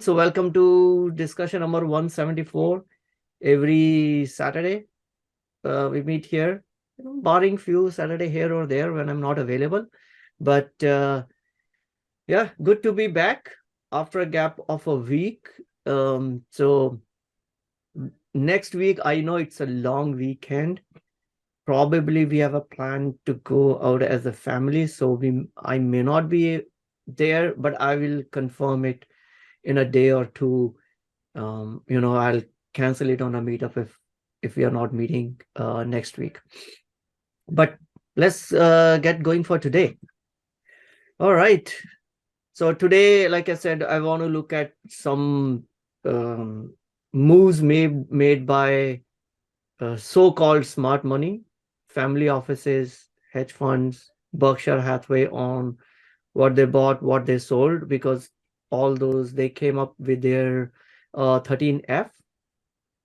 So welcome to discussion number 174. Every Saturday, we meet here, barring few Saturday here or there when I'm not available. But yeah, good to be back after a gap of a week. So next week, I know it's a long weekend. Probably we have a plan to go out as a family. So I may not be there, but I will confirm it in a day or two. I'll cancel it on a meetup if we are not meeting next week. But let's get going for today. All right. So today, like I said, I want to look at some moves made by so-called smart money, family offices, hedge funds, Berkshire Hathaway on what they bought, what they sold, because all those they came up with their 13F,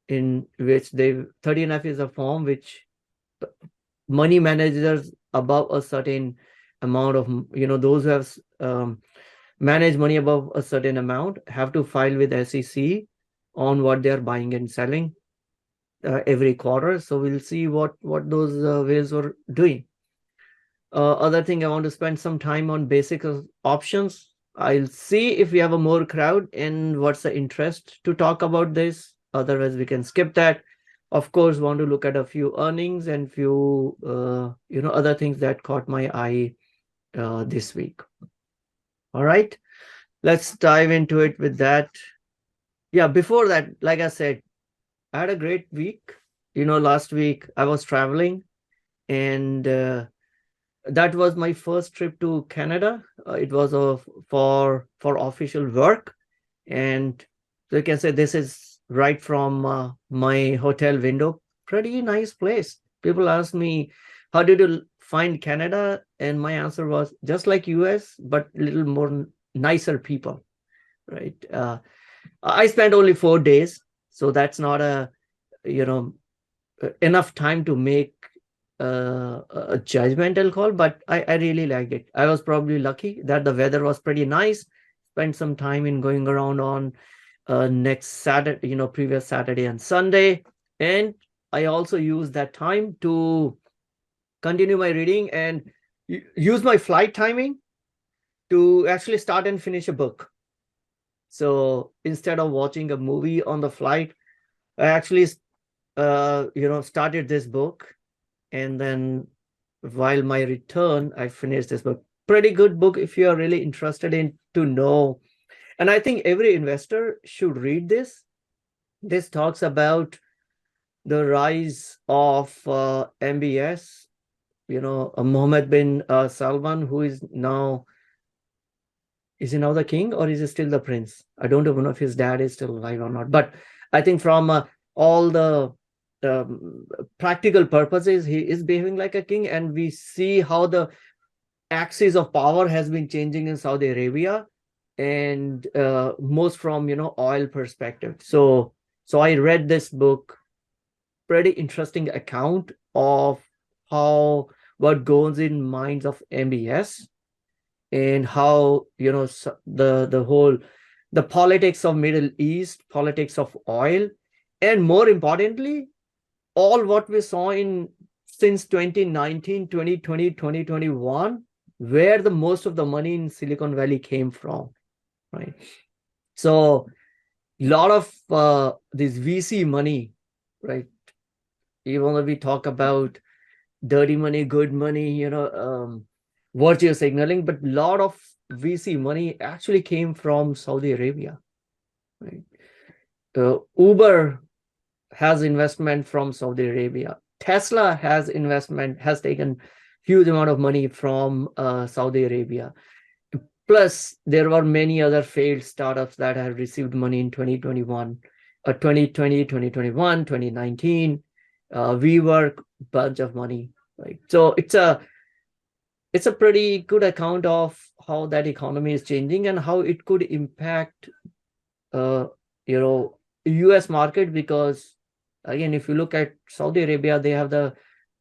in which 13F is a form which money managers above a certain amount of, those who have managed money above a certain amount have to file with SEC on what they're buying and selling every quarter. So we'll see what those whales are doing. Other thing, I want to spend some time on basic options. I'll see if we have a more crowd and what's the interest to talk about this. Otherwise, we can skip that. Of course, want to look at a few earnings and few other things that caught my eye this week. All right, let's dive into it with that. Yeah, before that, like I said, I had a great week. Last week I was traveling, and that was my first trip to Canada. It was for official work, and so you can say this is right from my hotel window. Pretty nice place. People ask me, "How did you find Canada?" And my answer was just like US, but a little more nicer people. Right? I spent only 4 days, so that's not enough time to make a judgmental call, but I really liked it. I was probably lucky that the weather was pretty nice. Spent some time in going around on next Saturday, previous Saturday and Sunday. And I also used that time to continue my reading and use my flight timing to actually start and finish a book. So instead of watching a movie on the flight, I actually started this book, and then while my return, I finished this book. Pretty good book if you are really interested in to know. And I think every investor should read this. This talks about the rise of MBS, Mohammed bin Salman, who is he now the king, or is he still the prince? I don't even know if his dad is still alive or not. But I think from all the practical purposes, he is behaving like a king, and we see how the axis of power has been changing in Saudi Arabia, and most from oil perspective. So I read this book. Pretty interesting account of what goes in minds of MBS, and how the whole the politics of Middle East, politics of oil, and more importantly, all what we saw in since 2019, 2020, 2021, where the most of the money in Silicon Valley came from, right? So a lot of this VC money, right? Even though we talk about dirty money, good money, virtue signaling, but a lot of VC money actually came from Saudi Arabia, right? Uber has investment from Saudi Arabia. Tesla has taken huge amount of money from Saudi Arabia. Plus, there were many other failed startups that have received money in 2021, 2020, 2021, 2019. WeWork, bunch of money. Right? So it's a pretty good account of how that economy is changing and how it could impact US market, because again, if you look at Saudi Arabia, they have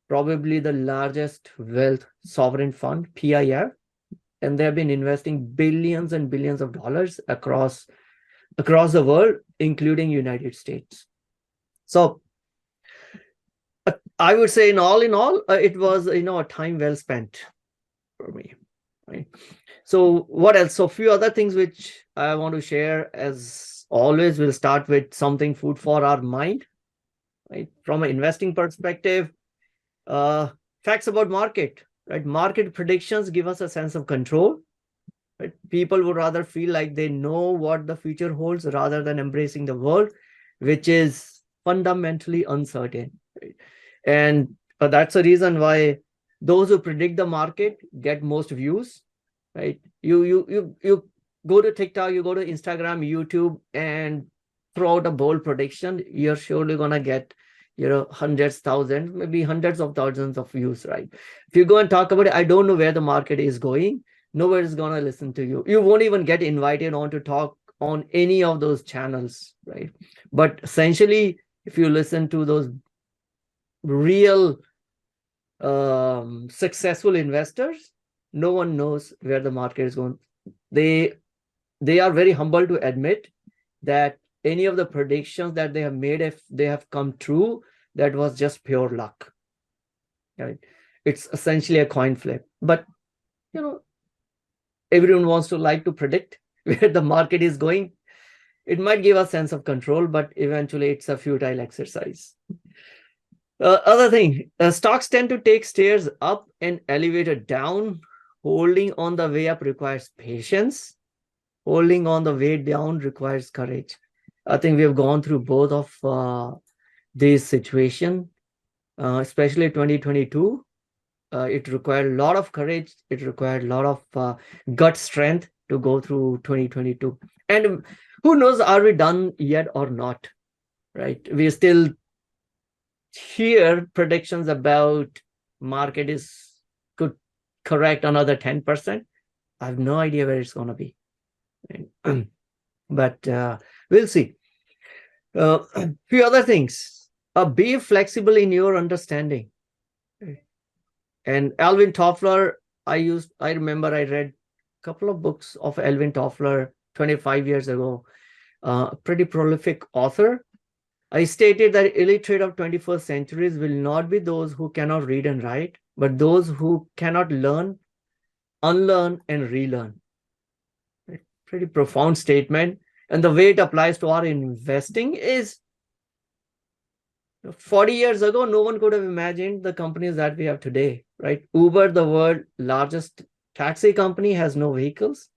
probably the largest wealth sovereign fund, PIF, and they have been investing billions and billions of dollars across across the world, including United States. So I would say in all, it was, a time well spent for me, right? So what else? So few other things which I want to share. As always, we'll start with something food for our mind, right? From an investing perspective, facts about market, right? Market predictions give us a sense of control, right? People would rather feel like they know what the future holds rather than embracing the world, which is fundamentally uncertain, right? And that's the reason why those who predict the market get most views, right? You go to TikTok, you go to Instagram, YouTube, and throw out a bold prediction, you're surely gonna get, hundreds, thousands, maybe hundreds of thousands of views, right? If you go and talk about it, I don't know where the market is going, nobody's gonna listen to you. You won't even get invited on to talk on any of those channels, right? But essentially, if you listen to those real successful investors, no one knows where the market is going. They are very humble to admit that any of the predictions that they have made, if they have come true, that was just pure luck, right? It's essentially a coin flip. But everyone wants to like to predict where the market is going. It might give a sense of control, but eventually it's a futile exercise. Other thing, stocks tend to take stairs up and elevator down. Holding on the way up requires patience. Holding on the way down requires courage. I think we have gone through both of these situations, especially 2022. It required a lot of courage. It required a lot of gut strength to go through 2022. And who knows, are we done yet or not, right? We still hear predictions about market could correct another 10%. I have no idea where it's going to be. But we'll see. Few other things. Be flexible in your understanding. And Alvin Toffler, I remember I read a couple of books of Alvin Toffler 25 years ago. Pretty prolific author. I stated that illiterate of 21st centuries will not be those who cannot read and write, but those who cannot learn, unlearn, and relearn. Pretty profound statement. And the way it applies to our investing is 40 years ago, no one could have imagined the companies that we have today, right? Uber, the world's largest taxi company, has no vehicles.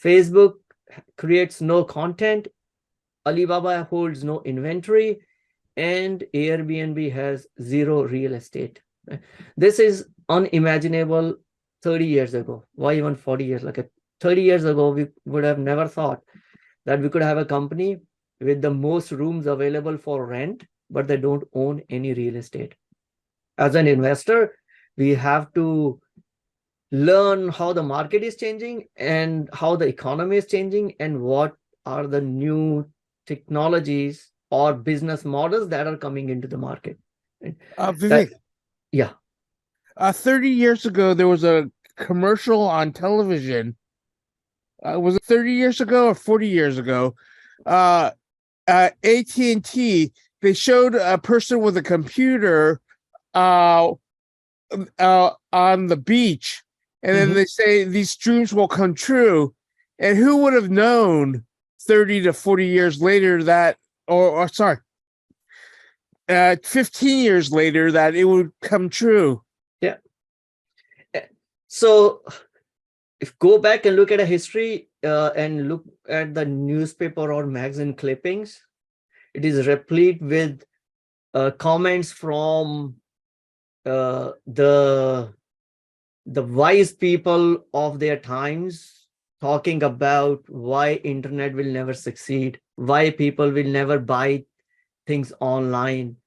Facebook creates no content. Alibaba holds no inventory. And Airbnb has zero real estate. This is unimaginable 30 years ago. Why even 40 years? 30 years ago, we would have never thought that we could have a company with the most rooms available for rent, but they don't own any real estate. As an investor, we have to learn how the market is changing and how the economy is changing and what are the new technologies or business models that are coming into the market. Vivek, yeah. 30 years ago, there was a commercial on television. Was it 30 years ago or 40 years ago? AT&T, they showed a person with a computer on the beach, and then they say these dreams will come true. And who would have known 30 to 40 years later that, or sorry, 15 years later that it would come true? Yeah. So if go back and look at a history and look at the newspaper or magazine clippings, it is replete with comments from the wise people of their times, talking about why internet will never succeed, why people will never buy things online,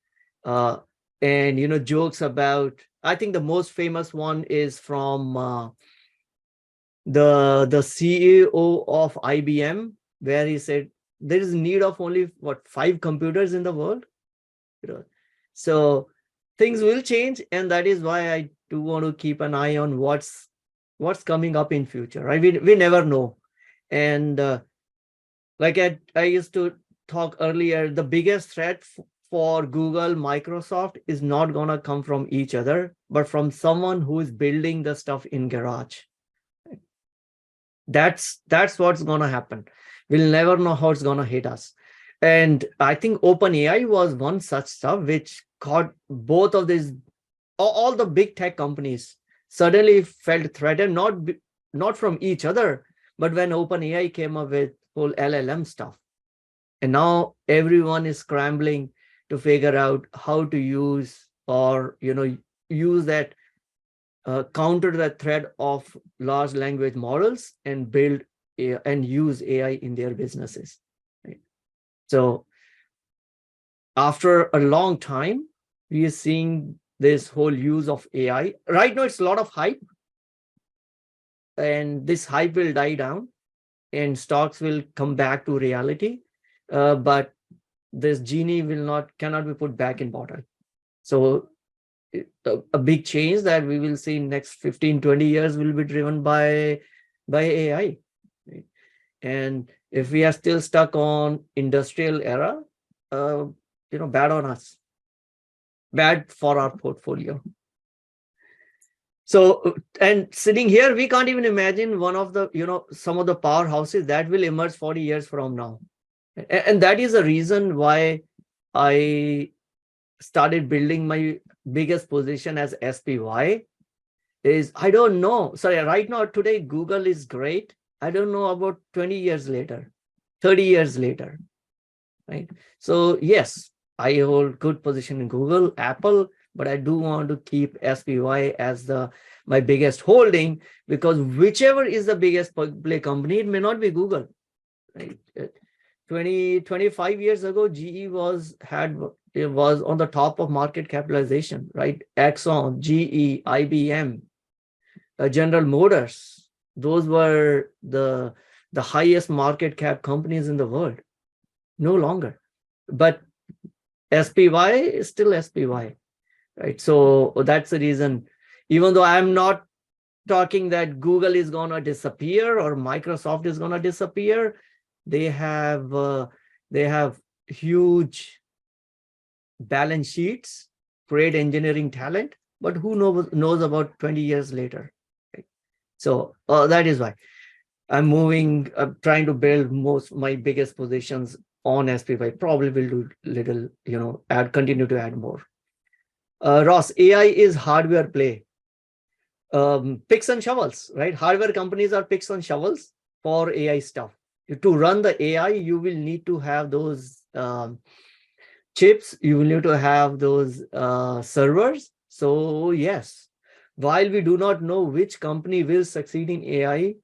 and jokes about. I think the most famous one is from the CEO of IBM, where he said there is need of only 5 computers in the world. So things will change, and that is why I do want to keep an eye on what's coming up in future, right? We never know. And Like I used to talk earlier, the biggest threat for Google, Microsoft is not going to come from each other, but from someone who is building the stuff in garage. That's what's going to happen. We'll never know how it's going to hit us. And I think OpenAI was one such stuff which caught both of these, all the big tech companies suddenly felt threatened, not from each other, but when OpenAI came up with whole LLM stuff. And now everyone is scrambling to figure out how to use, or use that, counter that threat of large language models and build and use AI in their businesses. Right? So after a long time, we are seeing this whole use of AI. Right now, it's a lot of hype, and this hype will die down and stocks will come back to reality. But this genie cannot be put back in bottle. So a big change that we will see in next 15-20 years will be driven by AI. Right? And if we are still stuck on industrial era, bad on us, bad for our portfolio. So, and sitting here, we can't even imagine one of the, some of the powerhouses that will emerge 40 years from now. And that is the reason why I started building my biggest position as SPY. Is I don't know. Sorry, right now, today, Google is great. I don't know about 20 years later, 30 years later, right? So yes, I hold good position in Google, Apple, but I do want to keep SPY as my biggest holding, because whichever is the biggest public company, it may not be Google, right? 25 years ago, GE was on the top of market capitalization, right? Exxon, GE, IBM, General Motors, those were the highest market cap companies in the world. No longer, but SPY is still SPY, right? So that's the reason. Even though I'm not talking that Google is going to disappear or Microsoft is going to disappear, they have huge balance sheets, great engineering talent, but who knows about 20 years later, right? So that is why I'm trying to build my biggest positions on SPY. Probably will do little, continue to add more. Ross, AI is hardware play. Picks and shovels, right? Hardware companies are picks and shovels for AI stuff. To run the AI, you will need to have those chips. You will need to have those servers. So yes, while we do not know which company will succeed in AI,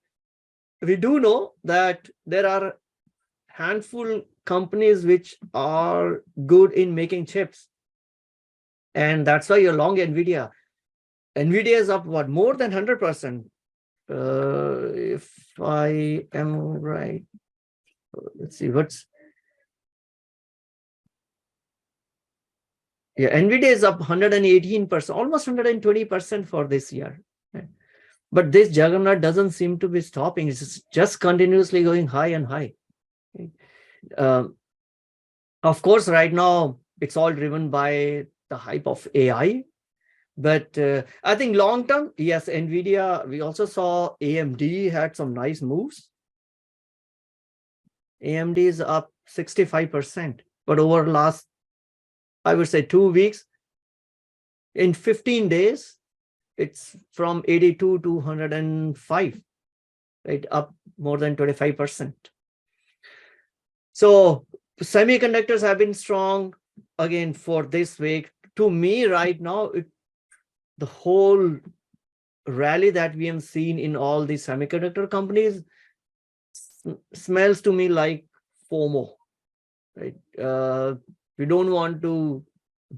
we do know that there are handful companies which are good in making chips. And that's why you're long NVIDIA. NVIDIA is up, what, more than 100%. If I am right. Let's see, NVIDIA is up 118%, almost 120% for this year. But this juggernaut doesn't seem to be stopping. It's just continuously going high and high. Of course, right now, it's all driven by the hype of AI. But I think long term, yes, NVIDIA, we also saw AMD had some nice moves. AMD is up 65%. But over last, I would say 2 weeks, in 15 days, it's from 82 to 105, right? Up more than 25%. So semiconductors have been strong again for this week. To me, right now, the whole rally that we have seen in all these semiconductor companies smells to me like FOMO, right? We don't want to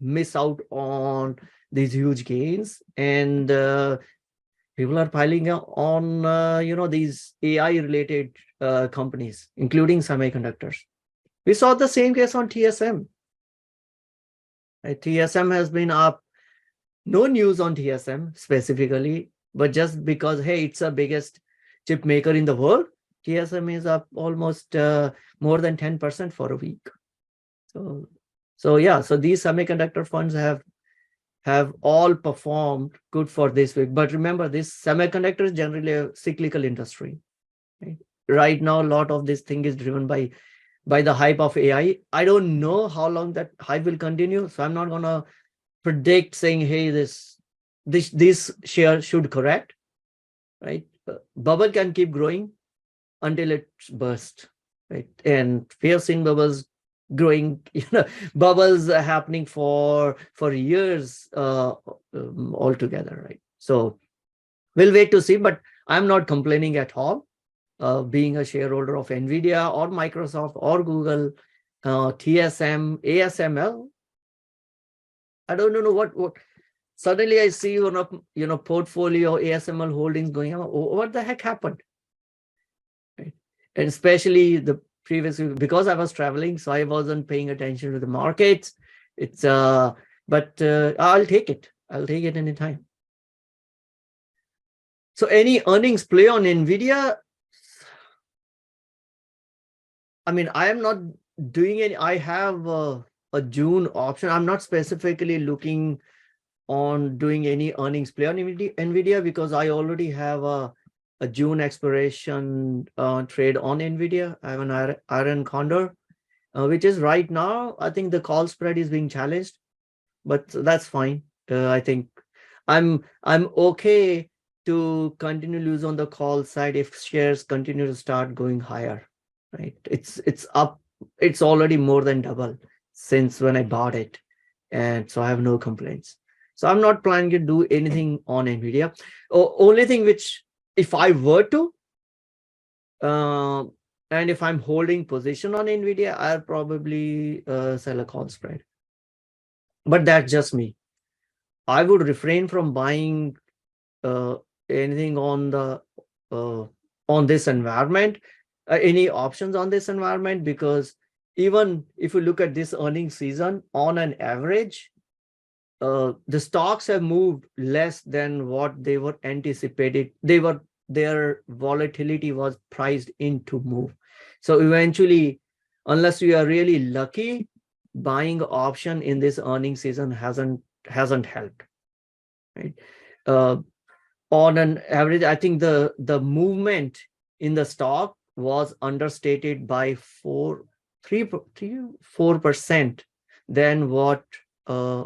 miss out on these huge gains, and people are piling on these AI related companies, including semiconductors. We saw the same case on TSM. Right? TSM has been up. No news on TSM specifically, but just because, hey, it's the biggest chip maker in the world, TSM is up almost more than 10% for a week. So yeah, so these semiconductor funds have all performed good for this week. But remember, this semiconductor is generally a cyclical industry. Right now, a lot of this thing is driven by the hype of AI. I don't know how long that hype will continue, so I'm not gonna predict saying, hey, this share should correct, right? Bubble can keep growing until it's burst, right? And we have seen bubbles growing, bubbles happening for years altogether, right? So we'll wait to see, but I'm not complaining at all. Being a shareholder of NVIDIA or Microsoft or Google, TSM, ASML, I don't know what suddenly I see portfolio ASML holdings going on. What the heck happened? Right? And especially the previous week, because I was traveling, so I wasn't paying attention to the markets. It's but I'll take it. I'll take it anytime. So any earnings play on NVIDIA? I mean, I am not doing any. I have a June option. I'm not specifically looking on doing any earnings play on NVIDIA because I already have a June expiration trade on NVIDIA. I have an iron condor, which is right now, I think the call spread is being challenged, but that's fine. I think I'm okay to continue lose on the call side if shares continue to start going higher, right? It's up. It's already more than double since when I bought it. And so I have no complaints. So I'm not planning to do anything on NVIDIA. Only thing which, if I were to, and if I'm holding position on NVIDIA, I'll probably sell a call spread. But that's just me. I would refrain from buying anything on the on this environment, any options on this environment, because even if you look at this earnings season, on an average, the stocks have moved less than what they were anticipated. Their volatility was priced in to move. So eventually, unless you are really lucky, buying option in this earnings season hasn't helped, right? On an average, I think the movement in the stock was understated by 4% than what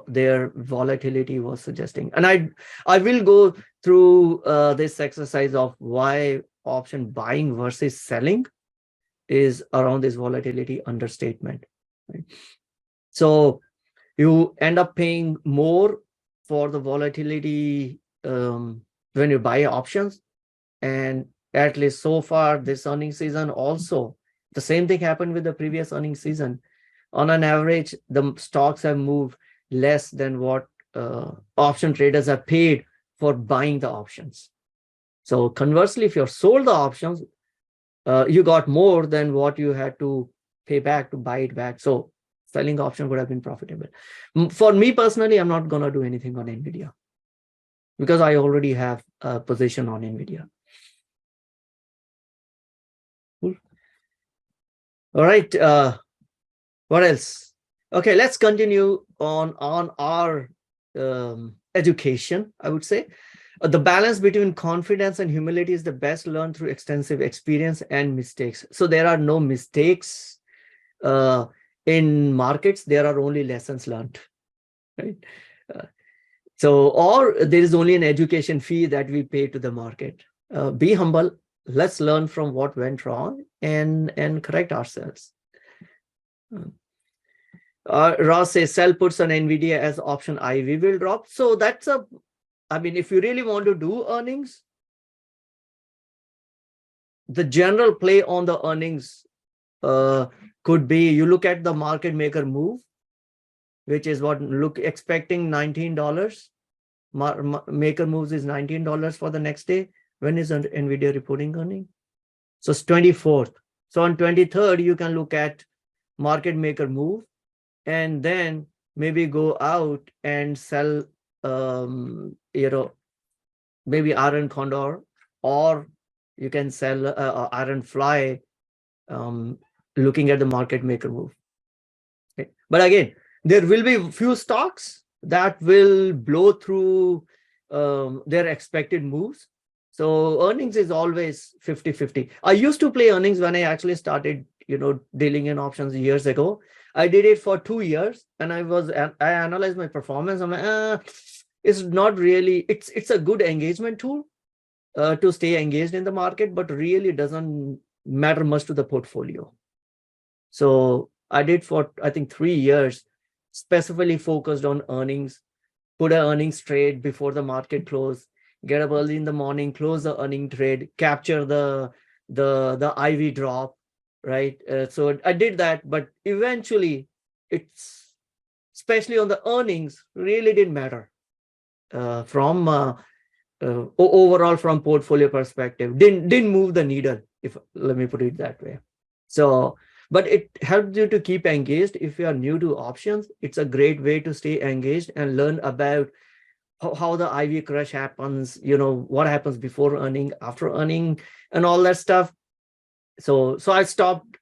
their volatility was suggesting. And I will go through this exercise of why option buying versus selling is around this volatility understatement, right? So you end up paying more for the volatility when you buy options. And at least so far this earnings season also, the same thing happened with the previous earnings season. On an average, the stocks have moved less than what option traders have paid for buying the options. So conversely, if you're sold the options, you got more than what you had to pay back to buy it back. So selling option would have been profitable. For me personally, I'm not going to do anything on NVIDIA because I already have a position on NVIDIA. Cool. All right. What else? Okay, let's continue on our education, I would say. The balance between confidence and humility is the best learned through extensive experience and mistakes. So there are no mistakes in markets. There are only lessons learned, right? Or there is only an education fee that we pay to the market. Be humble. Let's learn from what went wrong and correct ourselves. Ross says sell puts on NVIDIA as option IV will drop. So that's I mean, if you really want to do earnings, the general play on the earnings could be you look at the market maker move, which is what expecting $19. Maker moves is $19 for the next day. When is NVIDIA reporting earning? So it's 24th. So on 23rd, you can look at market maker move and then maybe go out and sell, maybe iron condor, or you can sell iron fly looking at the market maker move. Okay. But again, there will be few stocks that will blow through their expected moves. So earnings is always 50-50. I used to play earnings when I actually started, dealing in options years ago. I did it for 2 years, and I analyzed my performance. I'm like, it's not really. It's a good engagement tool to stay engaged in the market, but really doesn't matter much to the portfolio. So I did for, I think, 3 years, specifically focused on earnings, put an earnings trade before the market close, get up early in the morning, close the earning trade, capture the IV drop, right? So I did that, but eventually it's, especially on the earnings, really didn't matter from overall from portfolio perspective. Didn't move the needle, if let me put it that way. So, but it helps you to keep engaged. If you are new to options, it's a great way to stay engaged and learn about how the IV crush happens, what happens before earning, after earning, and all that stuff. So I stopped.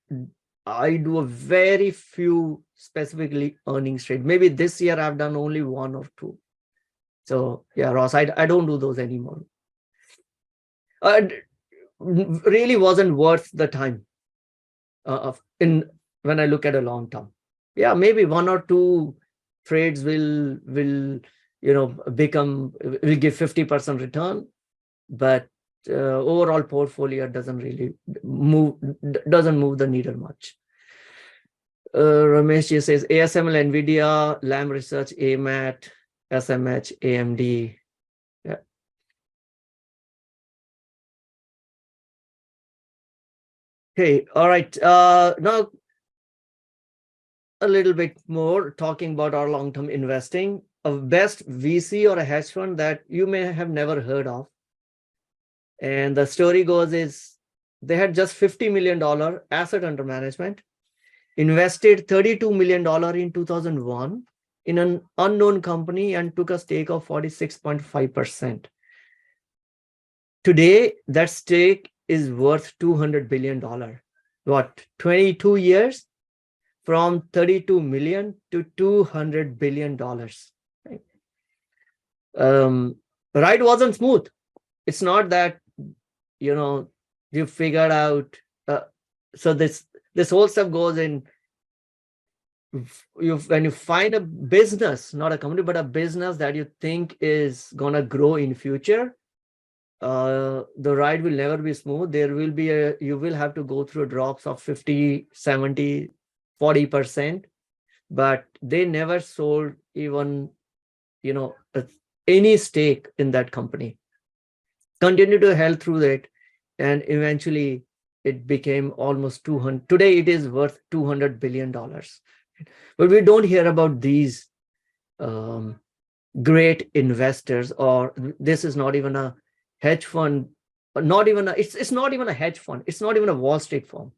I do a very few specifically earnings trade. Maybe this year I've done only 1 or 2. So yeah, Ross, I don't do those anymore. Really wasn't worth the time when I look at a long term. Yeah, maybe 1 or 2 trades will give 50% return, but overall portfolio doesn't move the needle much. Ramesh says ASML, Nvidia, Lam Research, AMAT, SMH, AMD. Yeah. Okay, all right. Now a little bit more talking about our long-term investing. A best VC or a hedge fund that you may have never heard of. And the story goes is they had just $50 million asset under management, invested $32 million in 2001 in an unknown company, and took a stake of 46.5%. Today, that stake is worth $200 billion. What, 22 years? From 32 million to $200 billion. Right? Ride wasn't smooth. It's not that, you figured out. So this whole stuff goes in. When you find a business, not a company, but a business that you think is gonna grow in future, the ride will never be smooth. There will be you will have to go through drops of 50, 70, 40%, but they never sold even, any stake in that company. Continued to held through that, and eventually it became almost 200. Today it is worth $200 billion. But we don't hear about these great investors, or this is not even a hedge fund, it's not even a hedge fund. It's not even a Wall Street firm.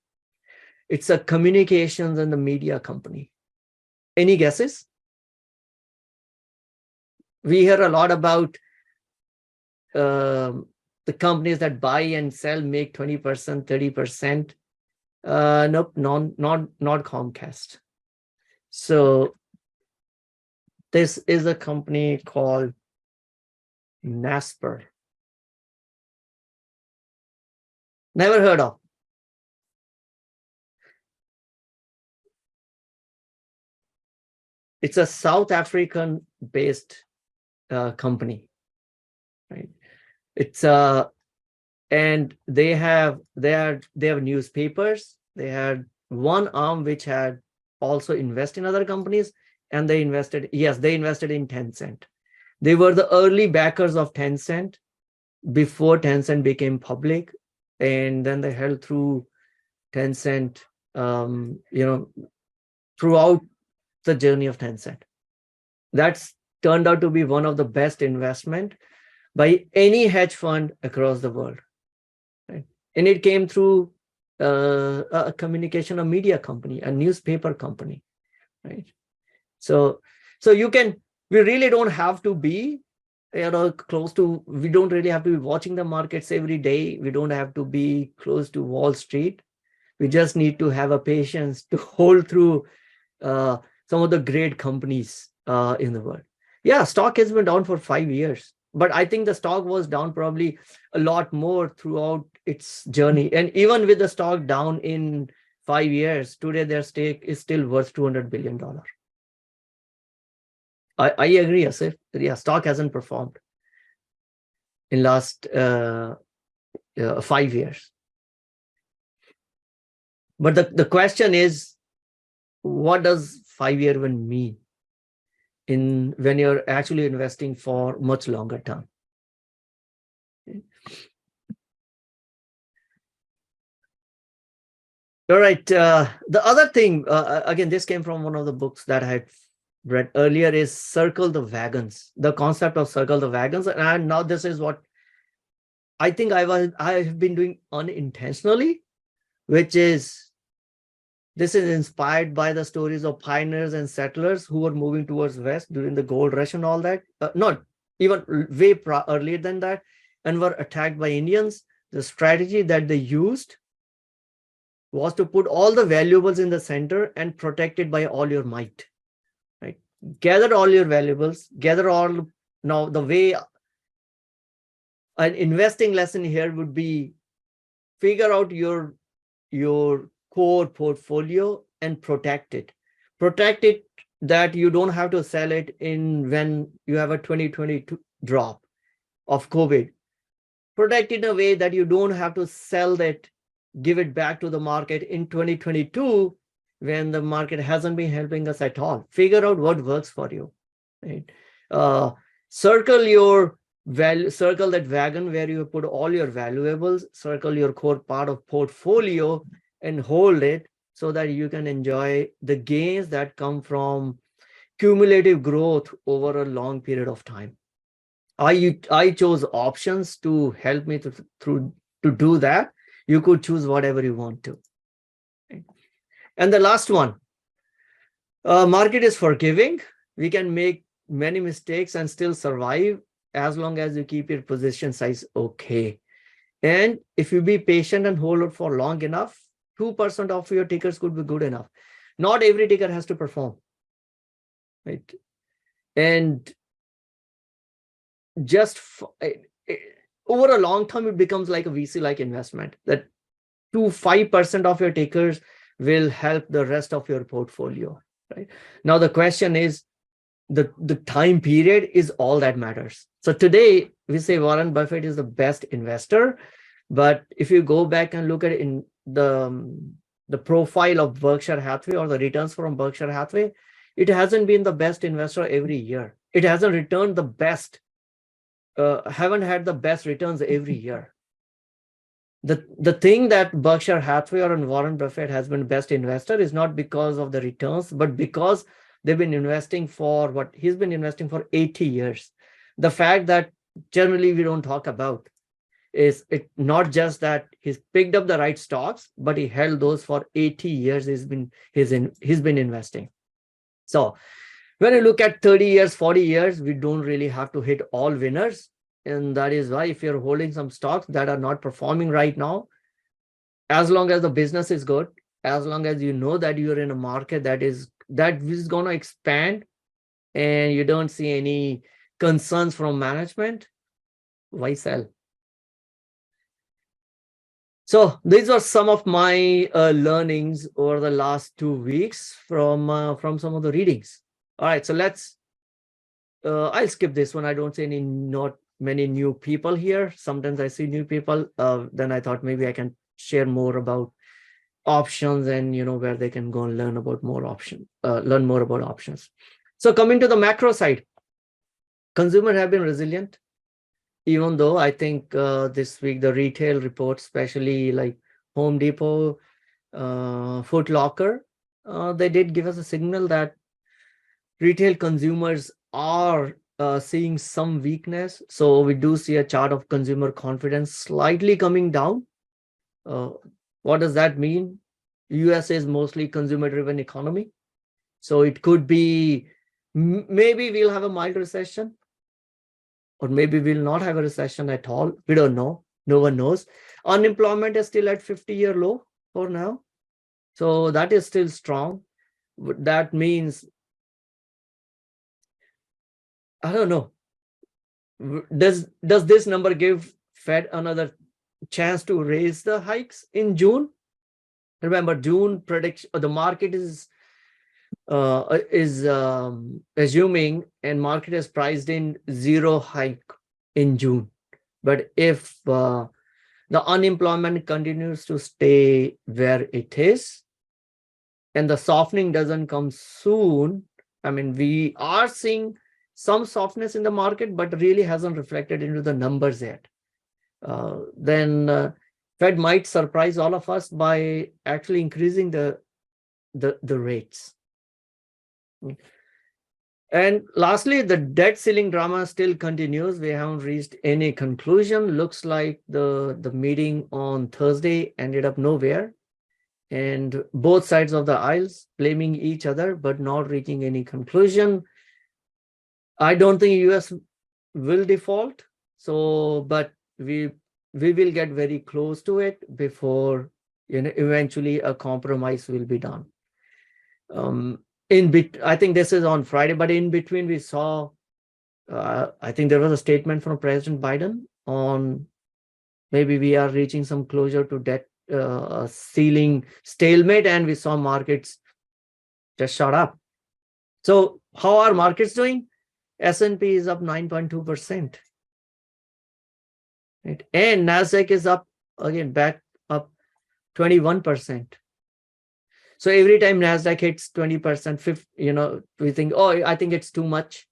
It's a communications and the media company. Any guesses? We hear a lot about the companies that buy and sell, make 20%, 30%. Nope, not Comcast. So this is a company called Nasper. Never heard of. It's a South African based company, right? It's and they have newspapers. They had one arm which had also invest in other companies, and they invested in Tencent. They were the early backers of Tencent before Tencent became public, and then they held through Tencent, throughout the journey of Tencent. That's turned out to be one of the best investment by any hedge fund across the world, right? And it came through a communication, a media company, a newspaper company, right? So we really don't have to be close to, we don't really have to be watching the markets every day. We don't have to be close to Wall Street. We just need to have a patience to hold through some of the great companies in the world. Yeah, stock has been down for 5 years, but I think the stock was down probably a lot more throughout its journey. And even with the stock down in 5 years, today their stake is still worth $200 billion. I agree, Asif. Yeah, stock hasn't performed in last 5 years. But the question is, what does 5 year even mean when you're actually investing for much longer term? All right. The other thing, again, this came from one of the books that I had read earlier, is circle the wagons, the concept of circle the wagons. And now this is what I think I have been doing unintentionally, which is, this is inspired by the stories of pioneers and settlers who were moving towards west during the gold rush and all that. Not even way earlier than that, and were attacked by Indians. The strategy that they used was to put all the valuables in the center and protect it by all your might. Right? Gather all your valuables, gather all. Now, the way an investing lesson here would be, figure out your core portfolio and protect it. Protect it that you don't have to sell it when you have a 2022 drop of COVID. Protect it in a way that you don't have to sell that, give it back to the market in 2022 when the market hasn't been helping us at all. Figure out what works for you. Right? Circle that wagon where you put all your valuables, circle your core part of portfolio and hold it so that you can enjoy the gains that come from cumulative growth over a long period of time. I chose options to help me to do that. You could choose whatever you want to. And the last one, market is forgiving. We can make many mistakes and still survive as long as you keep your position size okay. And if you be patient and hold it for long enough, 2% of your tickers could be good enough. Not every ticker has to perform. Right? And just over a long term, it becomes like a VC-like investment, that 5% of your tickers will help the rest of your portfolio. Right? Now, the question is, the time period is all that matters. So today, we say Warren Buffett is the best investor. But if you go back and look at it in the profile of Berkshire Hathaway or the returns from Berkshire Hathaway, it hasn't been the best investor every year. It hasn't returned the best, haven't had the best returns every year. The thing that Berkshire Hathaway or Warren Buffett has been best investor is not because of the returns, but because they've been investing for he's been investing for 80 years. The fact that generally we don't talk about is it not just that he's picked up the right stocks, but he held those for 80 years. He's been investing. So when you look at 30 years, 40 years, we don't really have to hit all winners. And that is why if you're holding some stocks that are not performing right now, as long as the business is good, as long as you know that you're in a market that is going to expand and you don't see any concerns from management, why sell? So these are some of my learnings over the last 2 weeks from some of the readings. All right, so I'll skip this one. I don't see not many new people here. Sometimes I see new people. Then I thought maybe I can share more about options and where they can go and learn about more learn more about options. So coming to the macro side, consumers have been resilient. Even though I think this week the retail reports, especially like Home Depot, Foot Locker, they did give us a signal that retail consumers are seeing some weakness. So we do see a chart of consumer confidence slightly coming down. What does that mean? US is mostly consumer-driven economy. So it could be maybe we'll have a mild recession, or maybe we'll not have a recession at all. We don't know. No one knows. Unemployment is still at 50-year low for now. So that is still strong. That means, I don't know. Does this number give Fed another chance to raise the hikes in June? Remember, June prediction, the market is assuming, and market has priced in 0 hike in June. But if the unemployment continues to stay where it is, and the softening doesn't come soon, I mean, we are seeing some softness in the market, but really hasn't reflected into the numbers yet. Then Fed might surprise all of us by actually increasing the rates. And lastly, the debt ceiling drama still continues. We haven't reached any conclusion. Looks like the meeting on Thursday ended up nowhere, and both sides of the aisles blaming each other, but not reaching any conclusion. I don't think US will default. So, but we will get very close to it before, eventually a compromise will be done. I think this is on Friday, but in between we saw, I think there was a statement from President Biden on maybe we are reaching some closure to debt ceiling stalemate, and we saw markets just shut up. So how are markets doing? S&P is up 9.2%. Right? And NASDAQ is up again, back up 21%. So every time NASDAQ hits 20%, we think, oh, I think it's too much.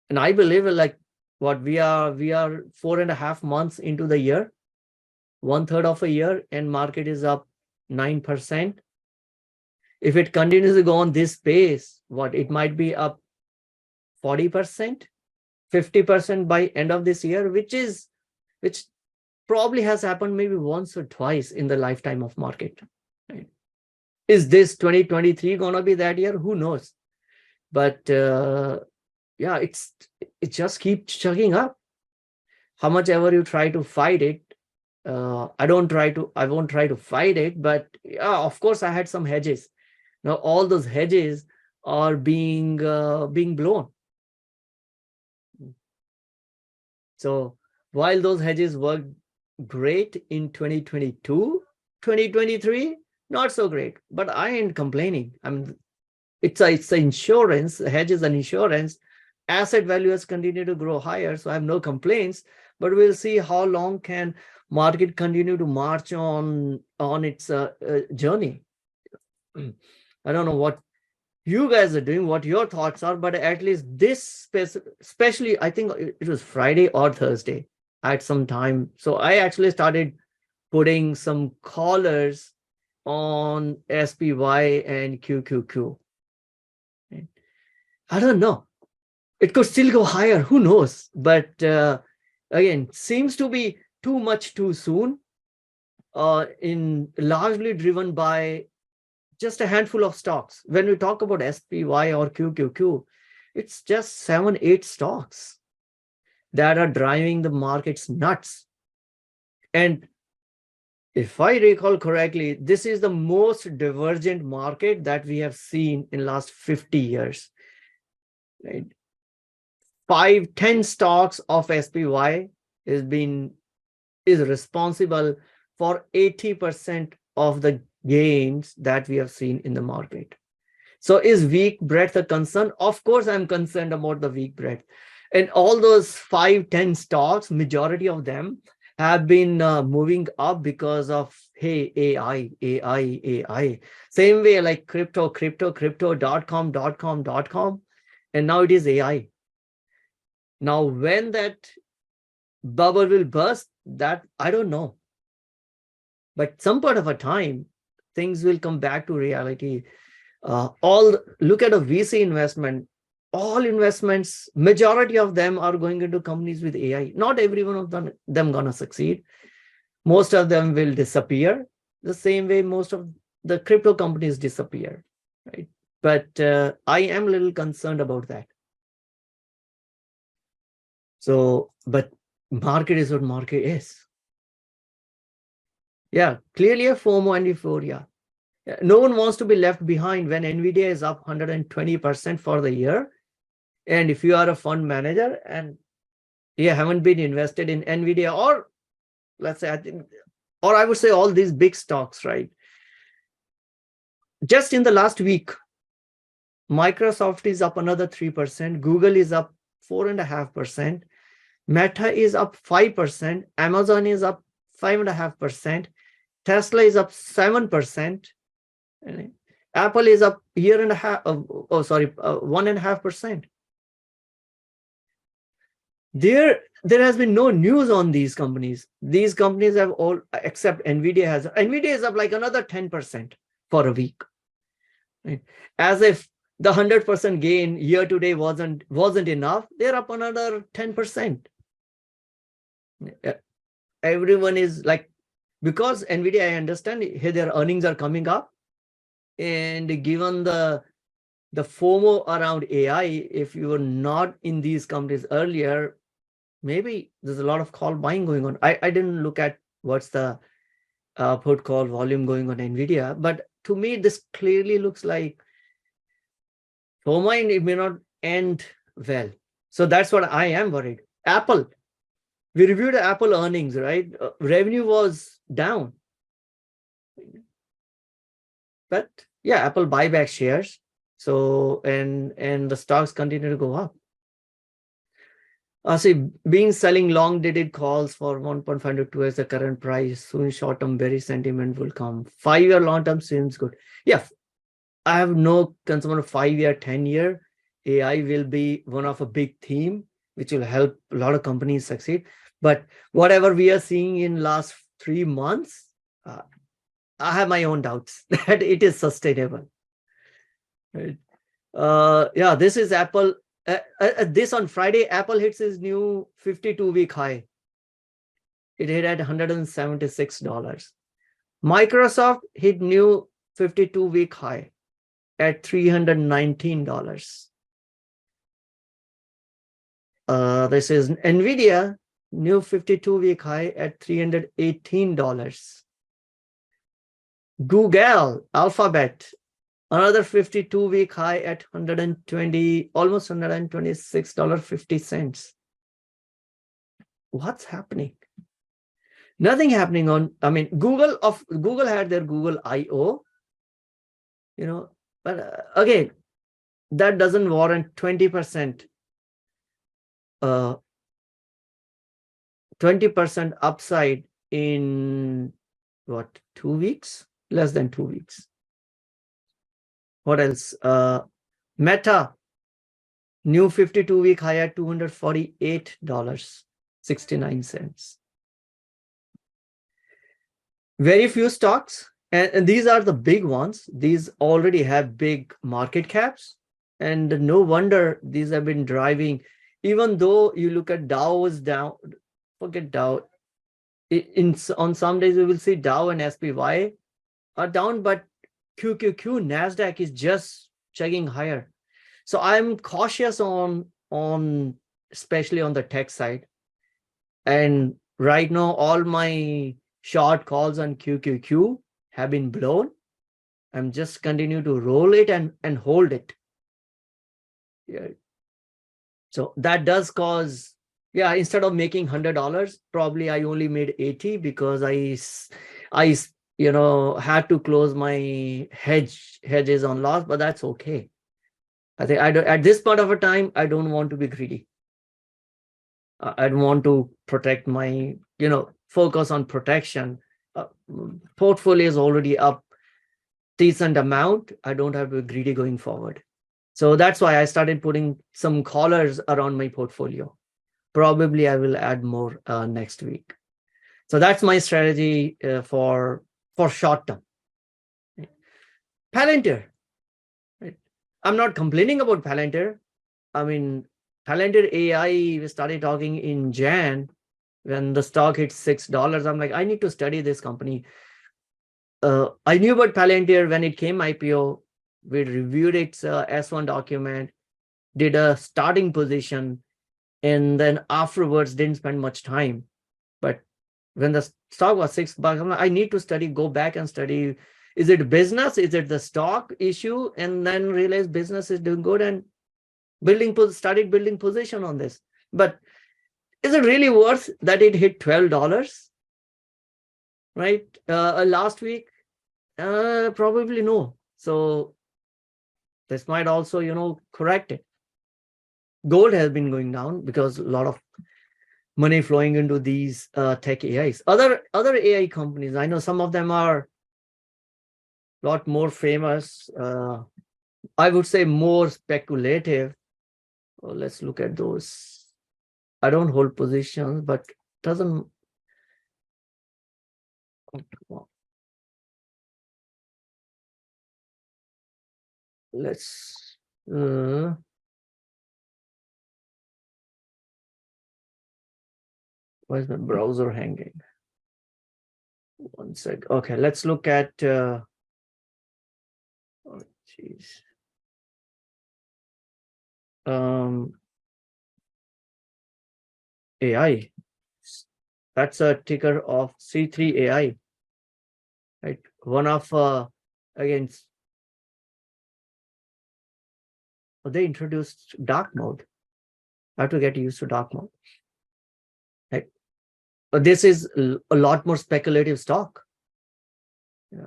And I believe like what we are 4.5 months into the year, 1/3 of a year, and market is up 9%. If it continues to go on this pace, it might be up 40%, 50% by end of this year, which probably has happened maybe once or twice in the lifetime of market. Right? Is this 2023 gonna be that year? Who knows? But yeah, it just keeps chugging up. How much ever you try to fight it, I won't try to fight it. But yeah, of course, I had some hedges. Now all those hedges are being blown. So while those hedges worked great in 2022, 2023, not so great. But I ain't complaining. I mean, it's a insurance. Hedge is an insurance. Asset values continue to grow higher, so I have no complaints. But we'll see how long can market continue to march on its journey. I don't know what you guys are doing, what your thoughts are, but at least this especially, I think it was Friday or Thursday, I had some time. So I actually started putting some collars on SPY and QQQ. I don't know. It could still go higher. Who knows? But again, seems to be too much too soon. Largely driven by just a handful of stocks. When we talk about SPY or QQQ, it's just 7-8 stocks that are driving the markets nuts. And if I recall correctly, this is the most divergent market that we have seen in the last 50 years. Right? 5-10 stocks of SPY is responsible for 80% of the gains that we have seen in the market. So is weak breadth a concern? Of course, I'm concerned about the weak breadth. And all those 5-10 stocks, majority of them have been moving up because of, hey, AI. Same way like crypto, .com. And now it is AI. Now, when that bubble will burst, that I don't know. But some part of a time, things will come back to reality. Look at a VC investment. All investments, majority of them are going into companies with AI. Not every one of them gonna succeed. Most of them will disappear. The same way most of the crypto companies disappear, right? But I am a little concerned about that. So, but market is what market is. Yeah, clearly a FOMO and euphoria. No one wants to be left behind when NVIDIA is up 120% for the year. And if you are a fund manager and you haven't been invested in NVIDIA, or let's say, or I would say all these big stocks, right? Just in the last week, Microsoft is up another 3%, Google is up 4.5%, Meta is up 5%, Amazon is up 5.5%, Tesla is up 7%, Apple is up 1.5%. There has been no news on these companies. These companies have all, except NVIDIA is up like another 10% for a week. Right? As if the 100% gain year to date wasn't enough, they're up another 10%. Everyone is like, because NVIDIA, I understand their earnings are coming up, and given the FOMO around AI, if you were not in these companies earlier, maybe there's a lot of call buying going on. I didn't look at what's the put call volume going on NVIDIA, but to me, this clearly looks like FOMO, and it may not end well. So that's what I am worried. Apple, we reviewed Apple earnings, right? Revenue was down. But yeah, Apple buy back shares. So, and the stocks continue to go up. See, being selling long dated calls for 1.5 to 2 as the current price, soon short-term bearish sentiment will come. 5-year long-term seems good. Yeah, I have no concern of 5-year, 10-year. AI will be one of a big theme, which will help a lot of companies succeed. But whatever we are seeing in last 3 months, I have my own doubts that it is sustainable. Right? Yeah, this is Apple. This on Friday, Apple hits his new 52-week high. It hit at $176. Microsoft hit new 52-week high at $319. This is NVIDIA, new 52-week high at $318. Google, Alphabet, another 52-week high at almost $126.50. What's happening? Nothing happening on, Google had their Google I/O, but again, that doesn't warrant 20% 20% upside in what, 2 weeks? Less than 2 weeks. What else? Meta, new 52-week high at $248.69. Very few stocks, and these are the big ones. These already have big market caps, and no wonder these have been driving. Even though you look at Dow is down, forget Dow. On some days we will see Dow and SPY are down, but QQQ, NASDAQ is just chugging higher. So I'm cautious on especially on the tech side. And right now, all my short calls on QQQ have been blown. I'm just continue to roll it and hold it. Yeah. So that does cause, yeah, instead of making $100, probably I only made 80 because I had to close my hedges on loss, but that's okay. I think at this point of a time, I don't want to be greedy. I want to protect my, focus on protection. Portfolio is already up decent amount. I don't have to be greedy going forward. So that's why I started putting some collars around my portfolio. Probably I will add more next week. So that's my strategy for short term. Palantir. Right? I'm not complaining about Palantir. Palantir AI, we started talking in Jan when the stock hit $6. I'm like, I need to study this company. I knew about Palantir when it came IPO. We reviewed its S1 document, did a starting position, and then afterwards didn't spend much time. But when the stock was $6, I'm like, I need to go back and study Is it business? Is it the stock issue? And then realize business is doing good and started building position on this. But is it really worth that it hit $12? Right? Last week? Probably no. So this might also, correct it. Gold has been going down because a lot of money flowing into these tech AIs. Other AI companies, I know some of them are a lot more famous. I would say more speculative. Well, let's look at those. I don't hold positions, but doesn't. Let's. Where's my browser hanging? One sec. Okay, let's look at. Oh, jeez. AI. That's a ticker of C3 AI. Right. One of again. They introduced dark mode. I have to get used to dark mode. Right. But this is a lot more speculative stock. Yeah.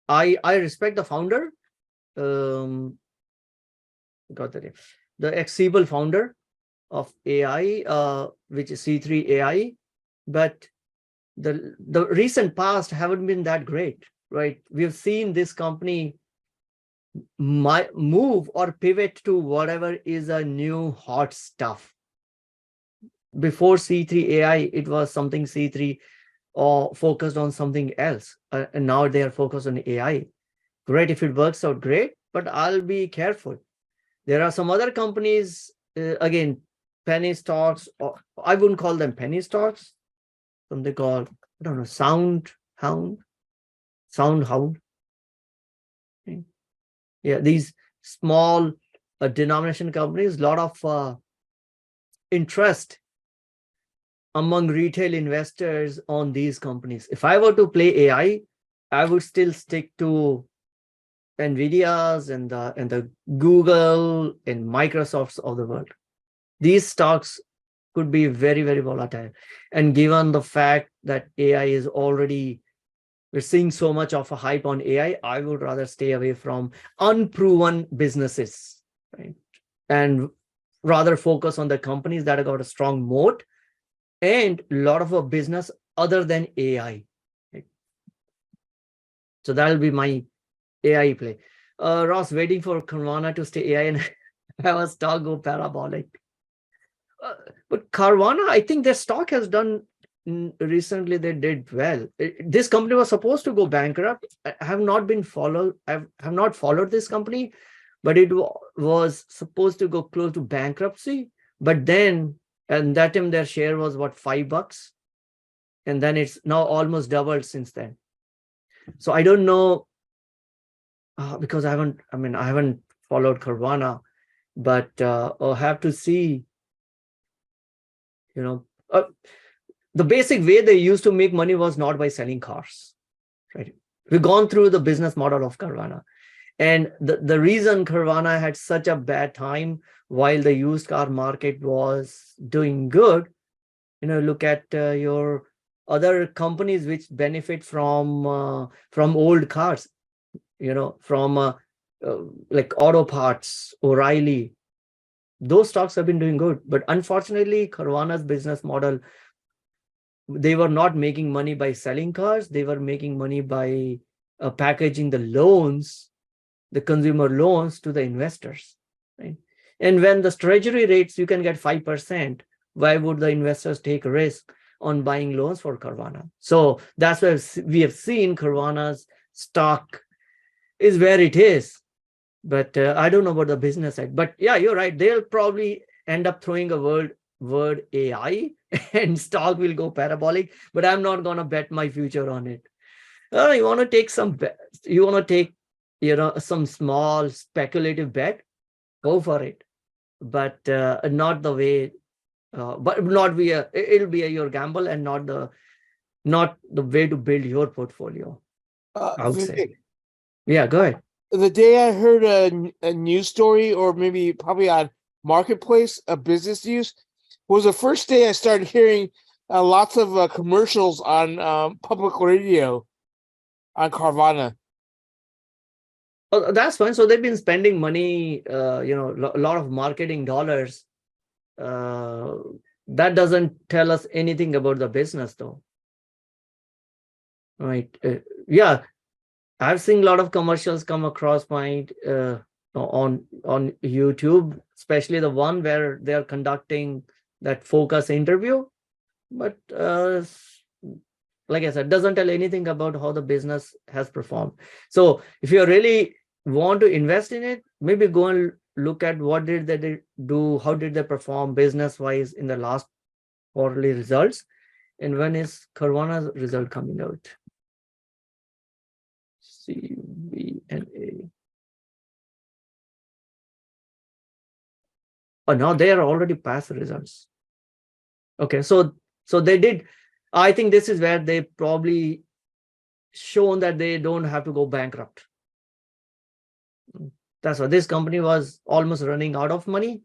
I respect the founder. Got the name. The ex-Siebel founder of AI, which is C3 AI, but the recent past haven't been that great, right? We've seen this company move or pivot to whatever is a new hot stuff. Before C3 AI, it was something C3 or focused on something else, and now they are focused on AI. Great if it works out, great, but I'll be careful. There are some other companies, again, penny stocks, or I wouldn't call them penny stocks. Something called, I don't know, sound hound. Yeah, these small denomination companies, a lot of interest among retail investors on these companies. If I were to play AI, I would still stick to NVIDIA's and the Google and Microsoft's of the world. These stocks could be very, very volatile. And given the fact that AI is already, we're seeing so much of a hype on AI, I would rather stay away from unproven businesses, right? And rather focus on the companies that have got a strong moat and a lot of a business other than AI. Right? So that'll be my AI play. Ross, waiting for Carvana to stay AI and have a stock go parabolic. But Carvana, I think their stock has done recently. They did well. This company was supposed to go bankrupt. I have not followed this company, but it was supposed to go close to bankruptcy. But then, and that time their share was what, $5, and then it's now almost doubled since then. So I don't know. Because I haven't followed Carvana, but I'll have to see, the basic way they used to make money was not by selling cars, right? We've gone through the business model of Carvana. And the reason Carvana had such a bad time while the used car market was doing good, look at your other companies which benefit from old cars. From like auto parts, O'Reilly, those stocks have been doing good. But unfortunately, Carvana's business model, they were not making money by selling cars. They were making money by packaging the loans, the consumer loans to the investors. Right? And when the treasury rates, you can get 5%, why would the investors take a risk on buying loans for Carvana? So that's why we have seen Carvana's stock is where it is, but I don't know about the business side. But yeah, you're right. They'll probably end up throwing a word AI and stock will go parabolic. But I'm not gonna bet my future on it. You want to take some small speculative bet, go for it. But not the way. But not be it'll be your gamble and not the way to build your portfolio. I would say. Yeah, go ahead. The day I heard a news story, or maybe probably on Marketplace, a business news, was the first day I started hearing lots of commercials on public radio on Carvana. Oh, that's fine. So they've been spending money, a lot of marketing dollars. That doesn't tell us anything about the business, though. Right? Yeah, I've seen a lot of commercials come across my on YouTube, especially the one where they are conducting that focus interview. But like I said, doesn't tell anything about how the business has performed. So if you really want to invest in it, maybe go and look at what did they do, how did they perform business wise in the last quarterly results, and when is Carvana's result coming out? CVNA. Oh, now they are already past the results. Okay, so they did. I think this is where they probably shown that they don't have to go bankrupt. That's why this company was almost running out of money,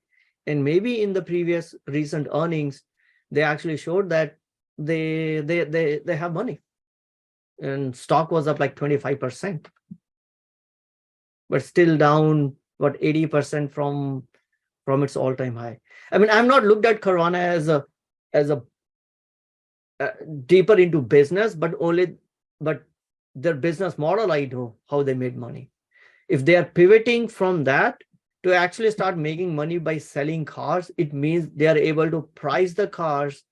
and maybe in the previous recent earnings, they actually showed that they have money, and stock was up like 25%, but still down what 80% from its all-time high. I mean, I'm not looked at Carvana as a deeper into business, but their business model, I know how they made money. If they are pivoting from that to actually start making money by selling cars, it means they are able to price the cars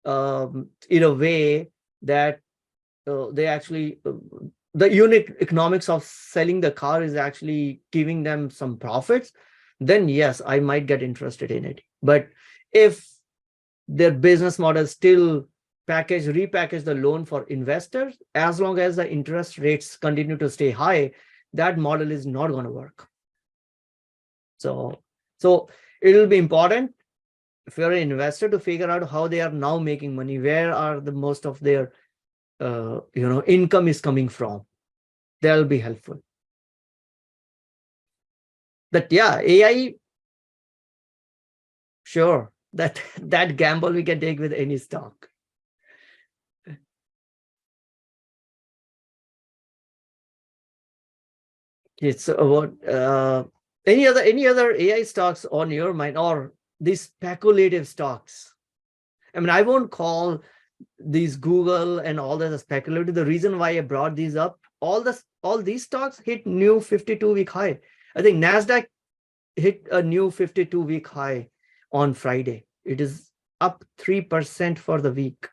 in a way that they actually the unit economics of selling the car is actually giving them some profits. Then yes, I might get interested in it. But if their business model still repackage the loan for investors, as long as the interest rates continue to stay high, that model is not going to work. So it will be important if you're an investor to figure out how they are now making money, where are the most of their income is coming from. That'll be helpful. But yeah, AI, sure, that gamble we can take with any stock. It's about any other AI stocks on your mind, or these speculative stocks? I mean, I won't call these Google and all that speculative. The reason why I brought these up, all these stocks hit new 52-week high. I think Nasdaq hit a new 52-week high on Friday. It is up 3% for the week,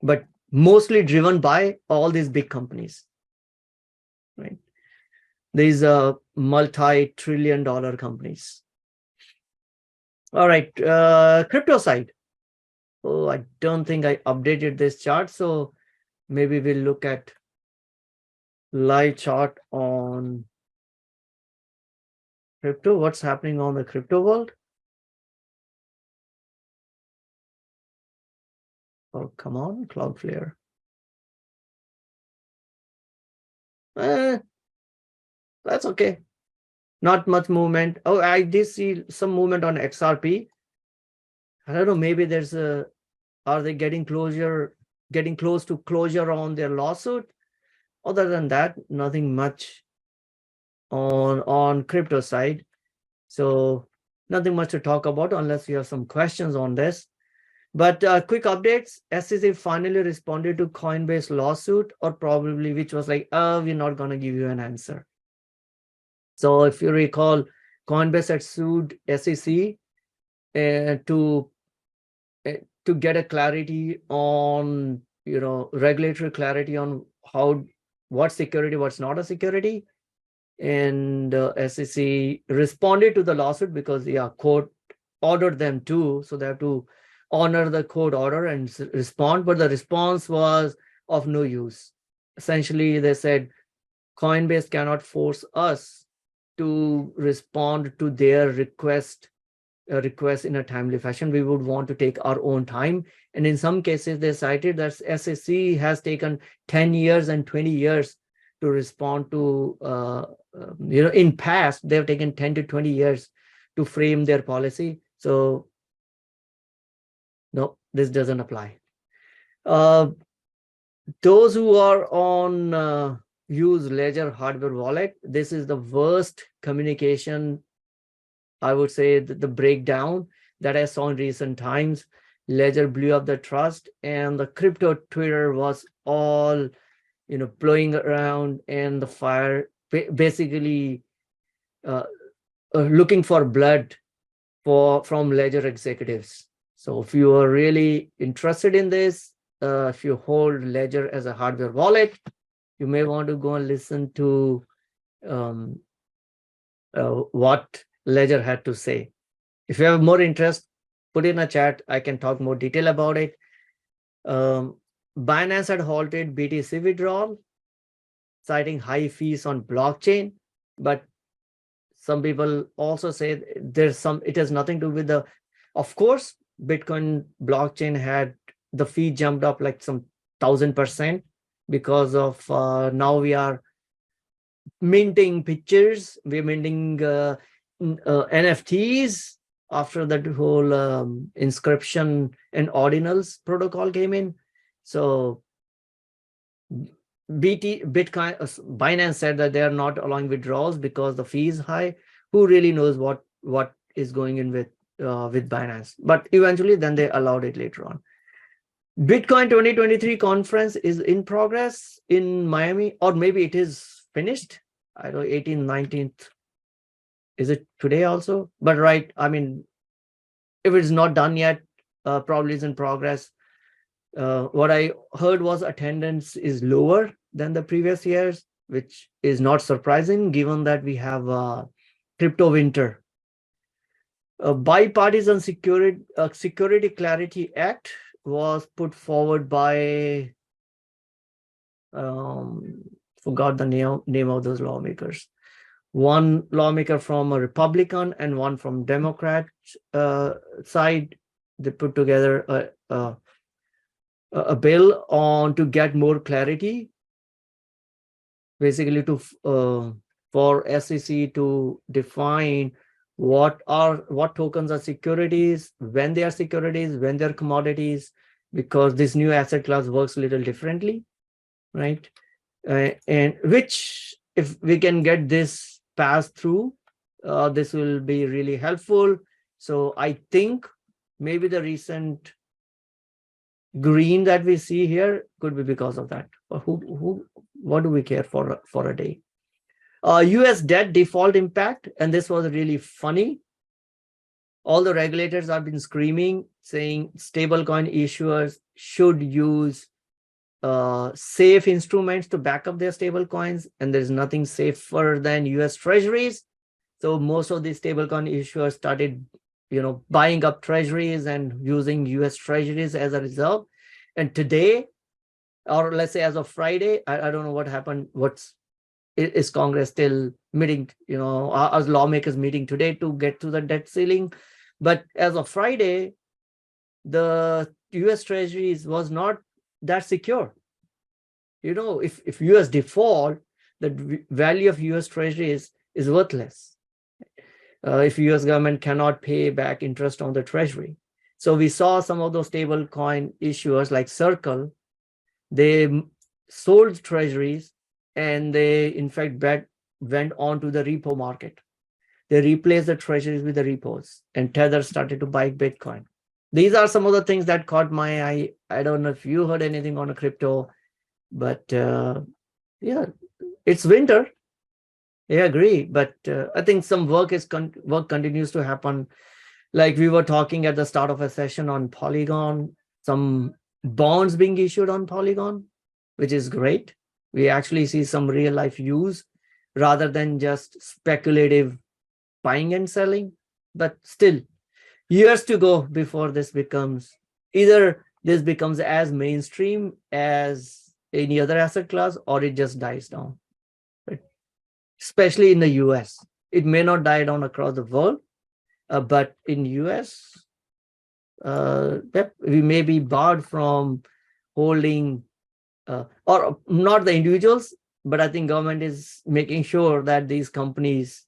but mostly driven by all these big companies, right? These multi-trillion-dollar companies. All right, crypto side. Oh, I don't think I updated this chart, so maybe we'll look at live chart on crypto. What's happening on the crypto world? Oh, come on, Cloudflare. That's okay. Not much movement. Oh, I did see some movement on XRP. I don't know, maybe are they getting close to closure on their lawsuit? Other than that, nothing much on crypto side. So nothing much to talk about unless you have some questions on this. But quick updates, SEC finally responded to Coinbase lawsuit, or probably which was like, we're not going to give you an answer. So if you recall, Coinbase had sued SEC to get a clarity on, regulatory clarity on what's security, what's not a security. And SEC responded to the lawsuit because court ordered them to, so they have to honor the court order and respond. But the response was of no use. Essentially, they said Coinbase cannot force us to respond to their request in a timely fashion. We would want to take our own time. And in some cases, they cited that SEC has taken 10 years and 20 years to respond to, in past, they've taken 10 to 20 years to frame their policy. So no, this doesn't apply. Those who are on use Ledger hardware wallet, this is the worst communication, I would say, the breakdown that I saw in recent times. Ledger blew up the trust, and the crypto Twitter was all, blowing around, and the fire, basically looking for blood from Ledger executives. So if you are really interested in this, if you hold Ledger as a hardware wallet, you may want to go and listen to what Ledger had to say. If you have more interest, put in a chat. I can talk more detail about it. Binance had halted BTC withdrawal, citing high fees on blockchain. But some people also say it has nothing to do with the, of course, Bitcoin blockchain had the fee jumped up like some 1,000% because of now we are minting pictures, we're minting NFTs after that whole inscription and ordinals protocol came in. So Binance said that they are not allowing withdrawals because the fee is high. Who really knows what is going in with Binance? But eventually, then they allowed it later on. Bitcoin 2023 conference is in progress in Miami, or maybe it is finished. I don't know, 18th, 19th. Is it today also? But right, I mean, if it's not done yet, probably is in progress. What I heard was attendance is lower than the previous years, which is not surprising given that we have crypto winter. A bipartisan Security Clarity Act was put forward by, forgot the name of those lawmakers. One lawmaker from a Republican and one from Democrat side. They put together a bill on to get more clarity, basically for SEC to define what tokens are securities, when they are securities, when they're commodities, because this new asset class works a little differently, right? And which, if we can get this passed through, this will be really helpful. So I think maybe the recent green that we see here could be because of that. What do we care for a day? US debt default impact, and this was really funny. All the regulators have been screaming, saying stablecoin issuers should use safe instruments to back up their stablecoins, and there's nothing safer than US treasuries. So most of these stablecoin issuers started, buying up treasuries and using US treasuries as a result. And today, or let's say as of Friday, I don't know what happened. Is Congress still meeting, as lawmakers meeting today to get to the debt ceiling? But as of Friday, the US treasuries was not that secure. If US default, the value of US treasuries is worthless. If US government cannot pay back interest on the treasury. So we saw some of those stable coin issuers like Circle, they sold treasuries and they in fact went on to the repo market. They replaced the treasuries with the repos, and Tether started to buy Bitcoin. These are some of the things that caught my eye. I don't know if you heard anything on a crypto, but yeah, it's winter. I agree, but I think some work continues to happen. Like we were talking at the start of a session on Polygon, some bonds being issued on Polygon, which is great. We actually see some real life use rather than just speculative buying and selling. But still, years to go before this becomes as mainstream as any other asset class, or it just dies down. Right? Especially in the US. It may not die down across the world, but in US, we may be barred from holding, or not the individuals, but I think government is making sure that these companies,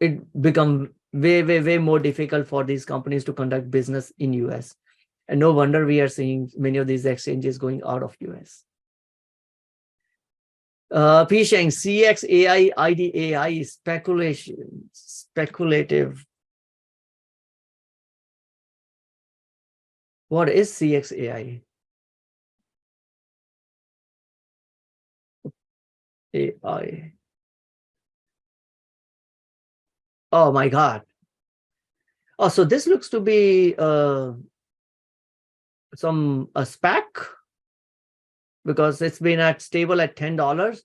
it become way more difficult for these companies to conduct business in US. And no wonder we are seeing many of these exchanges going out of US. P. Sheng, CXAI, IDAI, speculative. What is CXAI? AI. Oh my God. Oh, so this looks to be a SPAC, because it's been stable at $10,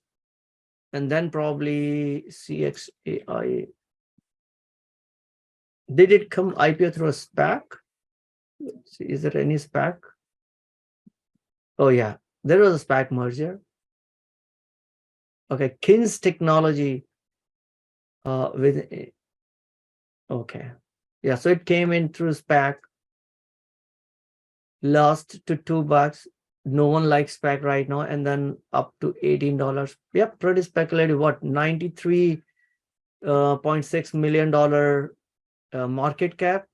and then probably CXAI. Did it come IPO through a SPAC? Let's see, is there any SPAC? Oh yeah, there was a SPAC merger. Okay, Kins Technology with, okay. Yeah, so it came in through SPAC, lost to $2. No one likes SPAC right now, and then up to $18. Yep, pretty speculative. What, $93.6 million market cap,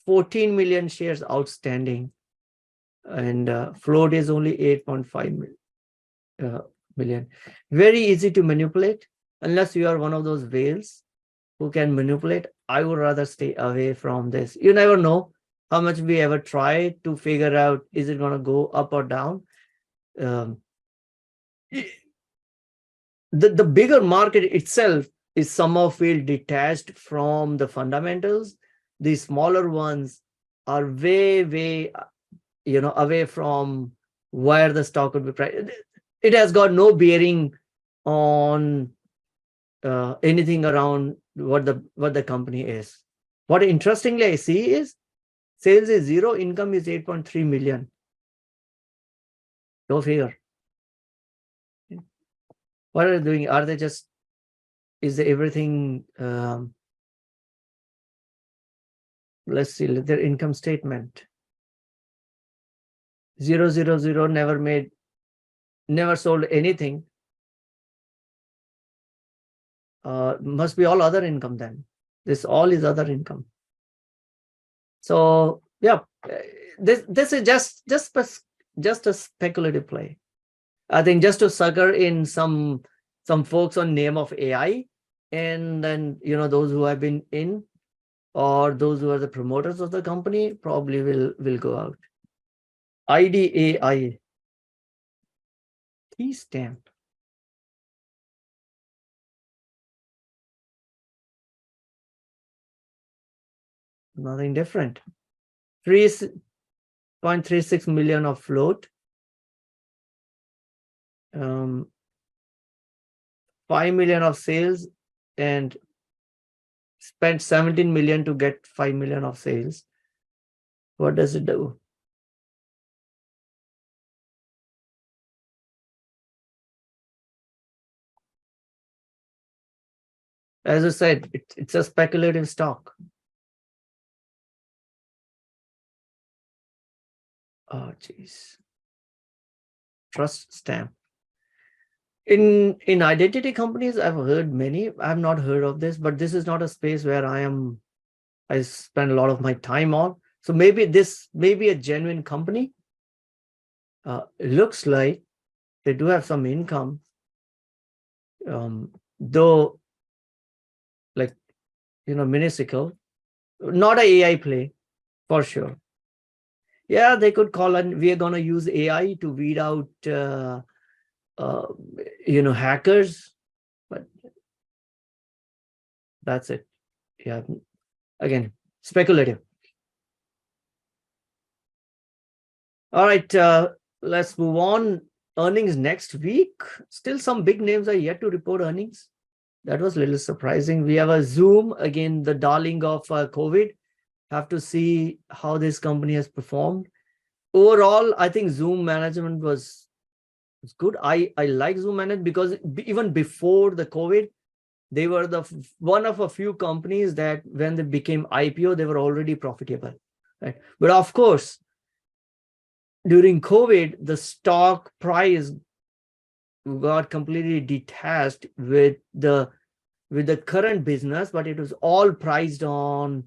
14 million shares outstanding, and float is only 8.5 million. Very easy to manipulate, unless you are one of those whales who can manipulate. I would rather stay away from this. You never know how much we ever try to figure out, is it going to go up or down? The bigger market itself is somehow feel detached from the fundamentals. The smaller ones are way away from where the stock would be priced. It has got no bearing on anything around what the company is. What interestingly I see is sales is 0, income is 8.3 million. Go figure. What are they doing? Are they just, is everything, let's see their income statement. 0, 0, 0, never sold anything. Must be all other income then. This all is other income. So yeah, this is just a speculative play. I think just to sucker in some folks on name of AI, and then those who have been in, or those who are the promoters of the company, probably will go out. IDAI, T-stamp. Nothing different. 3.36 million of float. 5 million of sales, and spent 17 million to get 5 million of sales. What does it do? As I said, it's a speculative stock. Oh, geez. Trust stamp. In identity companies, I've heard many. I've not heard of this, but this is not a space where I spend a lot of my time on. So maybe this may be a genuine company. It looks like they do have some income, though, like, minuscule. Not a AI play, for sure. Yeah, they could call, and we are going to use AI to weed out, hackers, but that's it. Yeah, again, speculative. All right, let's move on. Earnings next week. Still some big names are yet to report earnings. That was a little surprising. We have a Zoom, again, the darling of COVID. Have to see how this company has performed. Overall, I think Zoom management was good. I like Zoom management because even before the COVID, they were one of a few companies that when they became IPO, they were already profitable. Right? But of course, during COVID, the stock price got completely detached with the current business, but it was all priced on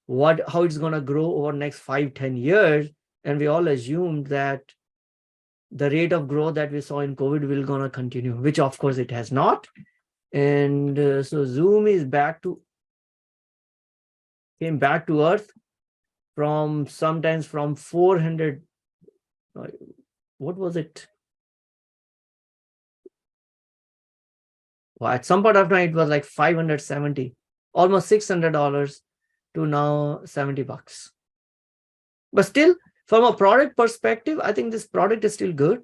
how it's going to grow over next 5-10 years, and we all assumed that the rate of growth that we saw in COVID will going to continue, which of course it has not. And so Zoom is came back to earth from sometimes from 400, what was it? Well, at some point of time, it was like 570, almost $600 to now $70. But still, from a product perspective, I think this product is still good.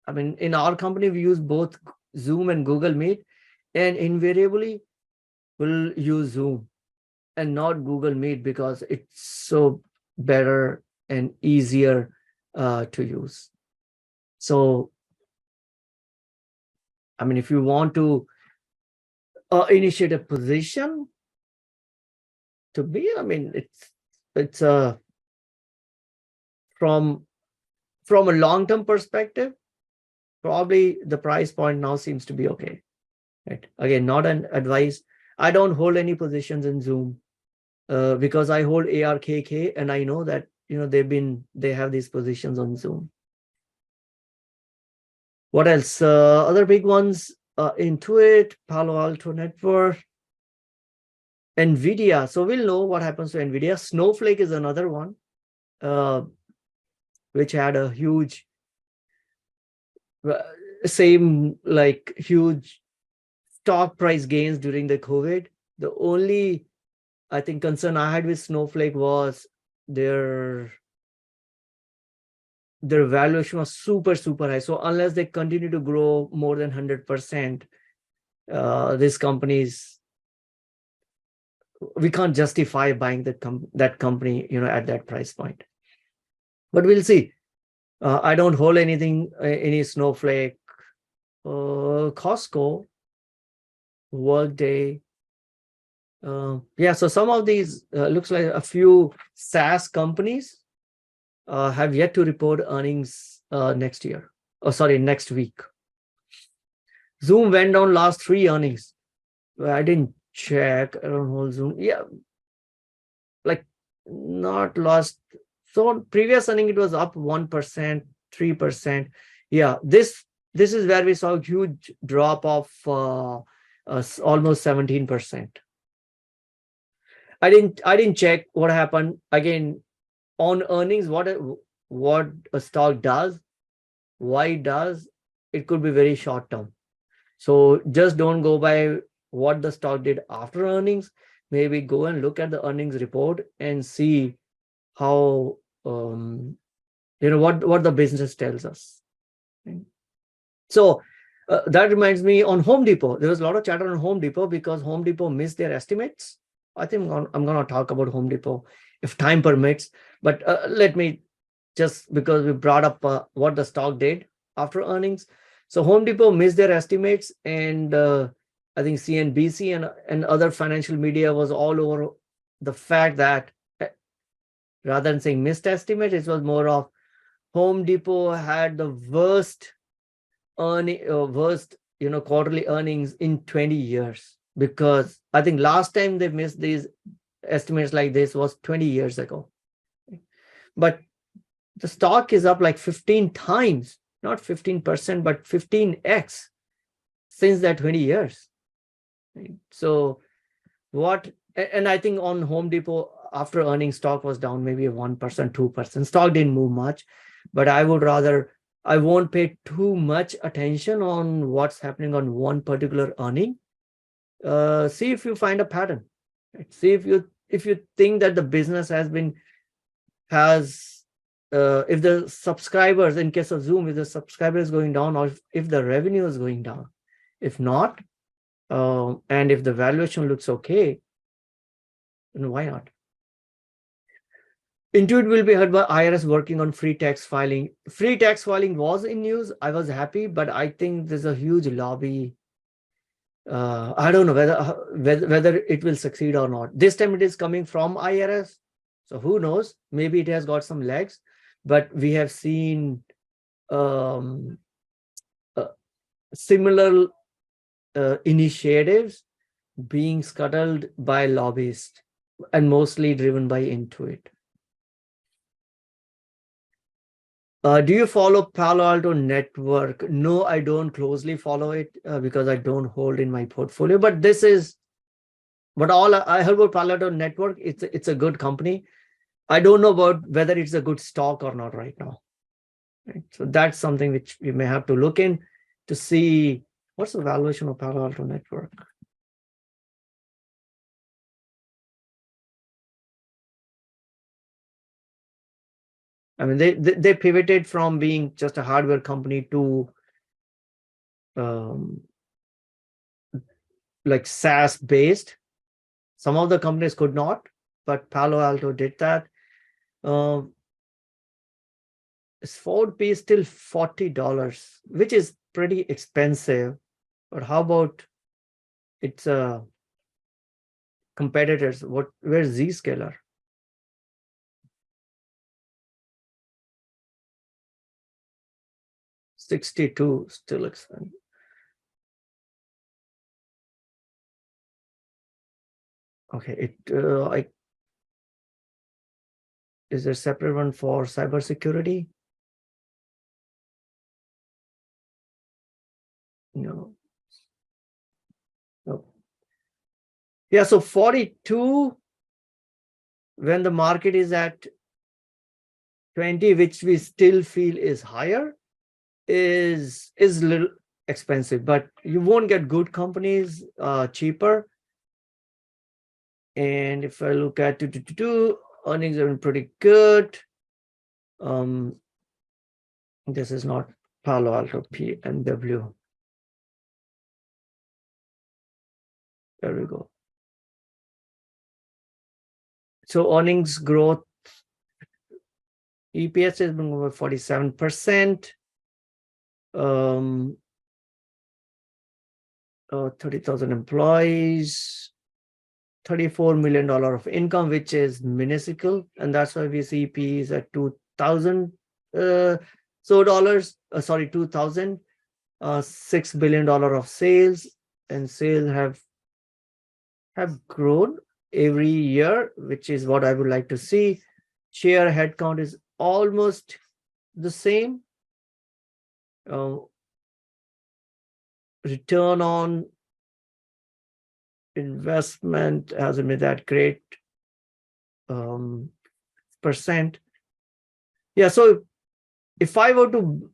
I mean, in our company, we use both Zoom and Google Meet, and invariably we'll use Zoom and not Google Meet because it's so better and easier to use. So, I mean, if you want to initiate a position, to me, I mean, it's from a long-term perspective, probably the price point now seems to be okay. Right? Again, not an advice. I don't hold any positions in Zoom because I hold ARKK, and I know that they have these positions on Zoom. What else? Other big ones: Intuit, Palo Alto Network, NVIDIA. So we'll know what happens to NVIDIA. Snowflake is another one, which had a huge, huge stock price gains during the COVID. The only, I think, concern I had with Snowflake was their valuation was super high. So unless they continue to grow more than 100%, these companies, we can't justify buying that company, at that price point. But we'll see. I don't hold any Snowflake, Costco, Workday. Yeah, so some of these looks like a few SaaS companies have yet to report earnings next week. Zoom went down last 3 earnings. I didn't check. I don't hold Zoom. Yeah, like not last. So previous earning, it was up 1%, 3%. Yeah, this is where we saw a huge drop of almost 17%. I didn't check what happened again on earnings. What a stock does, why it does, it could be very short term. So just don't go by what the stock did after earnings. Maybe go and look at the earnings report and see how what the business tells us. So that reminds me, on Home Depot, there was a lot of chatter on Home Depot because Home Depot missed their estimates. I think I'm going to talk about Home Depot if time permits, but let me just, because we brought up what the stock did after earnings. So Home Depot missed their estimates, and I think CNBC and other financial media was all over the fact that rather than saying missed estimate, it was more of Home Depot had the worst quarterly earnings in 20 years, because I think last time they missed these estimates like this was 20 years ago. But the stock is up like 15 times, not 15%, but 15x since that 20 years. So and I think on Home Depot, after earnings, stock was down maybe 1%, 2%. Stock didn't move much, but I won't pay too much attention on what's happening on one particular earning. See if you find a pattern. Right? See if you think that the business if the subscribers, in case of Zoom, if the subscriber is going down, or if the revenue is going down. If not, and if the valuation looks okay, then why not? Intuit will be heard by IRS working on free tax filing. Free tax filing was in news. I was happy, but I think there's a huge lobby. I don't know whether it will succeed or not. This time it is coming from IRS, so who knows? Maybe it has got some legs, but we have seen similar initiatives being scuttled by lobbyists and mostly driven by Intuit. Do you follow Palo Alto Network? No, I don't closely follow it because I don't hold in my portfolio. But this is, but all I heard about Palo Alto Network. It's a good company. I don't know about whether it's a good stock or not right now. Right? So that's something which we may have to look in to see what's the valuation of Palo Alto Network. I mean, they pivoted from being just a hardware company to like SaaS based. Some of the companies could not, but Palo Alto did that. Its forward P is still $40, which is pretty expensive. But how about its competitors? Where's Zscaler? $62 still expensive. Okay, is there a separate one for cybersecurity? No. No. Yeah, so 42 when the market is at 20, which we still feel is higher, is a little expensive, but you won't get good companies cheaper. And if I look at earnings have been pretty good. This is not Palo Alto PNW. There we go. So earnings growth, EPS has been over 47%. 30,000 employees, $34 million of income, which is minuscule, and that's why we see P is at 2,000 dollars. Sorry, 2,000. $6 billion of sales, and sales have grown every year, which is what I would like to see. Share headcount is almost the same. Return on investment hasn't been that great. Percent. Yeah, so if I were to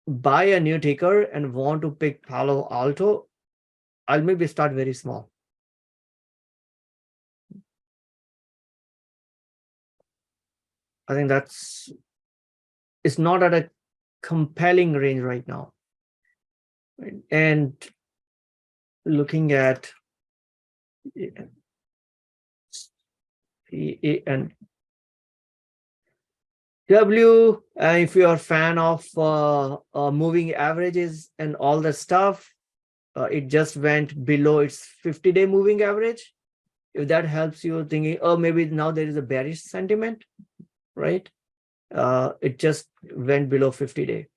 buy a new ticker and want to pick Palo Alto, I'll maybe start very small. I think it's not at a compelling range right now. And looking at and W, if you're a fan of moving averages and all that stuff, it just went below its 50-day moving average. If that helps you thinking, oh, maybe now there is a bearish sentiment, right? It just went below 50-day.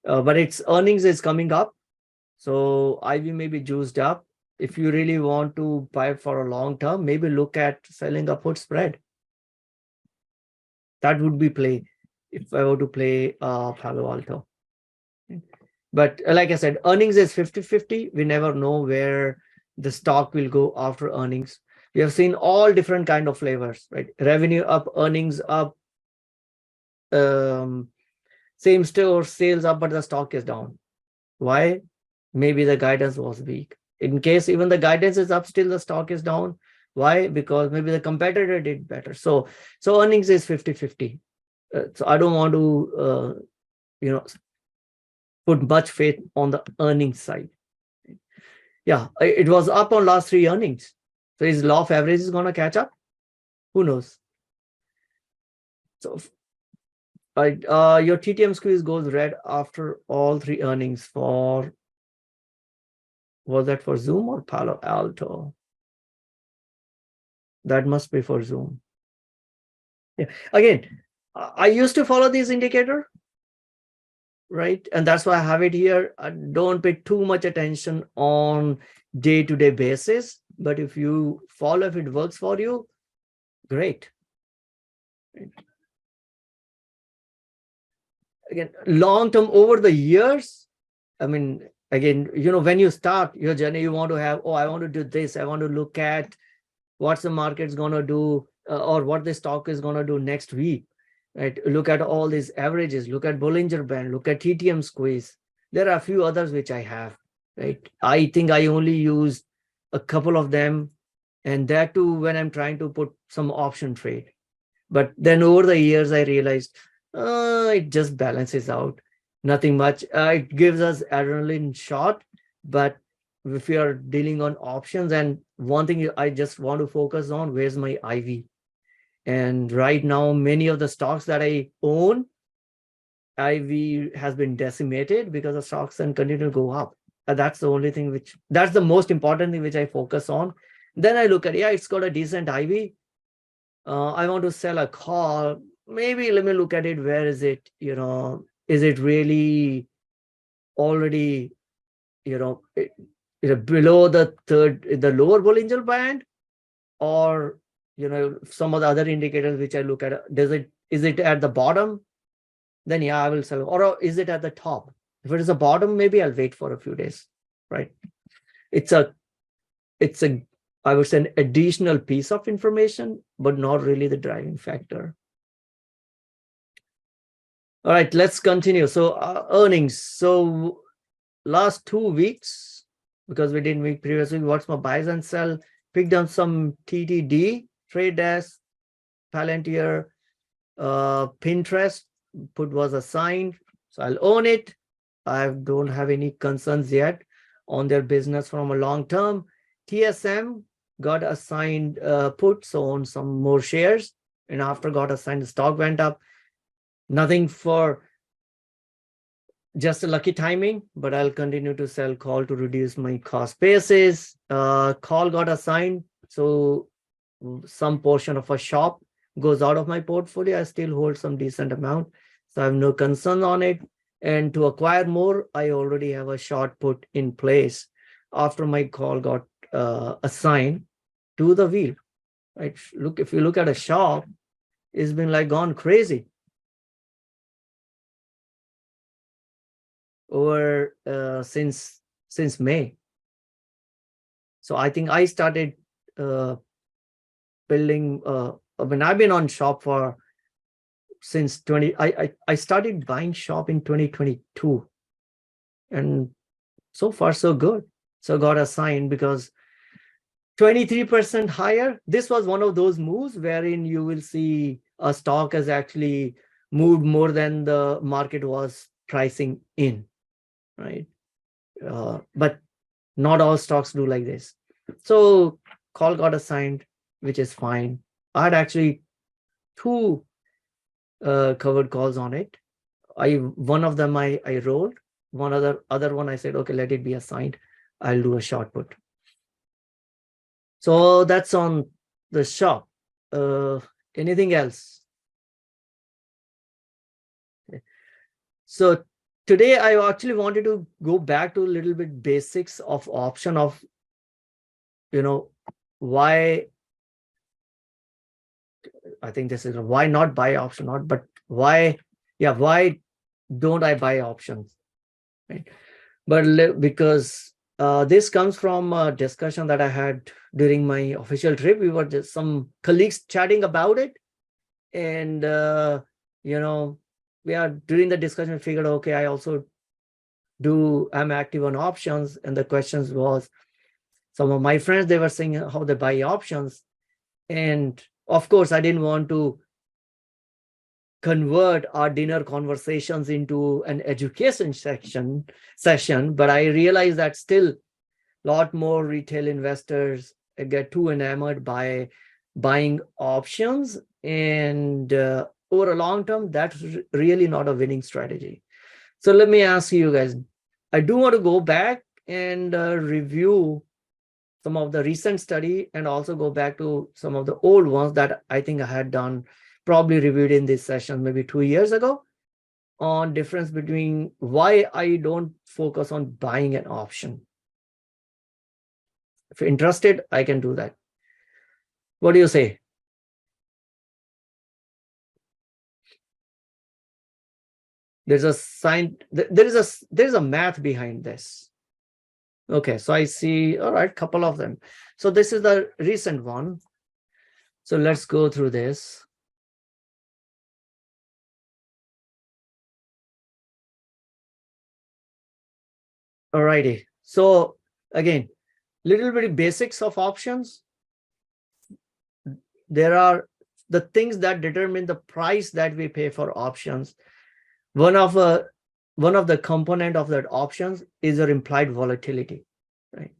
But its earnings is coming up. So IV may be juiced up. If you really want to buy for a long term, maybe look at selling a put spread. That would be play if I were to play Palo Alto. But like I said, earnings is 50-50. We never know where the stock will go after earnings. We have seen all different kind of flavors, right? Revenue up, earnings up, same store sales up, but the stock is down. Why? Maybe the guidance was weak. In case even the guidance is up, still the stock is down. Why? Because maybe the competitor did better. So earnings is 50-50. So I don't want to, put much faith on the earnings side. Yeah, it was up on last 3 earnings. So is law of averages going to catch up? Who knows? So your TTM squeeze goes red after all 3 earnings for, was that for Zoom or Palo Alto? That must be for Zoom. Yeah. Again, I used to follow this indicator. right? And that's why I have it here. I don't pay too much attention on day-to-day basis, but if you follow, if it works for you, great. Again, long term, over the years, I mean, again, when you start your journey, you want to have, I want to do this, I want to look at what's the market's going to do, or what the stock is going to do next week, right? Look at all these averages, look at Bollinger Band, look at TTM squeeze. There are a few others which I have, right? I think I only use a couple of them, and that too when I'm trying to put some option trade. But then over the years, I realized it just balances out. Nothing much. It gives us adrenaline shot, but if you are dealing on options, and one thing I just want to focus on, where's my IV? And right now, many of the stocks that I own, IV has been decimated because the stocks then continue to go up. That's the only thing that's the most important thing which I focus on. Then I look at, it's got a decent IV. I want to sell a call. Maybe let me look at it. Where is it? Is it really already, below the lower Bollinger Band, or some of the other indicators which I look at? Is it at the bottom? Then I will sell. Or is it at the top? If it is the bottom, maybe I'll wait for a few days, right? It's a I would say an additional piece of information, but not really the driving factor. All right, let's continue. So earnings. So last 2 weeks, because we didn't meet previously, what's my buys and sell? Picked up some TTD, Trade Desk, Palantir, Pinterest. Put was assigned, so I'll own it. I don't have any concerns yet on their business from a long term. TSM got assigned put, so own some more shares, and after got assigned, the stock went up. Nothing for just a lucky timing, but I'll continue to sell call to reduce my cost basis. Call got assigned, so some portion of a shop goes out of my portfolio. I still hold some decent amount, so I have no concern on it. And to acquire more, I already have a short put in place after my call got assigned to the wheel. Right? If you look at a shop, it's been like gone crazy over since May. So I think I started building. I've been on shop for since I started buying shop in 2022, and so far so good. So got assigned because 23% higher. This was one of those moves wherein you will see a stock has actually moved more than the market was pricing in, right? But not all stocks do like this. So call got assigned, which is fine. I had actually 2 covered calls on it. One of them I rolled. One other one I said, okay, let it be assigned. I'll do a short put. So that's on the shop. Anything else? Okay. So today I actually wanted to go back to a little bit basics of option of, why. I think this is why not buy option, not, but why don't I buy options, right? But because this comes from a discussion that I had during my official trip. We were just some colleagues chatting about it, and we are during the discussion figured, okay, I also I'm active on options, and the questions was some of my friends, they were saying how they buy options, and of course I didn't want to convert our dinner conversations into an education session, but I realized that still a lot more retail investors get too enamored by buying options, and over a long term, that's really not a winning strategy. So let me ask you guys, I do want to go back and review some of the recent study and also go back to some of the old ones that I think I had done, probably reviewed in this session maybe 2 years ago. on difference between why I don't focus on buying an option. If you're interested, I can do that. What do you say? There's a sign, there's a math behind this. Okay, so I see, all right, couple of them. So this is the recent one. So let's go through this. All righty. So again, little bit of basics of options. There are the things that determine the price that we pay for options. One of the component of that options is your implied volatility, right?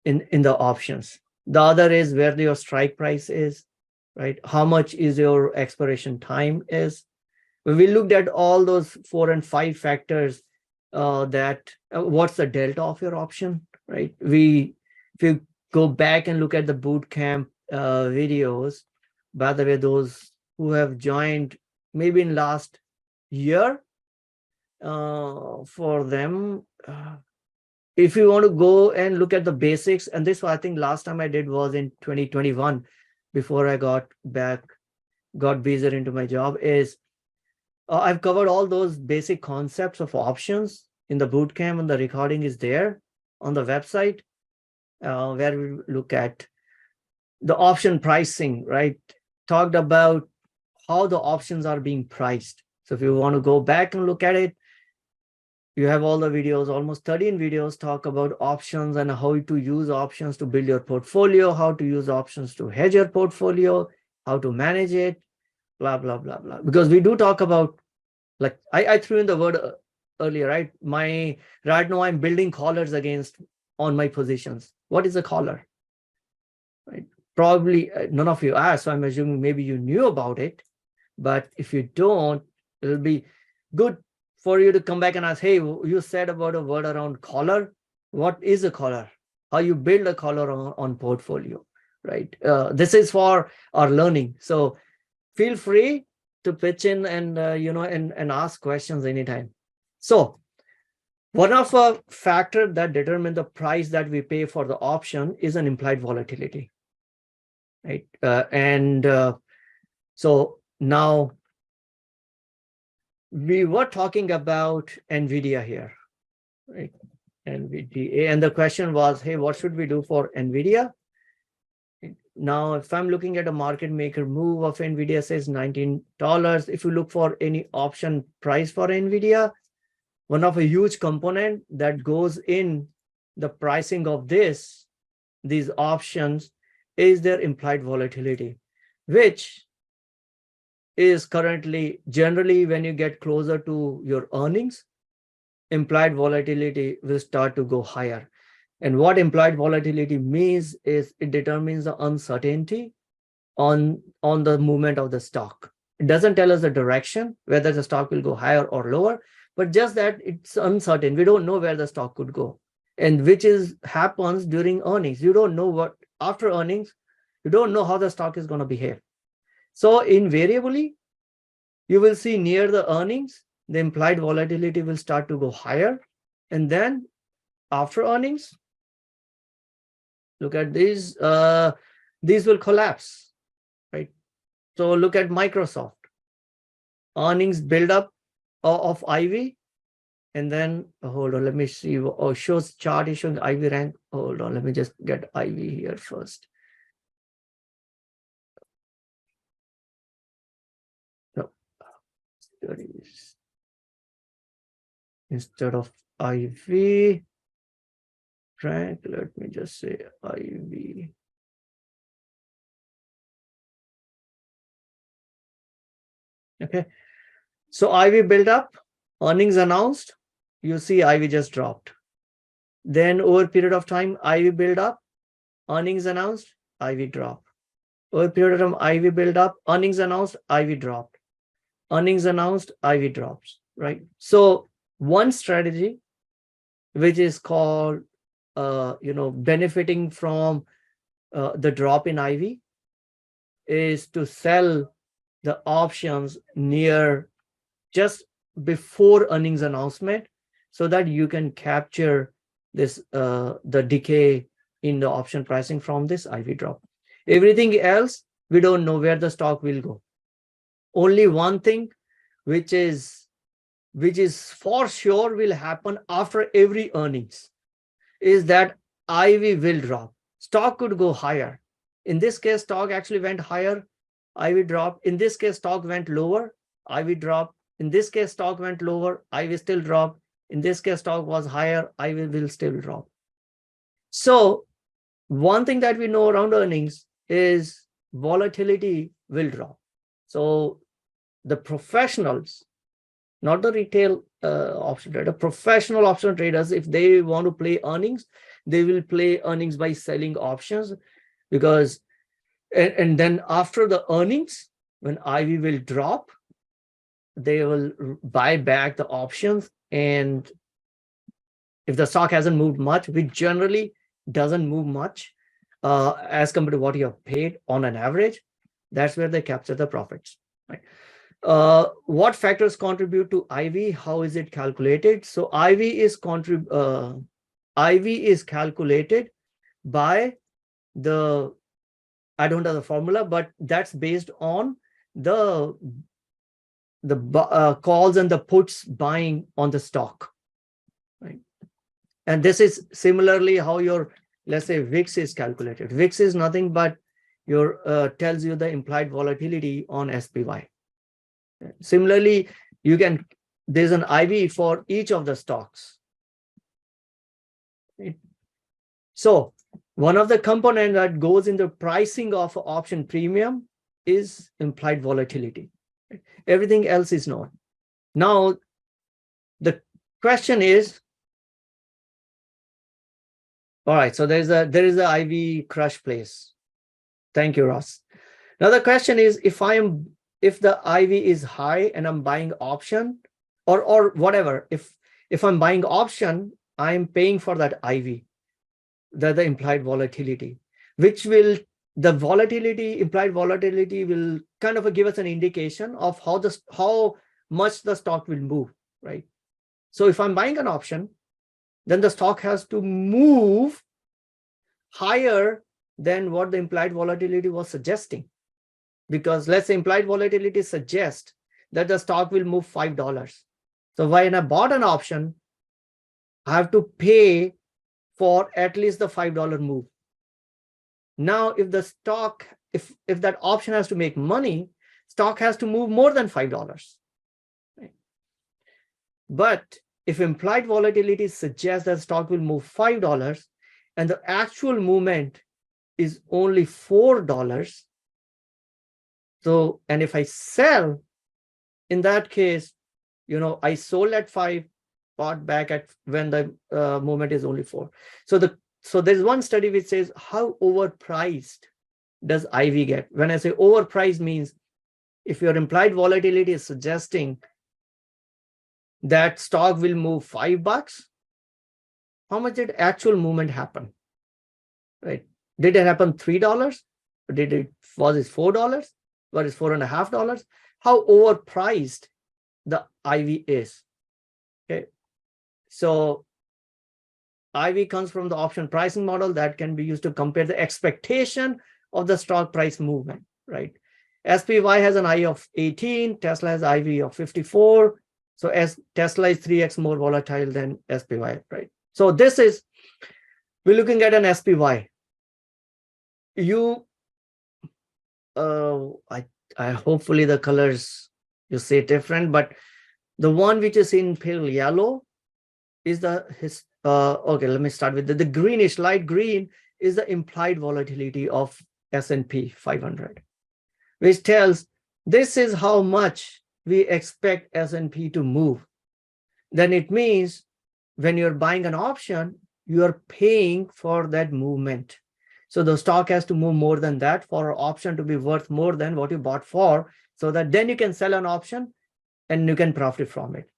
In the options. The other is where your strike price is, right? How much is your expiration time is. When we looked at all those 4 and 5 factors, what's the delta of your option, right? If you go back and look at the boot camp videos, by the way, those who have joined maybe in last year, for them, if you want to go and look at the basics, and this I think last time I did was in 2021, before I got busier into my job, is I've covered all those basic concepts of options in the bootcamp, and the recording is there on the website, where we look at the option pricing, right? Talked about how the options are being priced. So if you want to go back and look at it, you have all the videos, almost 13 videos talk about options and how to use options to build your portfolio, how to use options to hedge your portfolio, how to manage it, blah, blah, blah, blah. Because we do talk about, like I threw in the word earlier, right? Right now I'm building collars on my positions. What is a collar? Right? Probably none of you asked, so I'm assuming maybe you knew about it. But if you don't, it'll be good for you to come back and ask, hey, you said about a word around collar. What is a collar? How you build a collar on portfolio, right? This is for our learning. So feel free to pitch in and and ask questions anytime. So one of a factor that determine the price that we pay for the option is an implied volatility, right? So now we were talking about NVIDIA here, right? NVDA, and the question was, hey, what should we do for NVIDIA? Now, if I'm looking at a market maker move of NVIDIA says $19, if you look for any option price for NVIDIA, one of a huge component that goes in the pricing of these options is their implied volatility, which is currently, generally, when you get closer to your earnings, implied volatility will start to go higher. And what implied volatility means is it determines the uncertainty on the movement of the stock. It doesn't tell us the direction, whether the stock will go higher or lower, but just that it's uncertain. We don't know where the stock could go, and which happens during earnings. You don't know what after earnings, you don't know how the stock is going to behave. So invariably, you will see near the earnings, the implied volatility will start to go higher. And then after earnings, look at these will collapse, right? So look at Microsoft. Earnings build up of IV, and then hold on, let me see. Shows chart is showing IV rank. Hold on, let me just get IV here first. No, studies instead of IV rank. Let me just say IV. Okay, so IV built up, earnings announced, you see IV just dropped. Then over a period of time, IV build up, earnings announced, IV drop. Over a period of time, IV build up, earnings announced, IV dropped. Earnings announced, IV drops, right? So one strategy, which is called, benefiting from the drop in IV, is to sell the options near just before earnings announcement, so that you can capture this the decay in the option pricing from this IV drop. Everything else, we don't know where the stock will go. Only one thing which is for sure will happen after every earnings is that IV will drop. Stock could go higher. In this case, stock actually went higher, IV drop. In this case, stock went lower, IV drop. In this case, stock went lower, IV still drop. In this case, stock was higher, IV will still drop. So one thing that we know around earnings is volatility will drop. So the professionals, not the retail option trader, professional option traders, if they want to play earnings, they will play earnings by selling options, because and then after the earnings, when IV will drop, they will buy back the options. And if the stock hasn't moved much, which generally doesn't move much as compared to what you have paid on an average, that's where they capture the profits, right? What factors contribute to IV? How is it calculated? So IV is calculated by the, I don't have the formula, but that's based on the calls and the puts buying on the stock, right? And this is similarly how your, let's say, VIX is calculated. VIX is nothing but your tells you the implied volatility on SPY. Similarly, there's an IV for each of the stocks. Right? So one of the components that goes in the pricing of option premium is implied volatility. Right? Everything else is known. Now, the question is, all right, so there is a IV crush place. Thank you, Ross. Now the question is, if the IV is high and I'm buying option or whatever, if I'm buying option, I'm paying for that IV, the implied volatility, which will, implied volatility will kind of give us an indication of how much the stock will move, right? So if I'm buying an option, then the stock has to move higher than what the implied volatility was suggesting. Because let's say implied volatility suggests that the stock will move $5. So when I bought an option, I have to pay for at least the $5 move. Now, if the stock, if that option has to make money, stock has to move more than $5. Right? But if implied volatility suggests that stock will move $5 and the actual movement is only $4, so, and if I sell, in that case, I sold at 5, bought back at when the movement is only 4. So there's one study which says how overpriced does IV get? When I say overpriced means if your implied volatility is suggesting that stock will move $5, how much did actual movement happen? Right? Did it happen $3? Was it $4? Was it $4.50? How overpriced the IV is? Okay, so IV comes from the option pricing model that can be used to compare the expectation of the stock price movement, right? SPY has an I of 18, Tesla has IV of 54. So as Tesla is 3x more volatile than SPY, right? So we're looking at an SPY. I hopefully the colors you say different, but the one which is in pale yellow is okay, let me start with the greenish, light green is the implied volatility of S&P 500, which tells this is how much we expect S&P to move. Then it means when you're buying an option, you're paying for that movement. So the stock has to move more than that for an option to be worth more than what you bought for, so that then you can sell an option and you can profit from it.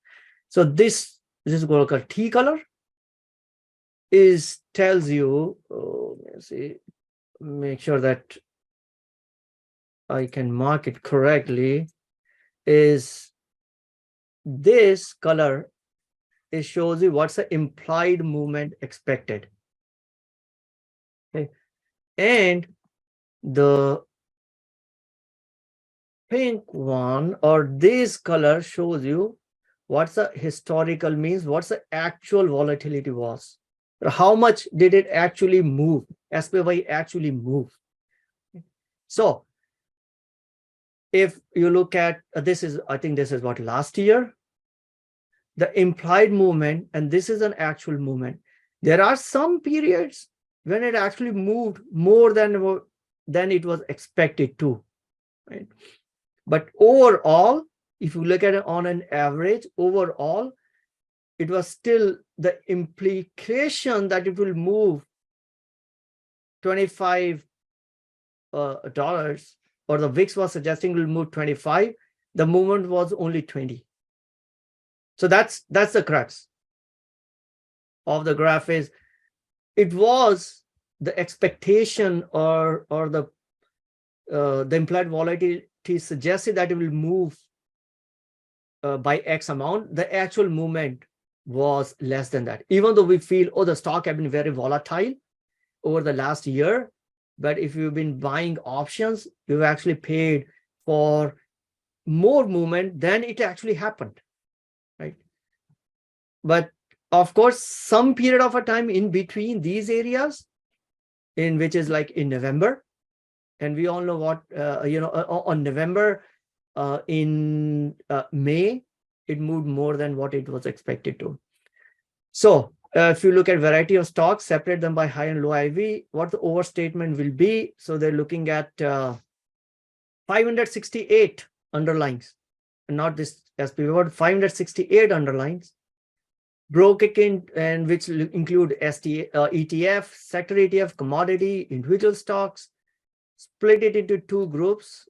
So this is going to T color tells you, let's see, make sure that I can mark it correctly, is this color, it shows you what's the implied movement expected. Okay. And the pink one or this color shows you what's the historical means, what's the actual volatility was. How much did it actually move? SPY actually move. So if you look at this is, I think this is what last year, the implied movement, and this is an actual movement. There are some periods when it actually moved more than it was expected to, right? But overall, if you look at it on an average, overall, it was still the implication that it will move $25 or the VIX was suggesting will move 25. The movement was only 20. So that's the crux of the graph is it was the expectation or the implied volatility suggested that it will move by X amount. The actual movement was less than that. Even though we feel, oh, the stock have been very volatile over the last year, but if you've been buying options, you've actually paid for more movement than it actually happened, right? But of course, some period of a time in between these areas, in which is like in November, and we all know what, on November, in May, it moved more than what it was expected to. So if you look at variety of stocks, separate them by high and low IV, what the overstatement will be. So they're looking at 568 underlines, and not this SPY, but 568 underlines. Broken and which include ETF, sector ETF, commodity, individual stocks. Split it into two groups,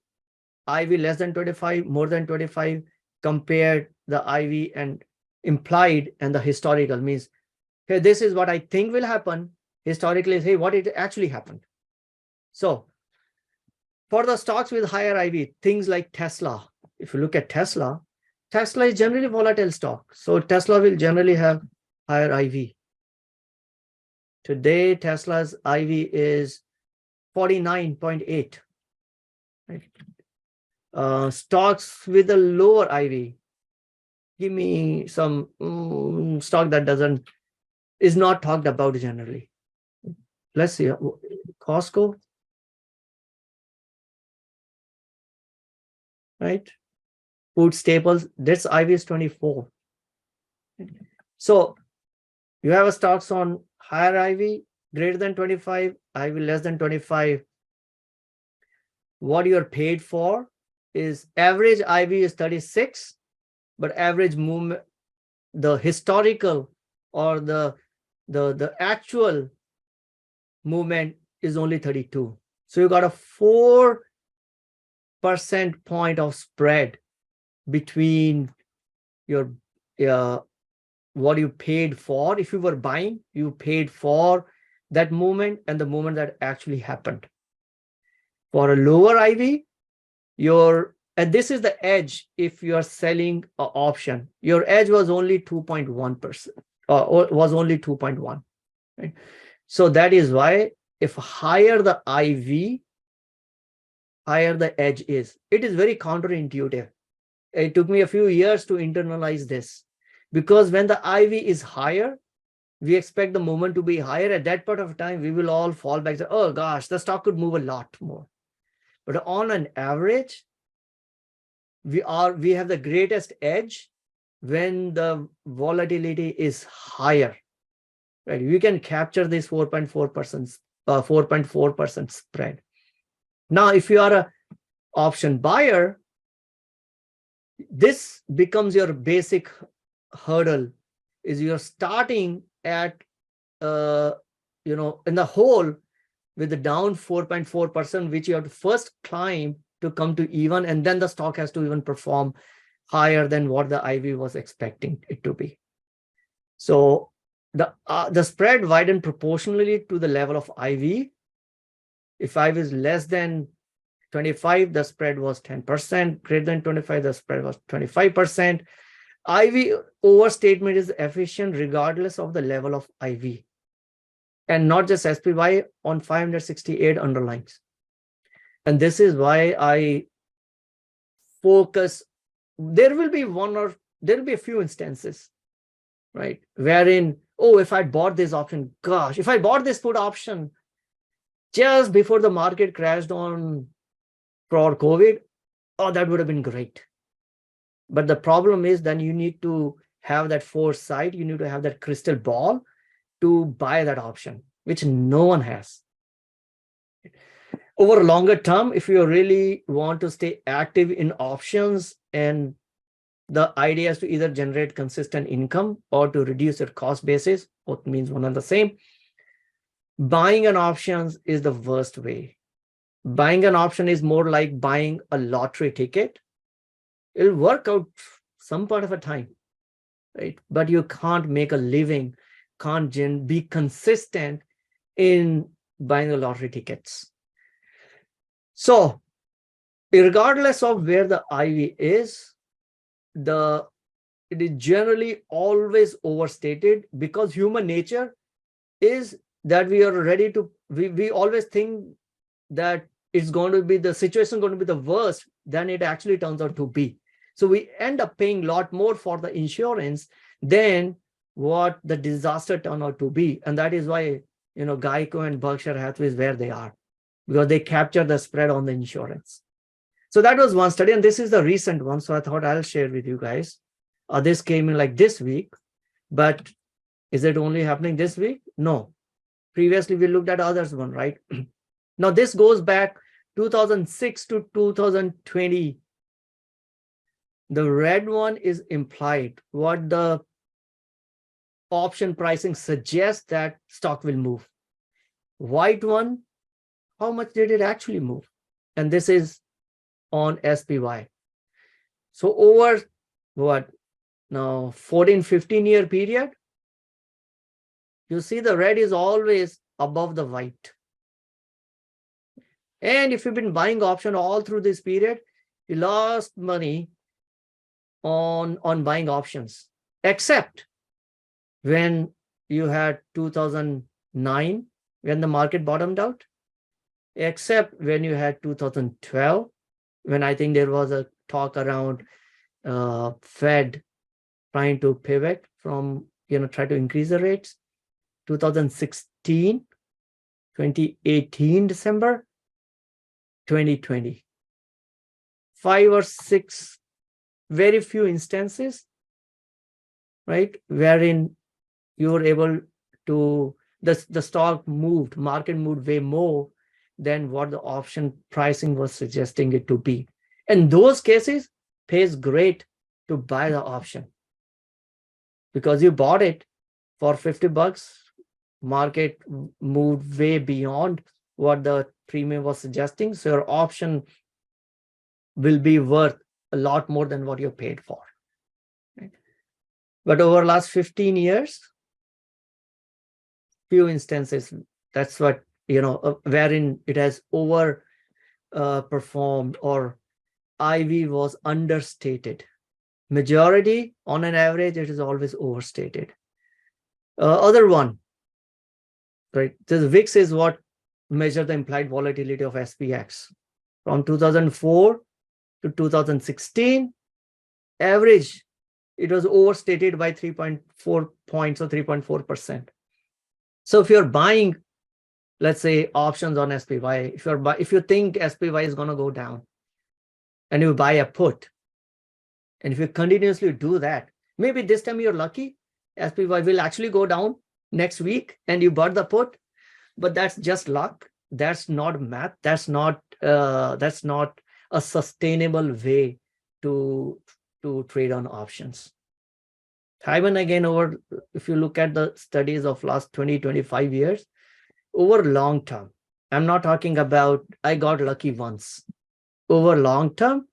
IV less than 25, more than 25, compared the IV and implied and the historical means, hey, this is what I think will happen. Historically, hey, what it actually happened. So for the stocks with higher IV, things like Tesla, if you look at Tesla is generally volatile stock. So Tesla will generally have higher IV. Today, Tesla's IV is 49.8. Right? Stocks with a lower IV. Give me some stock that is not talked about generally. Let's see. Costco. Right? Food staples. This IV is 24. So you have a stocks on higher IV, greater than 25, IV less than 25. What you're paid for is average IV is 36, but average movement, the historical or the actual movement is only 32. So you got a 4% point of spread between your what you paid for. If you were buying, you paid for that movement and the movement that actually happened. For a lower IV, and this is the edge. If you are selling an option, your edge was only 2.1%, or was only 2.1. Right? So that is why if higher the IV, higher the edge is. It is very counterintuitive. It took me a few years to internalize this, because when the IV is higher, we expect the moment to be higher. At that point of time, we will all fall back. Say, oh gosh, the stock could move a lot more. But on an average, we have the greatest edge when the volatility is higher. Right? We can capture this 4.4% spread. Now, if you are an option buyer, this becomes your basic hurdle. Is you're starting at in the hole with the down 4.4%, which you have to first climb to come to even, and then the stock has to even perform higher than what the IV was expecting it to be. So the spread widened proportionally to the level of IV. If IV is less than 25, the spread was 10%. Greater than 25, the spread was 25%. IV overstatement is efficient regardless of the level of IV, and not just SPY on 568 underlines. And this is why I focus. There will be a few instances, right, wherein, oh, if I bought this option, gosh, if I bought this put option just before the market crashed for COVID, oh, that would have been great. But the problem is then you need to have that foresight, you need to have that crystal ball to buy that option, which no one has. Over longer term, if you really want to stay active in options, and the idea is to either generate consistent income or to reduce your cost basis, both means one and the same, buying an option is the worst way. Buying an option is more like buying a lottery ticket. It'll work out some part of a time, right? But you can't make a living, can't be consistent in buying the lottery tickets. So regardless of where the IV is, it is generally always overstated, because human nature is that we are ready to, we always think that it's going to be, the situation going to be the worst than it actually turns out to be. So we end up paying a lot more for the insurance than what the disaster turned out to be. And that is why, Geico and Berkshire Hathaway is where they are, because they capture the spread on the insurance. So that was one study, and this is the recent one. So I thought I'll share with you guys. This came in like this week, but is it only happening this week? No. Previously, we looked at others one, right? Now this goes back 2006 to 2020. The red one is implied, what the option pricing suggests that stock will move. White one, how much did it actually move? And this is on SPY. So over what now 14-15 year period, you see the red is always above the white. And if you've been buying option all through this period, you lost money on buying options, except when you had 2009, when the market bottomed out, except when you had 2012, when I think there was a talk around Fed trying to pivot from, try to increase the rates. 2016, 2018, December, 2020. 5 or 6, very few instances, right, wherein you were able to, the stock moved, market moved way more than what the option pricing was suggesting it to be. In those cases, pays great to buy the option, because you bought it for $50, market moved way beyond what the premium was suggesting, so your option will be worth a lot more than what you paid for. Right? But over the last 15 years, few instances, that's what, wherein it has over performed, or IV was understated. Majority, on an average, it is always overstated. Other one, right? The VIX is what measure the implied volatility of SPX. From 2004 to 2016, average, it was overstated by 3.4 points or 3.4%. So if you're buying, let's say, options on SPY, if you think SPY is going to go down, and you buy a put, and if you continuously do that, maybe this time you're lucky, SPY will actually go down next week, and you bought the put, but that's just luck. That's not math. That's not a sustainable way to trade on options. Time and again, if you look at the studies of last 20-25 years, over long term, I'm not talking about I got lucky once. Over long term,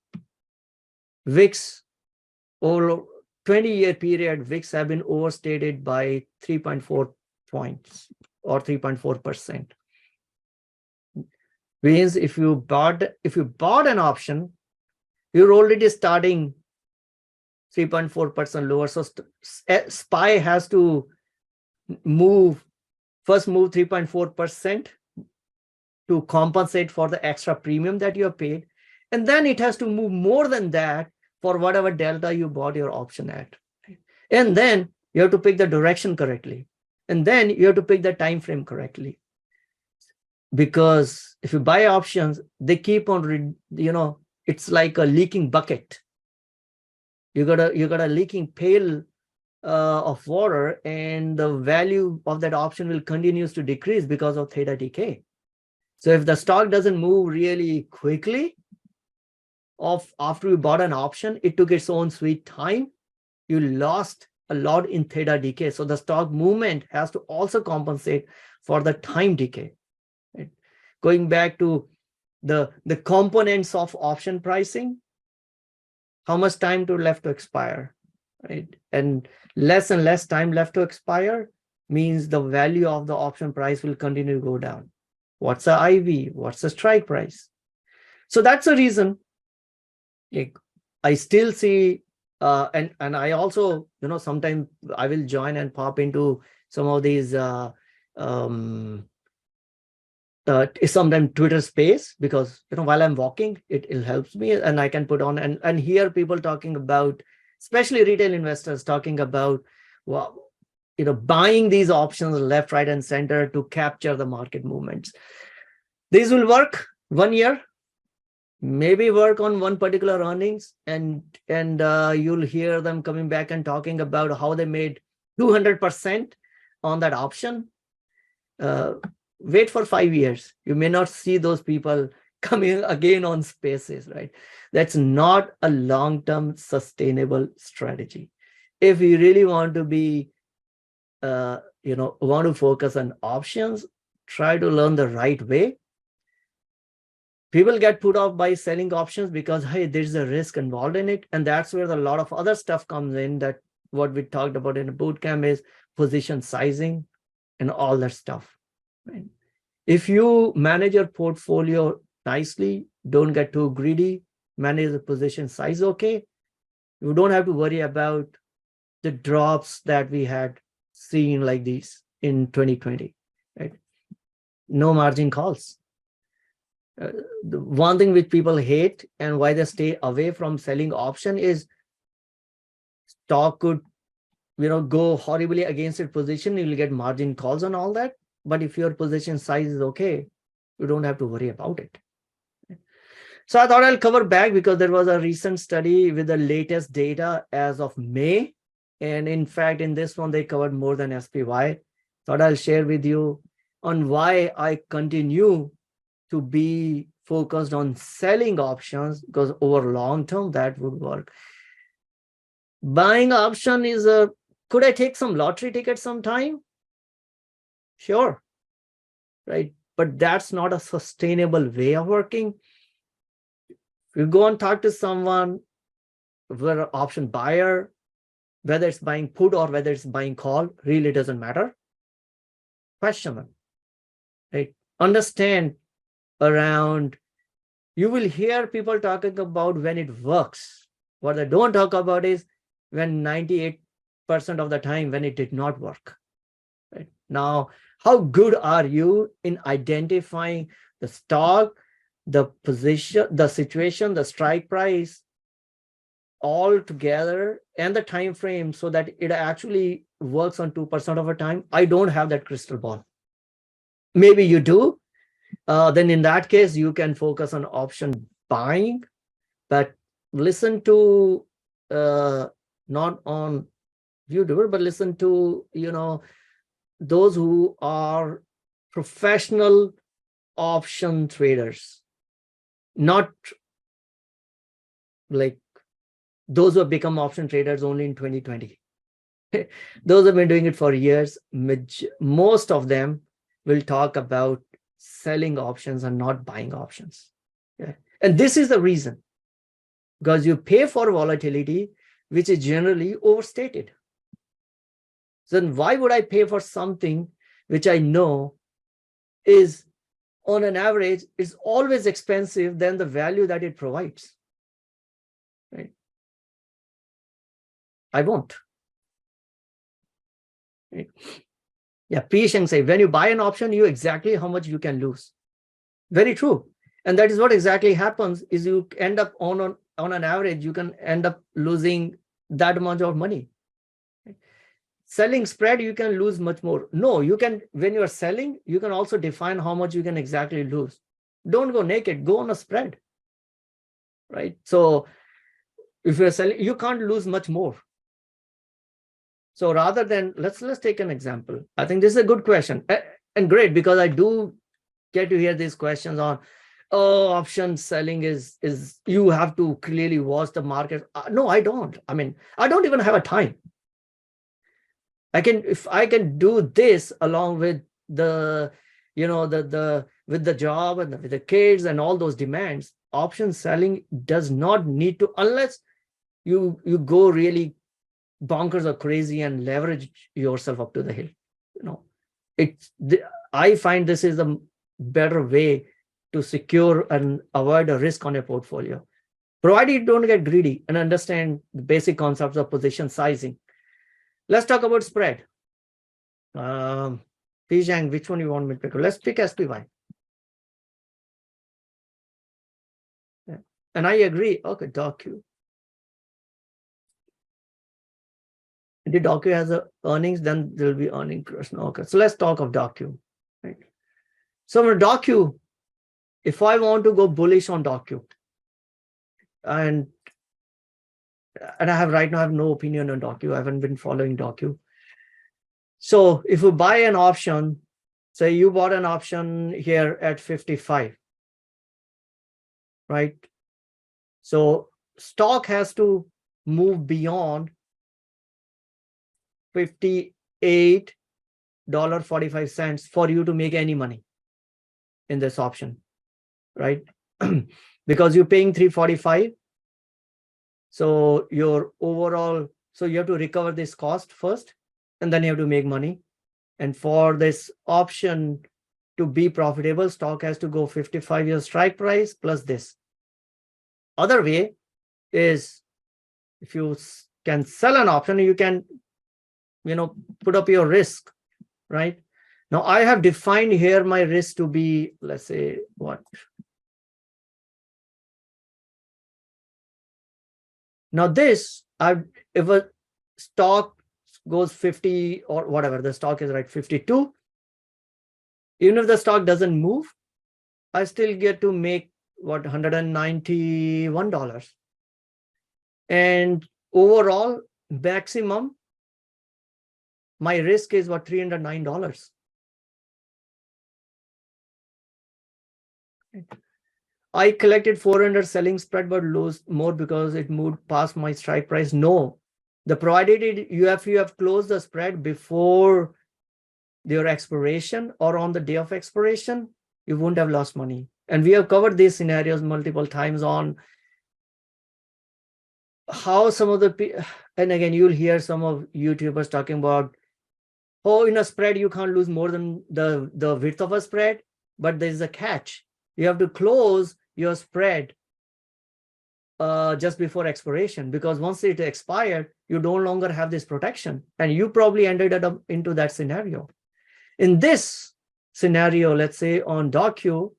VIX, over 20-year period, VIX have been overstated by 3.4 points or 3.4%. Means if you bought an option, you're already starting 3.4% lower. So SPY has to move 3.4% to compensate for the extra premium that you have paid. And then it has to move more than that for whatever delta you bought your option at. And then you have to pick the direction correctly. And then you have to pick the time frame correctly. Because if you buy options, they keep on, it's like a leaking bucket. You got a leaking pail of water, and the value of that option will continues to decrease because of theta decay. So if the stock doesn't move really quickly after you bought an option, it took its own sweet time, you lost a lot in theta decay. So the stock movement has to also compensate for the time decay. Right? Going back to the components of option pricing, how much time left to expire, right? And less time left to expire means the value of the option price will continue to go down. What's the IV? What's the strike price? So that's the reason I still see, and I also, sometimes I will join and pop into some of these sometimes Twitter space, because while I'm walking, it helps me, and I can put on and hear people talking about, especially retail investors talking about, well, buying these options left, right, and center to capture the market movements. These will work 1 year, maybe work on one particular earnings, and you'll hear them coming back and talking about how they made 200% on that option. Wait for 5 years. You may not see those people coming again on spaces, right? That's not a long-term sustainable strategy. If you really want to be, want to focus on options, try to learn the right way. People get put off by selling options because, hey, there's a risk involved in it. And that's where a lot of other stuff comes in, that what we talked about in the bootcamp is position sizing and all that stuff. Right? If you manage your portfolio nicely, don't get too greedy, manage the position size okay, you don't have to worry about the drops that we had seen like these in 2020, right? No margin calls. The one thing which people hate and why they stay away from selling option is stock could go horribly against its position, you'll get margin calls and all that. But if your position size is okay, you don't have to worry about it. So I thought I'll cover back because there was a recent study with the latest data as of May. And in fact, in this one, they covered more than SPY. Thought I'll share with you on why I continue to be focused on selling options, because over long term, that would work. Buying option is could I take some lottery ticket sometime? Sure, right? But that's not a sustainable way of working. You go and talk to someone, whether an option buyer, whether it's buying put or whether it's buying call, really doesn't matter. Question them, right? Understand around, you will hear people talking about when it works. What they don't talk about is when 98% of the time when it did not work. Right? Now, how good are you in identifying the stock, the position, the situation, the strike price, all together, and the time frame so that it actually works on 2% of the time? I don't have that crystal ball. Maybe you do. Then in that case, you can focus on option buying, but listen to not on YouTuber, but listen to those who are professional option traders, not like those who have become option traders only in 2020. Those have been doing it for years. Most of them will talk about selling options and not buying options. Yeah. And this is the reason, because you pay for volatility, which is generally overstated. So then why would I pay for something which I know is on an average is always expensive than the value that it provides? Right? I won't. Right? Yeah, P. Sheng say, when you buy an option, you exactly how much you can lose. Very true. And that is what exactly happens is you end up on an average, you can end up losing that much of money. Selling spread, you can lose much more. No, you can, when you are selling, you can also define how much you can exactly lose. Don't go naked, go on a spread, right? So if you're selling, you can't lose much more. So rather than, let's take an example. I think this is a good question and great, because I do get to hear these questions on, oh, option selling is you have to clearly watch the market. No, I don't. I mean, I don't even have a time. If I can do this along with the, with the job and with the kids and all those demands, option selling does not need to, unless you go really bonkers or crazy and leverage yourself up to the hill. I find this is a better way to secure and avoid a risk on your portfolio, provided you don't get greedy and understand the basic concepts of position sizing. Let's talk about spread. Pijang, which one you want me to pick? Let's pick SPY. Yeah. And I agree. Okay, docu. The docu has a earnings, then there will be earning person. Okay, so let's talk of docu. Right. So for docu, if I want to go bullish on docu, and I have right now, I have no opinion on docu. I haven't been following docu. So if you buy an option, say you bought an option here at 55, right? So stock has to move beyond $58.45 for you to make any money in this option, right? Because you're paying $3.45. So your overall, so you have to recover this cost first, and then you have to make money. And for this option to be profitable, stock has to go 55-year strike price plus this. Other way is, if you can sell an option, you can, put up your risk, right? Now I have defined here my risk to be, let's say, what? Now this, if a stock goes 50 or whatever, the stock is right 52, even if the stock doesn't move, I still get to make what, $191. And overall maximum, my risk is what, $309. I collected 400 selling spread, but lose more because it moved past my strike price. No, the provided you have closed the spread before their expiration or on the day of expiration, you won't have lost money. And we have covered these scenarios multiple times on how some of the, and again, you'll hear some of YouTubers talking about, oh, in a spread, you can't lose more than the width of a spread, but there's a catch. You have to close your spread just before expiration, because once it expired, you no longer have this protection, and you probably ended up into that scenario. In this scenario, let's say on docu,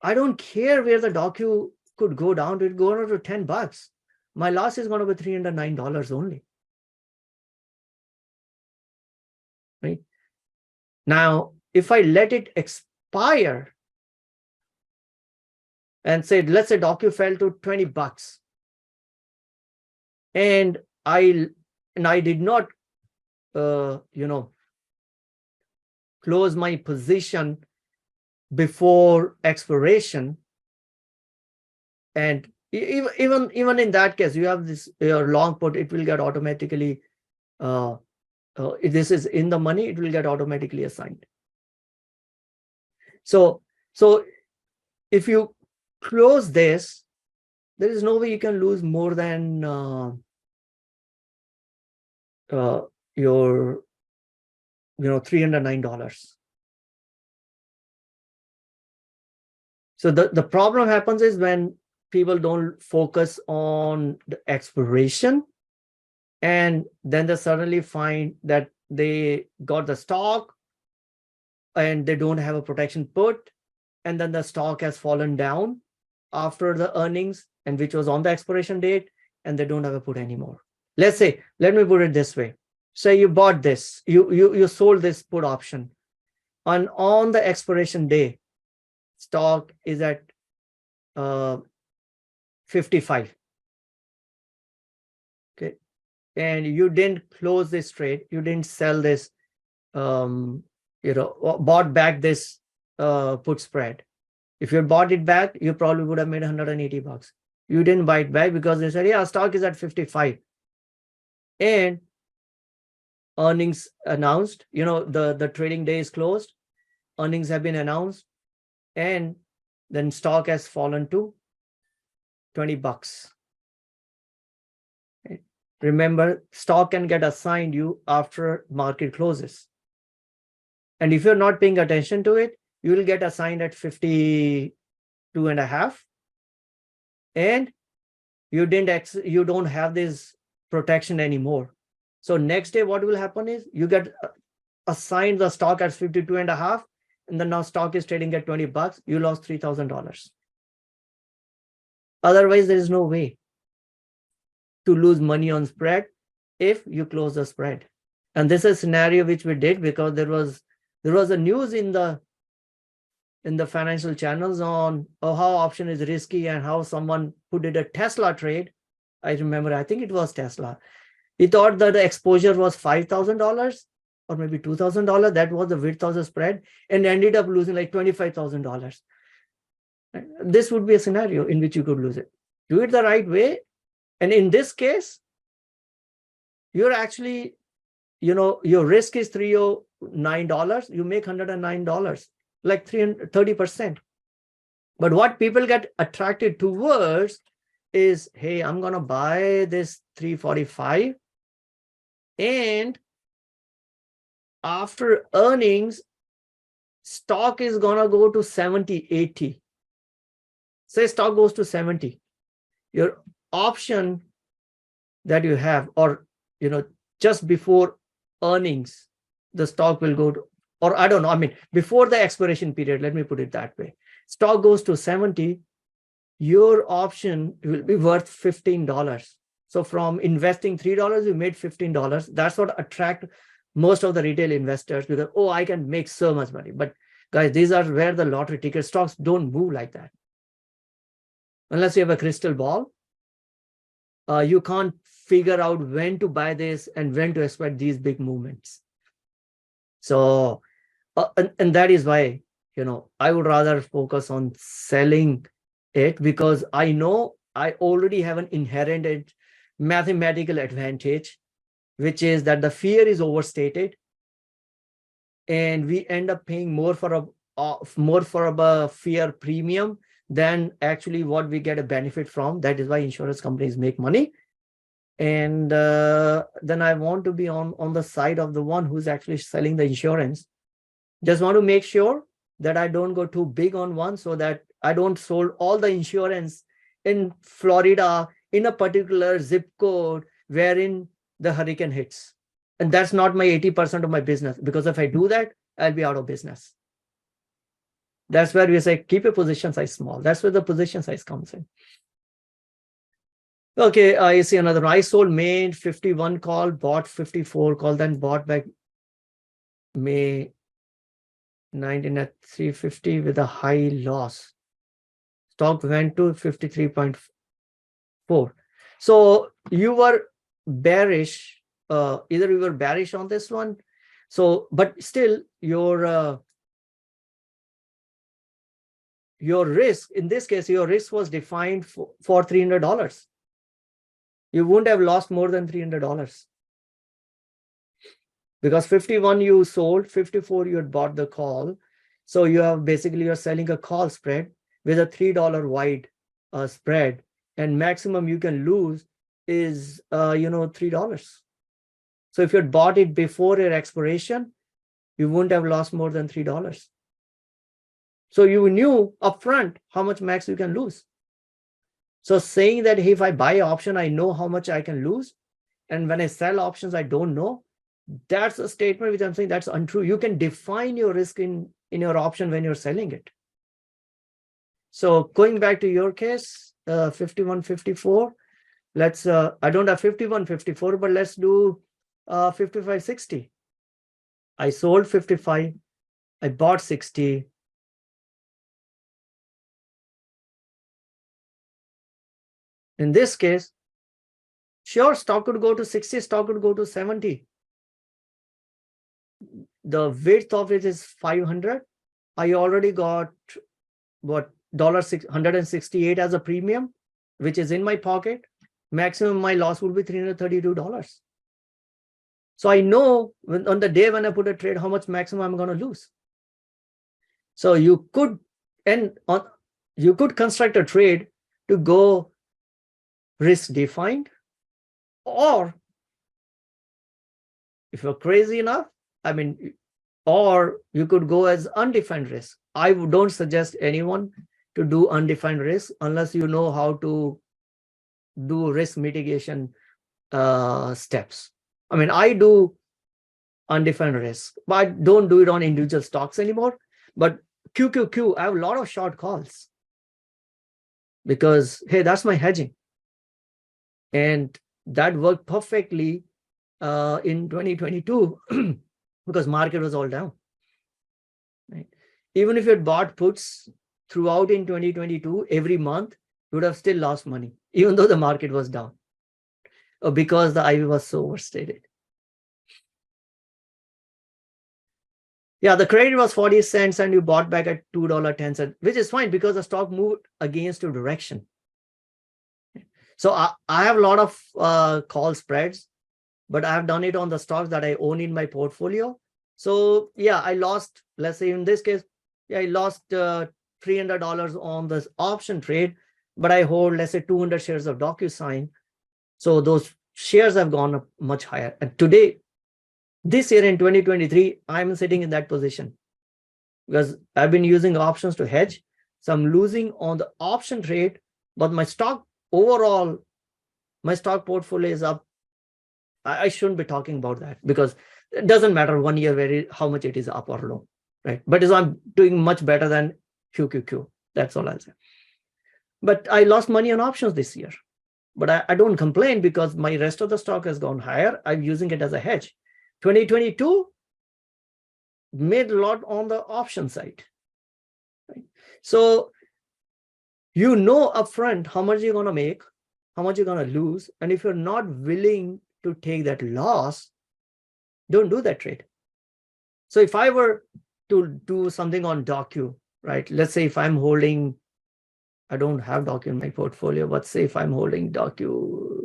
I don't care where the docu could go down to, it go down to $10. My loss is going to be $309 only. Right? Now, if I let it expire and say, let's say docu fell to $20, and I did not, close my position before expiration, and even in that case, you have this your long put, it will get automatically, if this is in the money, it will get automatically assigned. So if you close this, there is no way you can lose more than your $309. So the problem happens is when people don't focus on the expiration, And then they suddenly find that they got the stock and they don't have a protection put, and then the stock has fallen down after the earnings, and which was on the expiration date, and they don't have a put anymore. Let's say, let me put it this way. Say you bought this, you sold this put option, and on the expiration day, stock is at 55. Okay. And you didn't close this trade, you didn't sell this, bought back this put spread. If you had bought it back, you probably would have made $180. You didn't buy it back because they said, yeah, stock is at 55. And earnings announced, the trading day is closed, earnings have been announced, and then stock has fallen to $20. Okay. Remember, stock can get assigned you after market closes. And if you're not paying attention to it, you will get assigned at 52.5. And you don't have this protection anymore. So next day, what will happen is you get assigned the stock at 52.5, and then now stock is trading at $20. You lost $3,000. Otherwise, there is no way to lose money on spread if you close the spread. And this is a scenario which we did because there was a news in the financial channels on how option is risky and how someone who did a Tesla trade. I remember, I think it was Tesla. He thought that the exposure was $5,000 or maybe $2,000. That was the width of the spread, and ended up losing like $25,000. This would be a scenario in which you could lose it. Do it the right way. And in this case, you're actually, your risk is $309. You make $109, like 30%. But what people get attracted towards is, hey, I'm going to buy this 345. And after earnings, stock is going to go to 70, 80. Say stock goes to 70. Your option that you have, or, just before earnings, the stock will go to, or I don't know, before the expiration period, let me put it that way. Stock goes to 70, your option will be worth $15. So from investing $3, you made $15. That's what attract most of the retail investors, because, I can make so much money. But guys, these are where the lottery ticket stocks don't move like that. Unless you have a crystal ball, you can't figure out when to buy this and when to expect these big movements. So, and that is why, I would rather focus on selling it, because I know I already have an inherent mathematical advantage, which is that the fear is overstated, and we end up paying more for a fear premium than actually what we get a benefit from. That is why insurance companies make money. And then I want to be on the side of the one who's actually selling the insurance. Just want to make sure that I don't go too big on one, so that I don't sold all the insurance in Florida in a particular zip code wherein the hurricane hits. And that's not my 80% of my business, because if I do that, I'll be out of business. That's where we say keep your position size small. That's where the position size comes in. Okay, I see another one. I sold May 51 call, bought 54 call, then bought back May 19 at 350 with a high loss. Stock went to 53.4. So you were bearish. Either you were bearish on this one. So, but still your risk, in this case, your risk was defined for $300. You wouldn't have lost more than $300, because 51 you sold, 54 you had bought the call. So you have basically, you're selling a call spread with a $3 wide spread, and maximum you can lose is $3. So if you had bought it before your expiration, you wouldn't have lost more than $3. So you knew upfront how much max you can lose. So saying that, hey, if I buy option, I know how much I can lose, and when I sell options, I don't know, that's a statement which I'm saying that's untrue. You can define your risk in your option when you're selling it. So going back to your case, 51.54, let's, I don't have 51.54, but let's do 55.60. I sold 55, I bought 60. In this case, sure, stock could go to 60, stock could go to 70. The width of it is 500. I already got what, $168 as a premium, which is in my pocket. Maximum my loss would be $332. So I know on the day when I put a trade, how much maximum I'm going to lose. So you could construct a trade to go risk defined, or if you're crazy enough, I mean, or you could go as undefined risk. I don't suggest anyone to do undefined risk unless you know how to do risk mitigation steps. I mean, I do undefined risk, but I don't do it on individual stocks anymore. But QQQ, I have a lot of short calls because, hey, that's my hedging. And that worked perfectly in 2022 because market was all down. Right? Even if you had bought puts throughout in 2022, every month, you would have still lost money, even though the market was down, because the IV was so overstated. Yeah, the credit was 40 cents and you bought back at $2.10, which is fine because the stock moved against your direction. So I have a lot of call spreads, but I have done it on the stocks that I own in my portfolio. So yeah, I lost, let's say in this case, yeah, I lost $300 on this option trade, but I hold, let's say 200 shares of DocuSign. So those shares have gone up much higher. And today, this year in 2023, I'm sitting in that position because I've been using options to hedge. So I'm losing on the option trade, but my stock overall, my stock portfolio is up. I shouldn't be talking about that because it doesn't matter 1 year how much it is up or low, right? But I'm doing much better than QQQ. That's all I'll say. But I lost money on options this year. But I don't complain because my rest of the stock has gone higher. I'm using it as a hedge. 2022 made a lot on the option side. Right? So you know upfront how much you're going to make, how much you're going to lose. And if you're not willing to take that loss, don't do that trade. So if I were to do something on Docu, right? Let's say if I'm holding, I don't have Docu in my portfolio, but say if I'm holding Docu,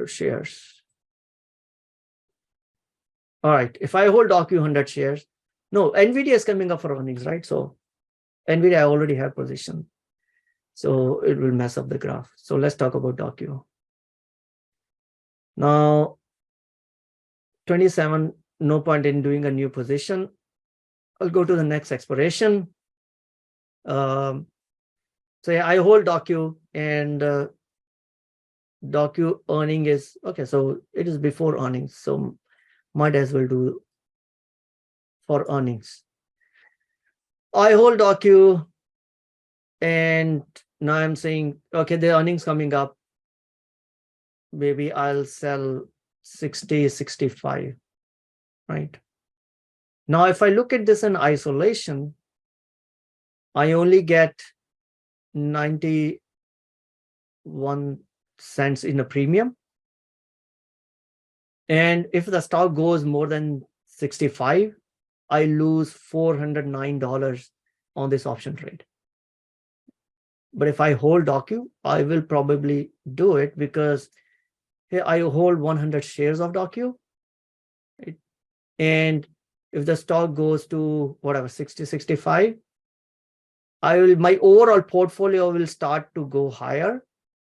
shares. All right, if I hold Docu 100 shares, no, NVIDIA is coming up for earnings, right? So NVIDIA I already have position. So it will mess up the graph. So let's talk about Docu. Now, 27, no point in doing a new position. I'll go to the next expiration. So yeah, I hold Docu and Docu earning is, okay, so it is before earnings. So might as well do for earnings. I hold Docu and now I'm saying, okay, the earnings coming up. Maybe I'll sell 60, 65, right? Now, if I look at this in isolation, I only get 91 cents in a premium. And if the stock goes more than 65, I lose $409 on this option trade. But if I hold Docu, I will probably do it because here I hold 100 shares of Docu. Right? And if the stock goes to whatever, 60, 65, my overall portfolio will start to go higher.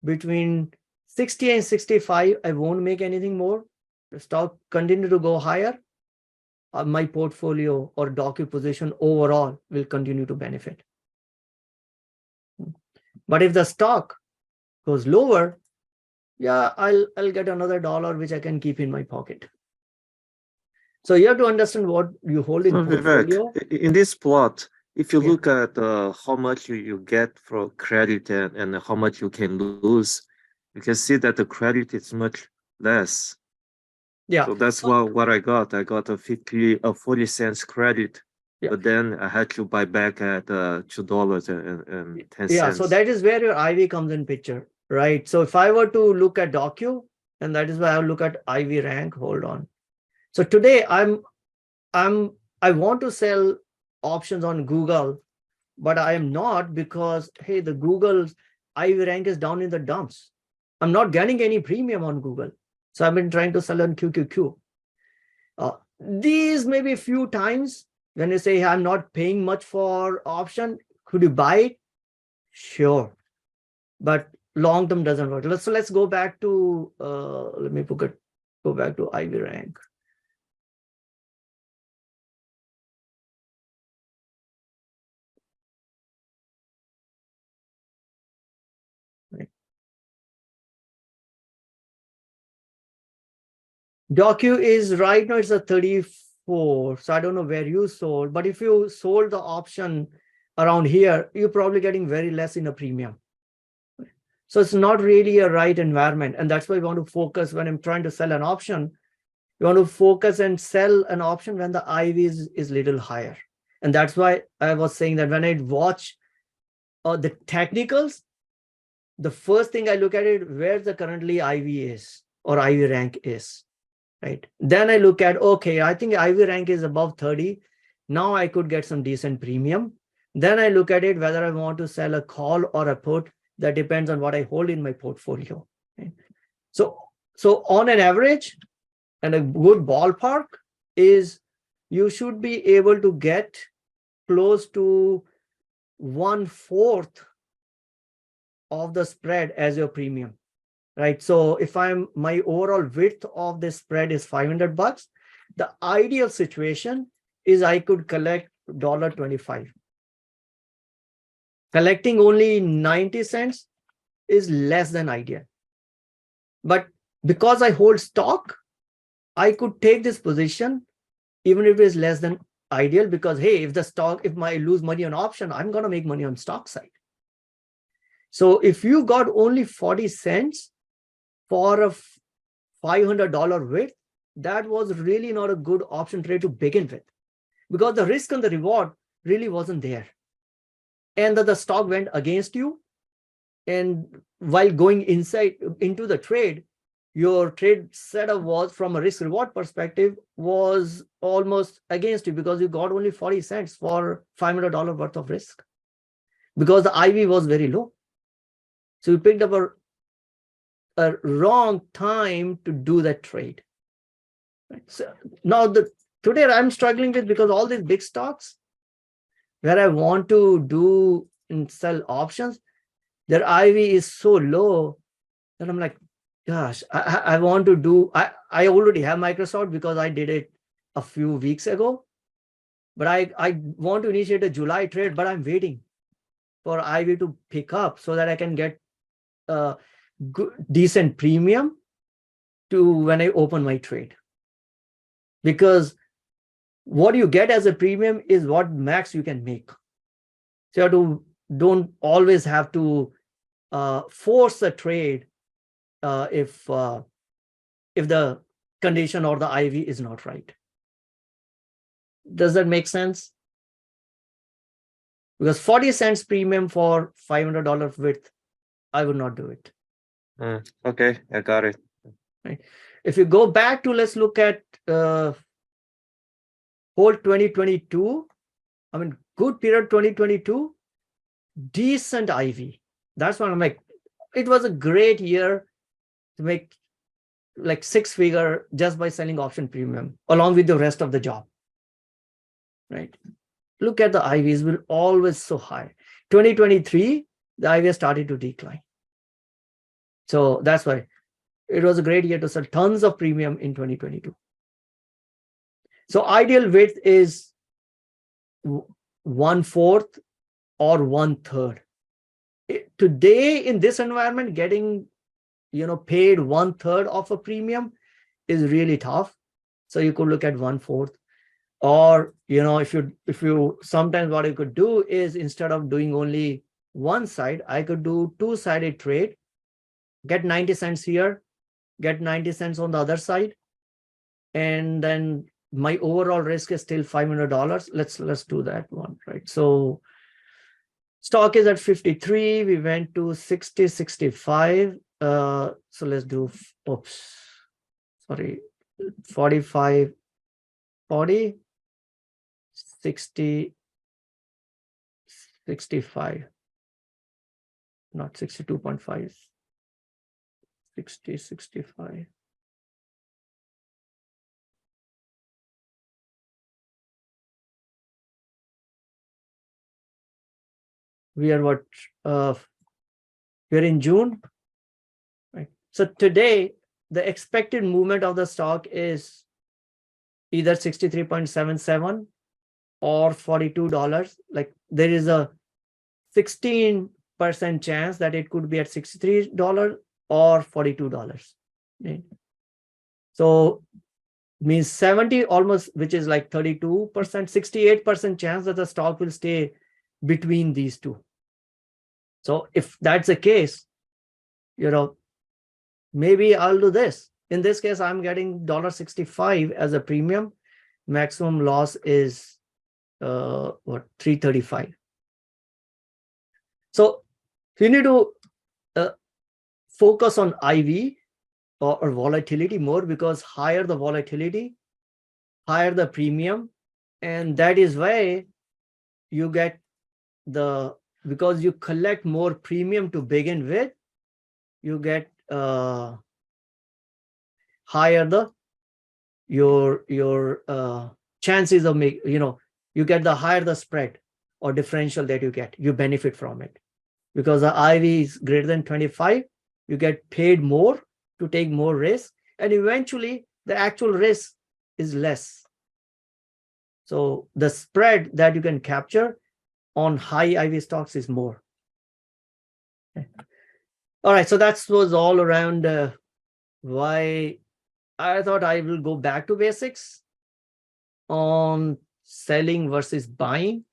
Between 60 and 65, I won't make anything more. The stock continue to go higher. My portfolio or Docu position overall will continue to benefit. But if the stock goes lower, yeah, I'll get another dollar which I can keep in my pocket. So you have to understand what you hold in So Vivek, portfolio. in this plot, if you Yeah. look at how much you get for credit and how much you can lose, you can see that the credit is much less. Yeah. So that's what I got. I got a 40 cents credit, Yeah. but then I had to buy back at $2.10. Yeah. So that is where your IV comes in picture, right? So if I were to look at docu, and that is why I'll look at IV rank. Hold on. So today I want to sell options on Google, but I am not, because hey, the Google's IV rank is down in the dumps. I'm not getting any premium on Google. So I've been trying to sell on QQQ. These maybe a few times when you say, hey, I'm not paying much for option, could you buy it? Sure. But long term doesn't work. Let's go back to let me go back to IV rank. Right. Docu is right now, it's a 34. So I don't know where you sold, but if you sold the option around here, you're probably getting very less in a premium. So it's not really a right environment. And that's why we want to focus when I'm trying to sell an option. You want to focus and sell an option when the IV is little higher. And that's why I was saying that when I watch the technicals, the first thing I look at it, where the currently IV is or IV rank is, right? Then I look at, okay, I think IV rank is above 30. Now I could get some decent premium. Then I look at it, whether I want to sell a call or a put. That depends on what I hold in my portfolio. Right? So on an average, and a good ballpark is you should be able to get close to 1/4 of the spread as your premium, right? So if my overall width of the spread is $500, the ideal situation is I could collect $1.25. Collecting only 90 cents is less than ideal. But because I hold stock, I could take this position even if it is less than ideal, because hey, if I lose money on option, I'm going to make money on stock side. So if you got only 40 cents for a $500 width, that was really not a good option trade to begin with, because the risk and the reward really wasn't there. And the stock went against you. And while going into the trade, your trade setup was, from a risk reward perspective, was almost against you, because you got only 40 cents for $500 worth of risk, because the IV was very low. So you picked up a wrong time to do that trade. Right? So now today I'm struggling with, because all these big stocks where I want to do and sell options, their IV is so low that I'm like, gosh, I want to do, I already have Microsoft because I did it a few weeks ago, but I want to initiate a July trade, but I'm waiting for IV to pick up so that I can get a good, decent premium to when I open my trade. Because what you get as a premium is what max you can make. So you don't always have to force a trade if the condition or the IV is not right. Does that make sense? Because 40 cents premium for $500 width, I would not do it. Okay, I got it. Right. If you go back to, let's look at whole 2022. I mean, good period 2022, decent IV. That's what I'm like. It was a great year to make like 6-figure just by selling option premium along with the rest of the job. Right. Look at the IVs, will always so high. 2023, the IV started to decline. So that's why it was a great year to sell tons of premium in 2022. So ideal width is 1/4 or 1/3. Today in this environment, getting paid 1/3 of a premium is really tough. So you could look at 1/4. Or if you sometimes what you could do is, instead of doing only one side, I could do two-sided trade, get 90 cents here, get 90 cents on the other side, and then my overall risk is still $500. Let's do that one, right? So stock is at 53, we went to 60, 65. So let's do 45, 40, 60, 65, not 62.5, 60, 65. We are what? We're in June, right? So today, the expected movement of the stock is either 63.77 or $42. Like there is a 16% chance that it could be at $63 or $42. Right? So means 70 almost, which is like 32%, 68% chance that the stock will stay between these two. So if that's the case, maybe I'll do this. In this case, I'm getting $1.65 as a premium. Maximum loss is what, 335. So you need to focus on IV or volatility more, because higher the volatility, higher the premium, and that is why you get because you collect more premium to begin with, you get higher your chances of you get the higher the spread or differential that you benefit from it, because the IV is greater than 25, you get paid more to take more risk, and eventually the actual risk is less. So the spread that you can capture on high IV stocks is more. Okay. All right, so that was all around why I thought I will go back to basics on selling versus buying,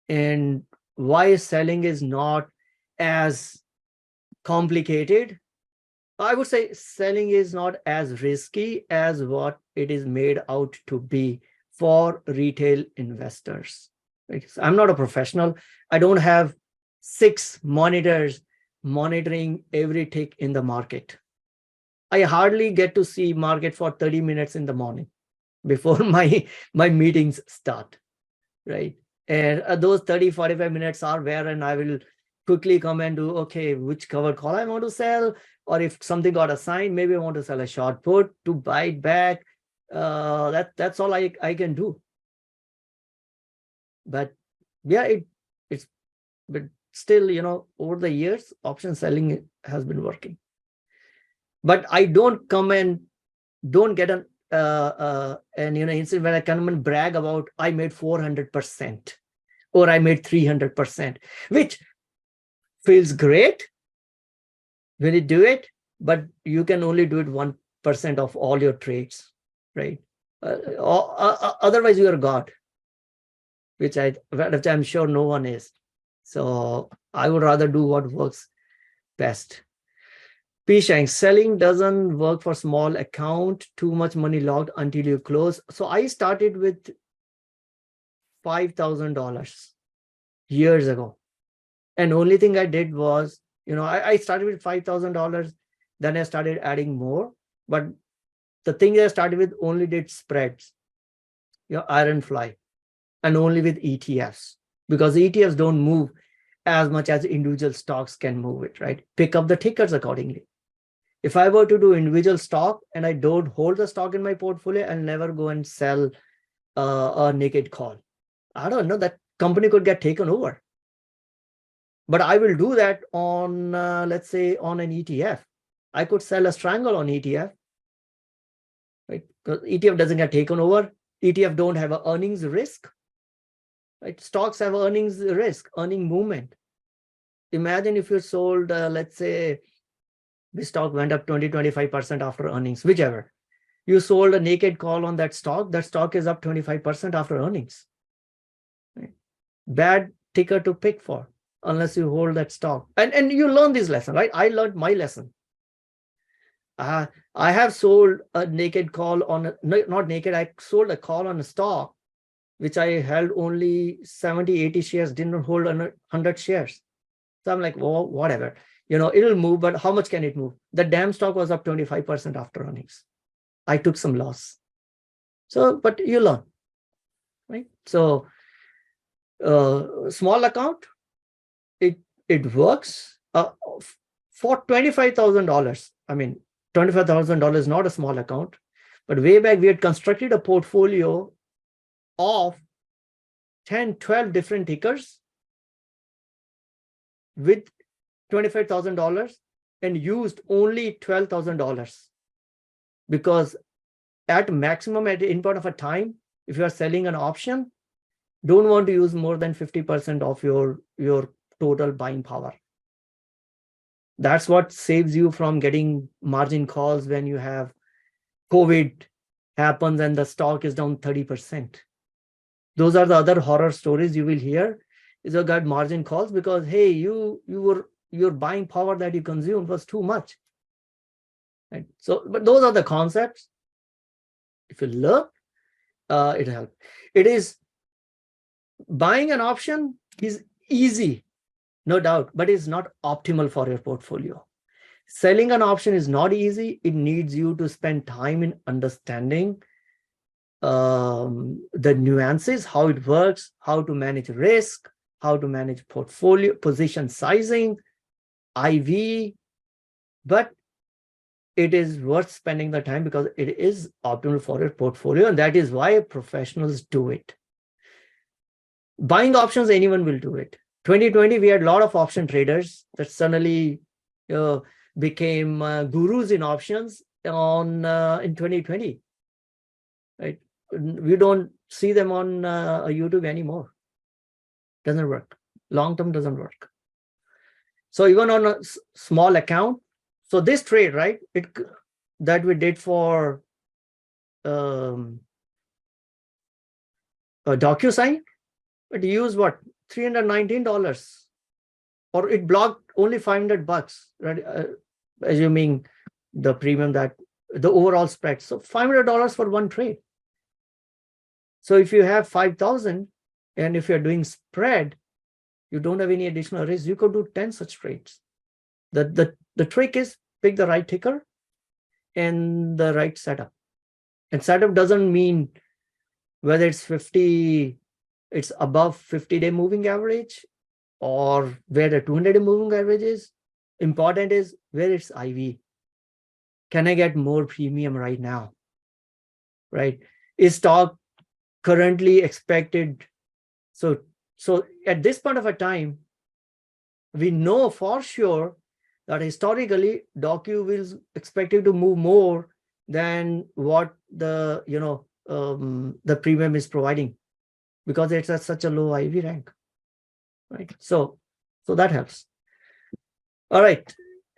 and why selling is not as complicated. I would say selling is not as risky as what it is made out to be for retail investors. I'm not a professional. I don't have 6 monitors monitoring every tick in the market. I hardly get to see market for 30 minutes in the morning before my meetings start, right? And those 30, 45 minutes are where, and I will quickly come and do, okay, which cover call I want to sell, or if something got assigned, maybe I want to sell a short put to buy it back. That's all I can do. But yeah, it's but still, over the years, option selling has been working. But I don't come and don't get an instead when I come and brag about I made 400% or I made 300%, which feels great when you do it, but you can only do it 1% of all your trades, right? Otherwise you are God, which I'm sure no one is. So I would rather do what works best. P. Shank, selling doesn't work for small account, too much money locked until you close. So I started with $5,000 years ago. And only thing I did was, I started with $5,000, then I started adding more. But the thing I started with only did spreads, iron fly, and only with ETFs, because ETFs don't move as much as individual stocks can move it, right? Pick up the tickers accordingly. If I were to do individual stock and I don't hold the stock in my portfolio, I'll never go and sell a naked call. I don't know, that company could get taken over. But I will do that on, let's say, on an ETF. I could sell a strangle on ETF, right? Because ETF doesn't get taken over. ETF don't have an earnings risk, right? Stocks have earnings risk, earning movement. imagine if you sold, let's say, the stock went up 20-25% after earnings, whichever. You sold a naked call on that stock is up 25% after earnings. Right? Bad ticker to pick for unless you hold that stock. And you learn this lesson, right? I learned my lesson. I have sold a naked call on, not naked, I sold a call on a stock which I held only 70, 80 shares, didn't hold 100 shares. So I'm like, well, whatever, it'll move, but how much can it move? The damn stock was up 25% after earnings. I took some loss. So, but you learn, right? So, small account, it works for $25,000. I mean, $25,000 is not a small account, but way back we had constructed a portfolio of 10, 12 different tickers with $25,000 and used only $12,000 because at maximum at any point of a time, if you are selling an option, don't want to use more than 50% of your total buying power. That's what saves you from getting margin calls when you have COVID happens and the stock is down 30%. Those are the other horror stories you will hear. Is you got margin calls because, hey, your buying power that you consumed was too much. Right? So, but those are the concepts. If you learn, it helps. It is buying an option is easy, no doubt, but it's not optimal for your portfolio. Selling an option is not easy. It needs you to spend time in understanding the nuances, how it works, how to manage risk, how to manage portfolio, position sizing, IV, but it is worth spending the time because it is optimal for your portfolio, and that is why professionals do it. Buying options, anyone will do it. 2020, we had a lot of option traders that suddenly became gurus in options in 2020. Right? We don't see them on YouTube anymore. Doesn't work. Long term doesn't work. So even on a small account, so this trade, right, that we did for a DocuSign, it used what, $319, or it blocked only $500, right? Assuming the premium, that the overall spread. So $500 for one trade. So if you have 5,000 and if you're doing spread, you don't have any additional risk, you could do 10 such trades. The trick is pick the right ticker and the right setup. And setup doesn't mean whether it's 50, it's above 50-day moving average or where the 200-day moving average is. Important is where it's IV. Can I get more premium right now? Right? Is stock currently expected? So at this point of a time, we know for sure that historically Docu is expected to move more than what the the premium is providing, because it's at such a low IV rank, right? So that helps. All right,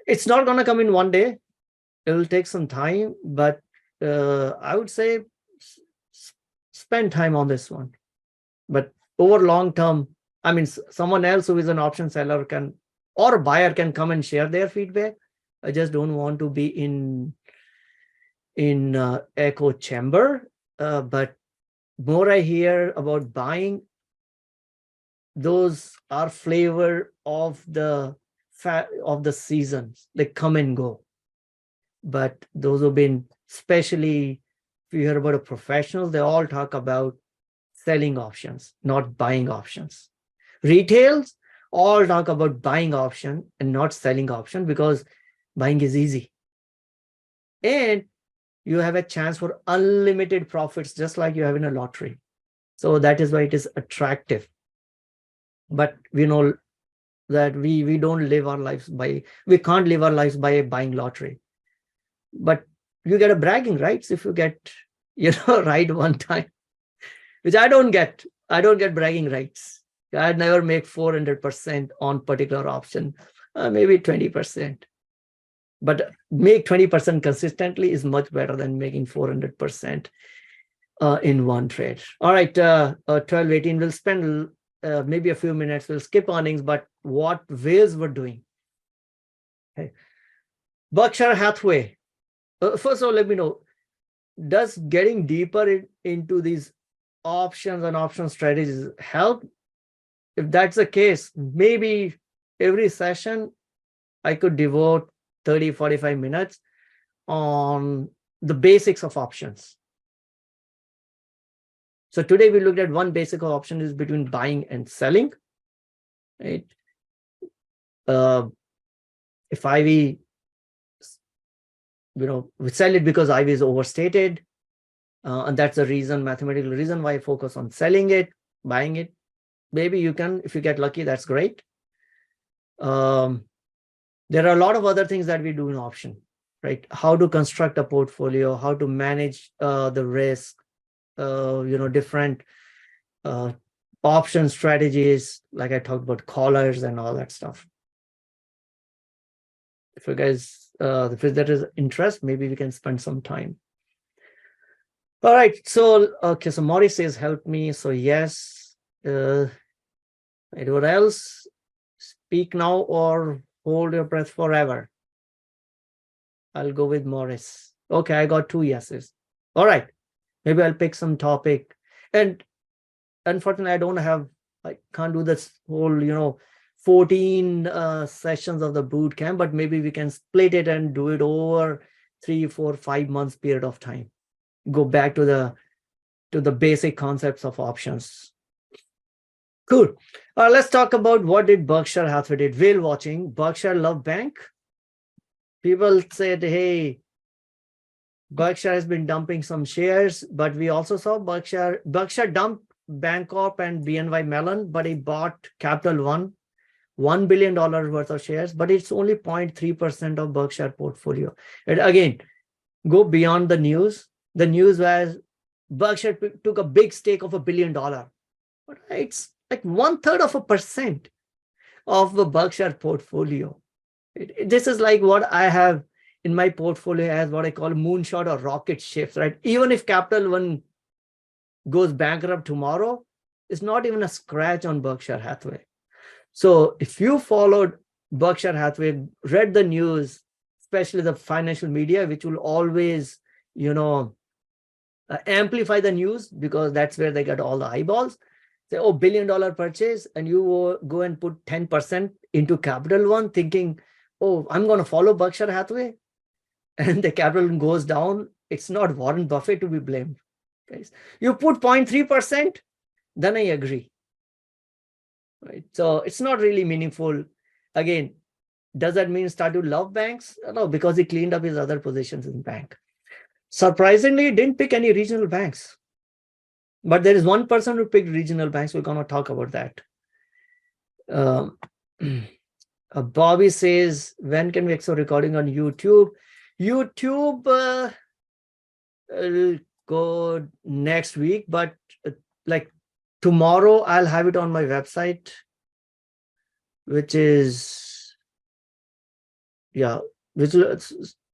it's not going to come in one day. It will take some time, but I would say spend time on this one. But over long term, I mean, someone else who is an option seller can, or a buyer can come and share their feedback. I just don't want to be in echo chamber. But more I hear about buying, those are flavor of the seasons. They come and go. But those who've been, especially if you hear about a professional, they all talk about selling options, not buying options. Retails all talk about buying option and not selling option, because buying is easy. And you have a chance for unlimited profits, just like you have in a lottery. So that is why it is attractive. But we know that we don't live our lives by, we can't live our lives by buying lottery. But you get a bragging rights if you get, right one time, which I don't get. I don't get bragging rights. I'd never make 400% on particular option, maybe 20. But make 20% consistently is much better than making 400% in one trade. All right, 12:18. We'll spend maybe a few minutes. We'll skip earnings, but what ways we're doing. Okay. Berkshire Hathaway. First of all, let me know, does getting deeper into these options and option strategies help? If that's the case, maybe every session I could devote 30-45 minutes on the basics of options. So today we looked at one basic option is between buying and selling, right? If IV, we sell it because IV is overstated, and that's the reason, mathematical reason why I focus on selling it. Buying it, maybe you can, if you get lucky, that's great. There are a lot of other things that we do in option, right? How to construct a portfolio, how to manage the risk, different option strategies, like I talked about collars and all that stuff. If you guys, if there is interest, maybe we can spend some time. All right, so okay, so Maurice says help me, so yes. Anyone else? Speak now or hold your breath forever. I'll go with Maurice. Okay, I got 2 yeses. All right, maybe I'll pick some topic. And unfortunately, I can't do this whole, 14 sessions of the boot camp, but maybe we can split it and do it over 3, 4, 5 months period of time. Go back to the basic concepts of options. Cool. Let's talk about what did Berkshire Hathaway did. Whale watching. Berkshire love bank. People said, hey, Berkshire has been dumping some shares, but we also saw Berkshire dumped Bancorp and BNY Mellon, but he bought Capital One, $1 billion worth of shares, but it's only 0.3% of Berkshire portfolio. And again, go beyond the news. The news was Berkshire took a big stake of $1 billion. But it's like 1/3% of the Berkshire portfolio. This is like what I have in my portfolio as what I call moonshot or rocket shift, right? Even if Capital One goes bankrupt tomorrow, it's not even a scratch on Berkshire Hathaway. So if you followed Berkshire Hathaway, read the news, especially the financial media, which will always, amplify the news because that's where they get all the eyeballs. Say, oh, $1 billion purchase, and you go and put 10% into Capital One thinking, oh, I'm going to follow Berkshire Hathaway, and the capital goes down. It's not Warren Buffett to be blamed. Guys, you put 0.3%, then I agree. Right? So it's not really meaningful. Again, does that mean start to love banks? No, because he cleaned up his other positions in bank. Surprisingly, he didn't pick any regional banks. But there is one person who picked regional banks. We're going to talk about that. Bobby says, when can we expect recording on YouTube? YouTube will go next week, but like tomorrow, I'll have it on my website, which is,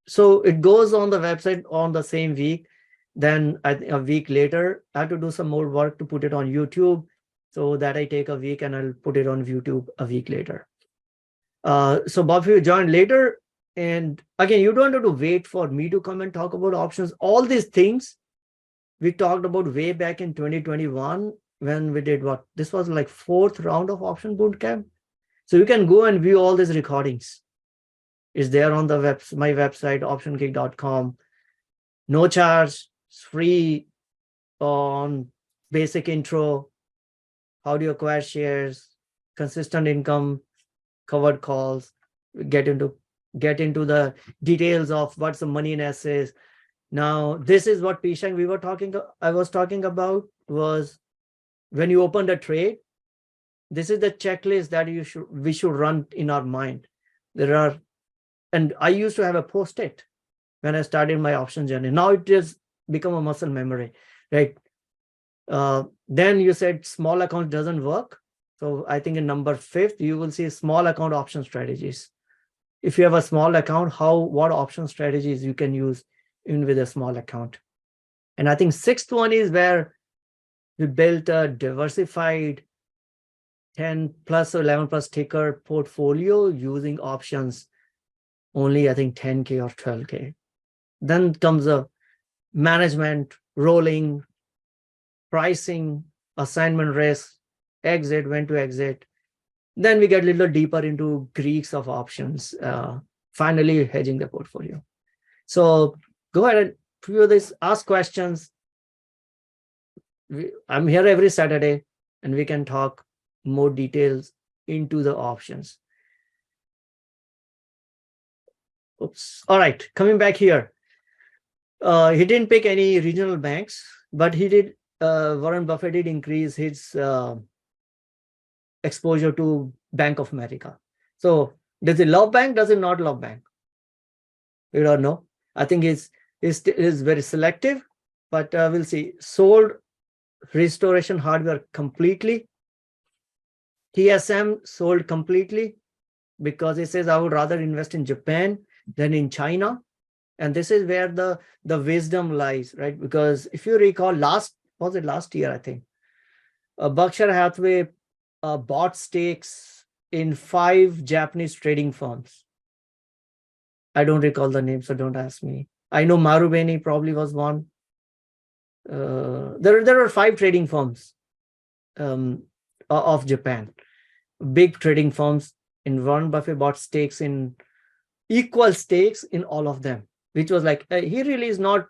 so it goes on the website on the same week. Then a week later, I have to do some more work to put it on YouTube, so that I take a week and I'll put it on YouTube a week later. So Bob, if you join later, and again, you don't have to wait for me to come and talk about options. All these things we talked about way back in 2021 when we did what? This was like 4th round of option bootcamp. So you can go and view all these recordings. It's there on the my website, optionkick.com. No charge. It's free on basic intro, how do you acquire shares, consistent income, covered calls, get into the details of what's the money in essays. Now, this is what Pishang I was talking about was when you open the trade, this is the checklist that we should run in our mind. And I used to have a post-it when I started my option journey. Now it has become a muscle memory, right? Then you said small account doesn't work. So I think in number 5th, you will see small account option strategies. If you have a small account, what option strategies you can use even with a small account. And I think 6th one is where we built a diversified 10 plus or 11 plus ticker portfolio using options only, I think 10K or 12K. Then comes a management, rolling, pricing, assignment risk, exit, when to exit. Then we get a little deeper into Greeks of options, finally hedging the portfolio. So go ahead and view this, ask questions. I'm here every Saturday and we can talk more details into the options. Oops. All right, coming back here. He didn't pick any regional banks, but he did, Warren Buffett did increase his exposure to Bank of America. So does he love bank? Does he not love bank? We don't know. I think he's very selective, but we'll see. Sold Restoration Hardware completely. TSM sold completely because he says, I would rather invest in Japan than in China. And this is where the wisdom lies, right? Because if you recall, last year, I think, Berkshire Hathaway bought stakes in 5 Japanese trading firms. I don't recall the name, so don't ask me. I know Marubeni probably was one. There are 5 trading firms of Japan, big trading firms. And Warren Buffett bought stakes in equal stakes in all of them, which was like, he really is not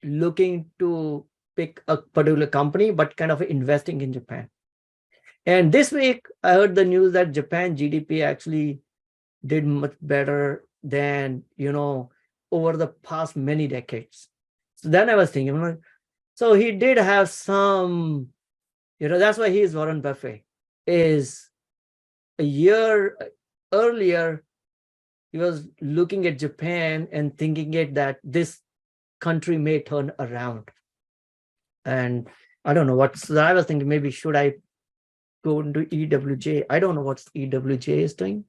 looking to pick a particular company, but kind of investing in Japan. And this week, I heard the news that Japan GDP actually did much better than, over the past many decades. So then I was thinking, so he did have some, that's why he is Warren Buffett. Is a year earlier, he was looking at Japan and thinking that this country may turn around. And I don't know so I was thinking, maybe should I go into EWJ? I don't know what EWJ is doing.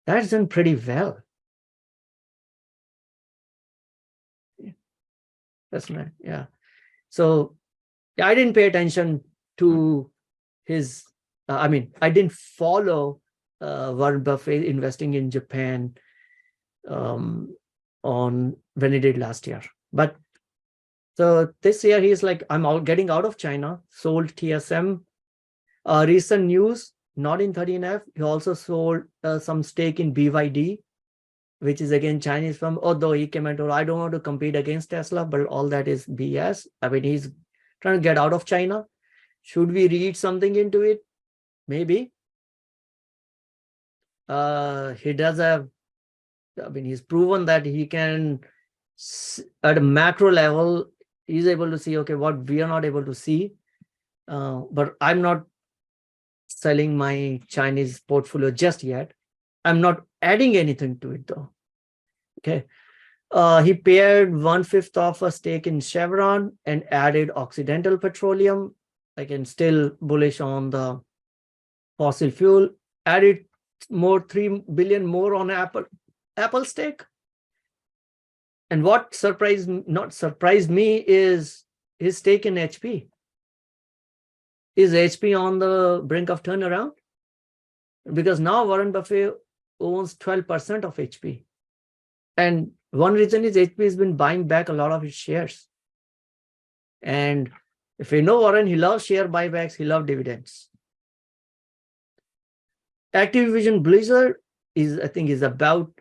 That's done pretty well. That's right. Yeah. So I didn't pay attention to his, I didn't follow Warren Buffett investing in Japan on when he did last year. But so this year he's like, I'm getting out of China, sold TSM. Recent news, not in 13F, he also sold some stake in BYD, which is again Chinese firm, although he came and told, I don't want to compete against Tesla, but all that is BS. He's trying to get out of China. Should we read something into it? Maybe. He does have, he's proven that he can, at a macro level, he's able to see, okay, what we are not able to see. But I'm not selling my Chinese portfolio just yet. I'm not adding anything to it though. Okay. He paired 1/5 of a stake in Chevron and added Occidental Petroleum. Again, still bullish on the fossil fuel. Added 3 billion more on Apple stake. And what not surprised me is his stake in HP. Is HP on the brink of turnaround? Because now Warren Buffett owns 12% of HP. And one reason is HP has been buying back a lot of its shares. And if you know Warren, he loves share buybacks, he loves dividends. Activision Blizzard is, I think, is about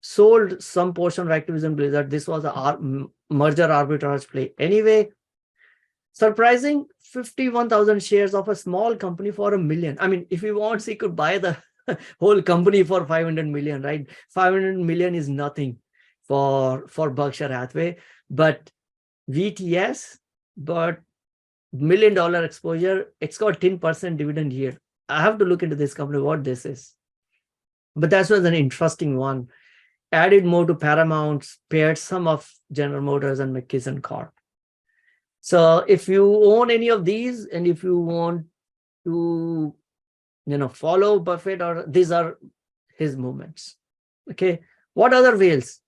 sold some portion of Activision Blizzard. This was a merger arbitrage play anyway. Surprising, 51,000 shares of a small company for $1 million. If he wants, he could buy the whole company for 500 million, right? 500 million is nothing for Berkshire Hathaway, but VTS, but $1 million exposure, it's got 10% dividend yield. I have to look into this company, what this is. But that was an interesting one. Added more to Paramount, paired some of General Motors and McKesson Corp. So if you own any of these, and if you want to, follow Buffett, or these are his movements. Okay. What other whales?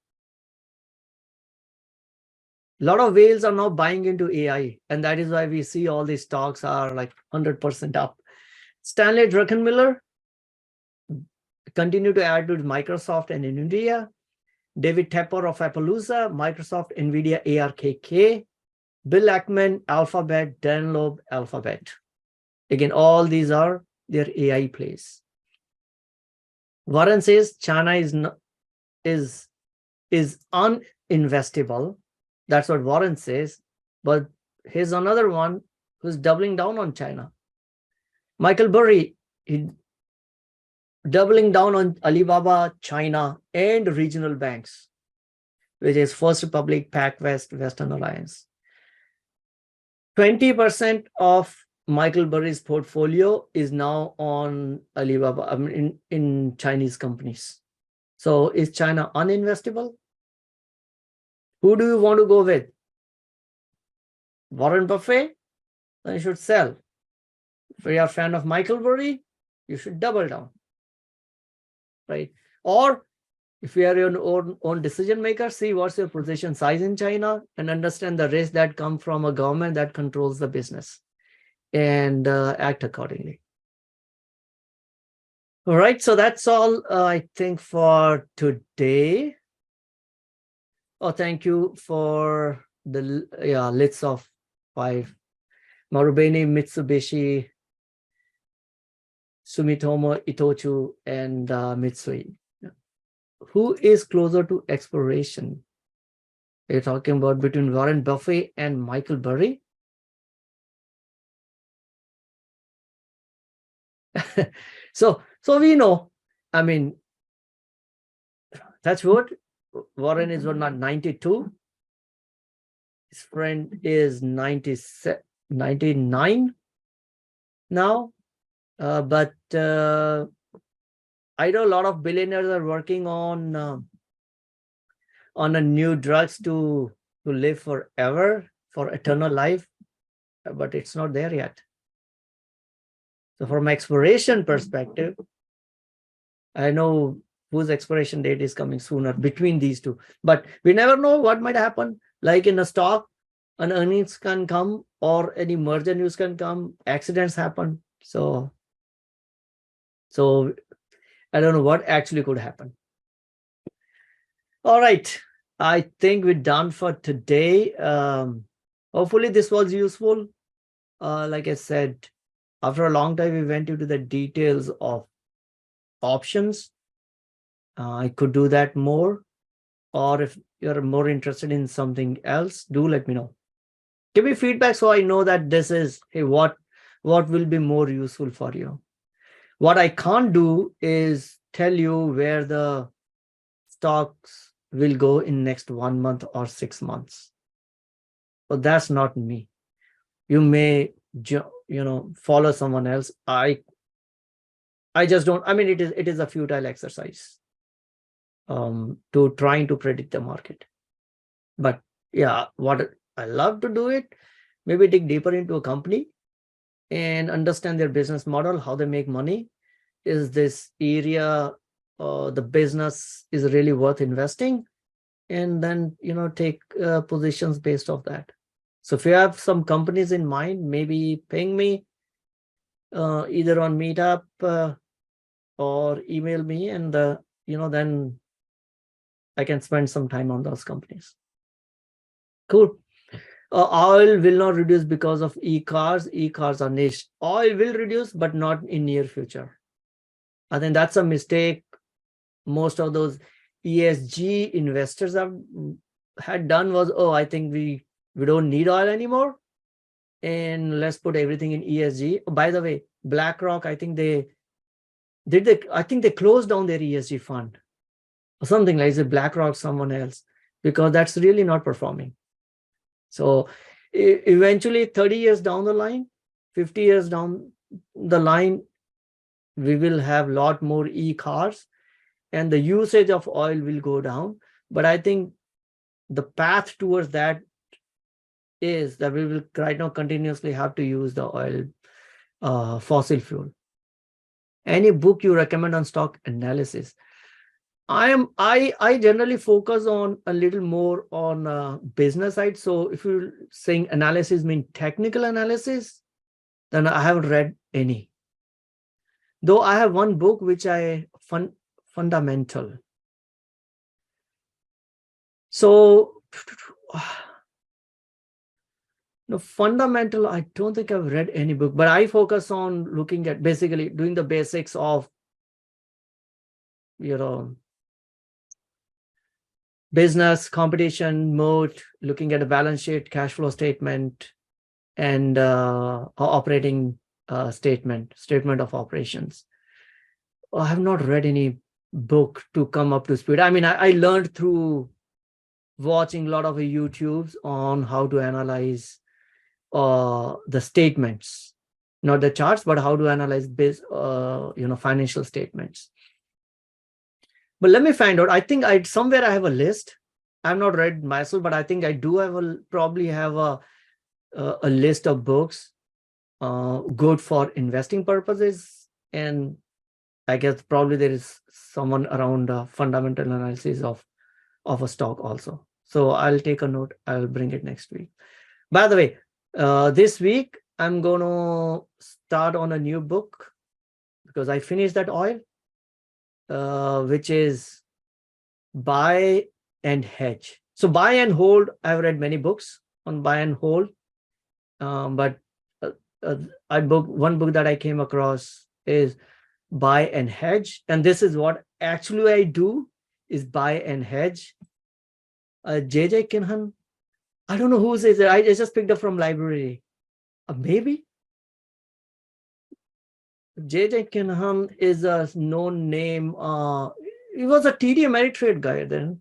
A lot of whales are now buying into AI, and that is why we see all these stocks are like 100% up. Stanley Druckenmiller continue to add to Microsoft and NVIDIA. David Tepper of Appaloosa, Microsoft, NVIDIA, ARKK. Bill Ackman, Alphabet, Dan Loeb, Alphabet. Again, all these are their AI plays. Warren says China is un-investable. That's what Warren says. But here's another one who's doubling down on China. Michael Burry, doubling down on Alibaba, China, and regional banks, which is First Republic, PacWest, Western Alliance. 20% of Michael Burry's portfolio is now on Alibaba, in Chinese companies. So is China uninvestable? Who do you want to go with? Warren Buffett? Then you should sell. If you are a fan of Michael Burry, you should double down. Right? Or if you are your own decision maker, see what's your position size in China and understand the risk that come from a government that controls the business, and act accordingly. All right, so that's all I think for today. Oh, thank you for the list of 5. Marubeni, Mitsubishi, Sumitomo, Itochu, and Mitsui. Who is closer to exploration? You're talking about between Warren Buffett and Michael Burry? So we know, I mean, that's what Warren is, not 92. His friend is 99 now. But I know a lot of billionaires are working on a new drugs to live forever, for eternal life, but it's not there yet. So from exploration perspective, I know whose expiration date is coming sooner between these two, but we never know what might happen. Like in a stock, an earnings can come, or any merger news can come, accidents happen. So I don't know what actually could happen. All right, I think we're done for today. Hopefully this was useful. Like I said, after a long time, we went into the details of options. I could do that more, or if you're more interested in something else, do let me know. Give me feedback so I know that this is, hey, what will be more useful for you. What I can't do is tell you where the stocks will go in next 1 month or 6 months. But that's not me. You may, follow someone else. I just don't. I mean, it is a futile exercise to trying to predict the market. But yeah, what I love to do it, maybe dig deeper into a company and understand their business model, how they make money. Is this area, the business is really worth investing? And then, take positions based off that. So if you have some companies in mind, maybe ping me either on Meetup or email me, and then I can spend some time on those companies. Cool. Oil will not reduce because of e-cars. E-cars are niche. Oil will reduce, but not in near future. I think that's a mistake most of those ESG investors had done, was, I think we don't need oil anymore, and let's put everything in ESG. By the way, BlackRock, I think they closed down their ESG fund or something like that. BlackRock, someone else, because that's really not performing. So eventually 30 years down the line, 50 years down the line, we will have a lot more e-cars and the usage of oil will go down. But I think the path towards that is that we will right now continuously have to use the oil, fossil fuel. Any book you recommend on stock analysis? I generally focus on a little more on business side. So if you're saying analysis mean technical analysis, then I haven't read any. Though I have one book which fundamental. So no, fundamental, I don't think I've read any book, but I focus on looking at basically doing the basics of, business, competition, moat, looking at a balance sheet, cash flow statement, and operating statement of operations. I have not read any book to come up to speed. I mean, I learned through watching a lot of YouTubes on how to analyze the statements, not the charts, but how to analyze financial statements. But let me find out. I think somewhere I have a list. I've not read myself, but I think I do probably have a list of books good for investing purposes. And I guess probably there is someone around fundamental analysis of a stock also. So I'll take a note. I'll bring it next week. By the way, this week I'm going to start on a new book because I finished that oil, which is Buy and Hedge. So Buy and Hold, I've read many books on Buy and Hold, but one book that I came across is Buy and Hedge, and this is what actually I do, is buy and hedge. J.J. Kinhan, I don't know who says it. I just picked up from library. Maybe J.J. Kinhan is a known name. He was a TD Ameritrade guy then.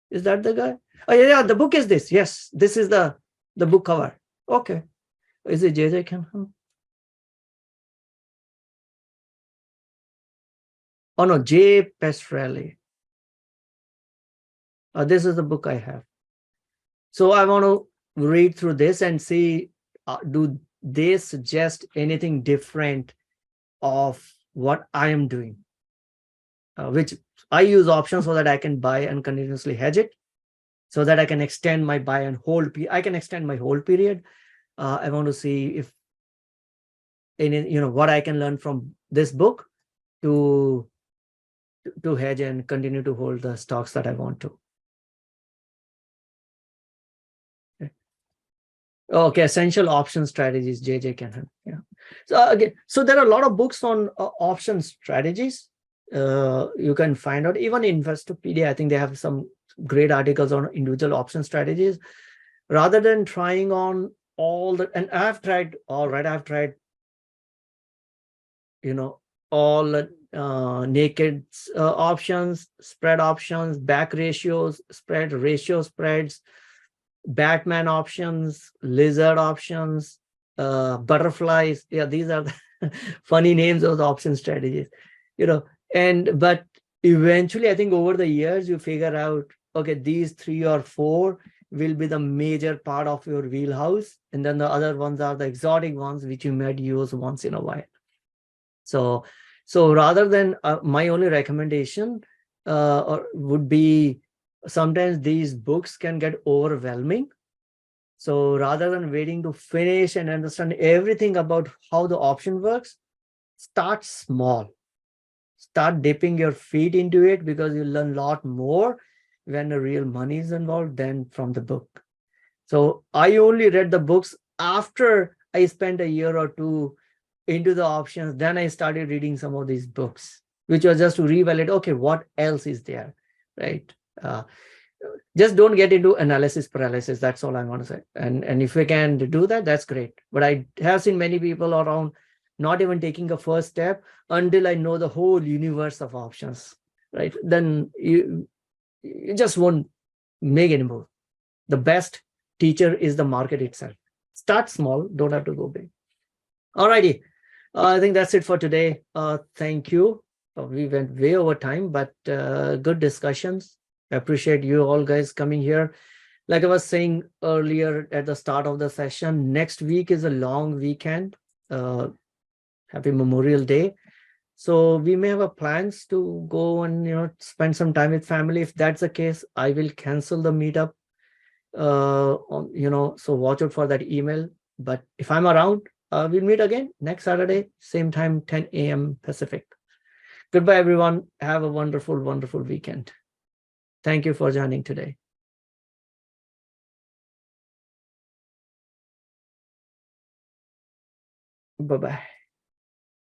Is that the guy? Oh yeah, the book is this. Yes, this is the book cover. Okay. Is it J.J. Kinhan? Oh no, J. Pestrelli. This is the book I have. So I want to read through this and see, do they suggest anything different of what I am doing? Which I use options so that I can buy and continuously hedge it, so that I can extend my buy and hold. I can extend my hold period. I want to see if what I can learn from this book to hedge and continue to hold the stocks that I want to. Okay, essential option strategies, J.J. Kinhan. Yeah. So again, so there are a lot of books on option strategies. You can find out even Investopedia. I think they have some great articles on individual option strategies. Rather than trying on all the, and I've tried all naked options, spread options, back ratios, spreads, Batman options, lizard options, butterflies. Yeah, these are the funny names of the option strategies, but eventually I think over the years you figure out, okay, these 3 or 4 will be the major part of your wheelhouse, and then the other ones are the exotic ones which you might use once in a while. So rather than my only recommendation would be, sometimes these books can get overwhelming. So rather than waiting to finish and understand everything about how the option works, start small. Start dipping your feet into it, because you learn a lot more when the real money is involved than from the book. So I only read the books after I spent a year or 2 into the options. Then I started reading some of these books, which was just to revalidate, okay, what else is there, right? Just don't get into analysis paralysis. That's all I want to say. And if we can do that, that's great. But I have seen many people around not even taking a first step until I know the whole universe of options, right? Then you just won't make any move. The best teacher is the market itself. Start small, don't have to go big. Alrighty, I think that's it for today. Thank you. We went way over time, but good discussions. I appreciate you all guys coming here. Like I was saying earlier at the start of the session, next week is a long weekend. Happy Memorial Day. So we may have plans to go and spend some time with family. If that's the case, I will cancel the meetup. So watch out for that email. But if I'm around, we'll meet again next Saturday, same time, 10 a.m. Pacific. Goodbye, everyone. Have a wonderful, wonderful weekend. Thank you for joining today. Bye-bye.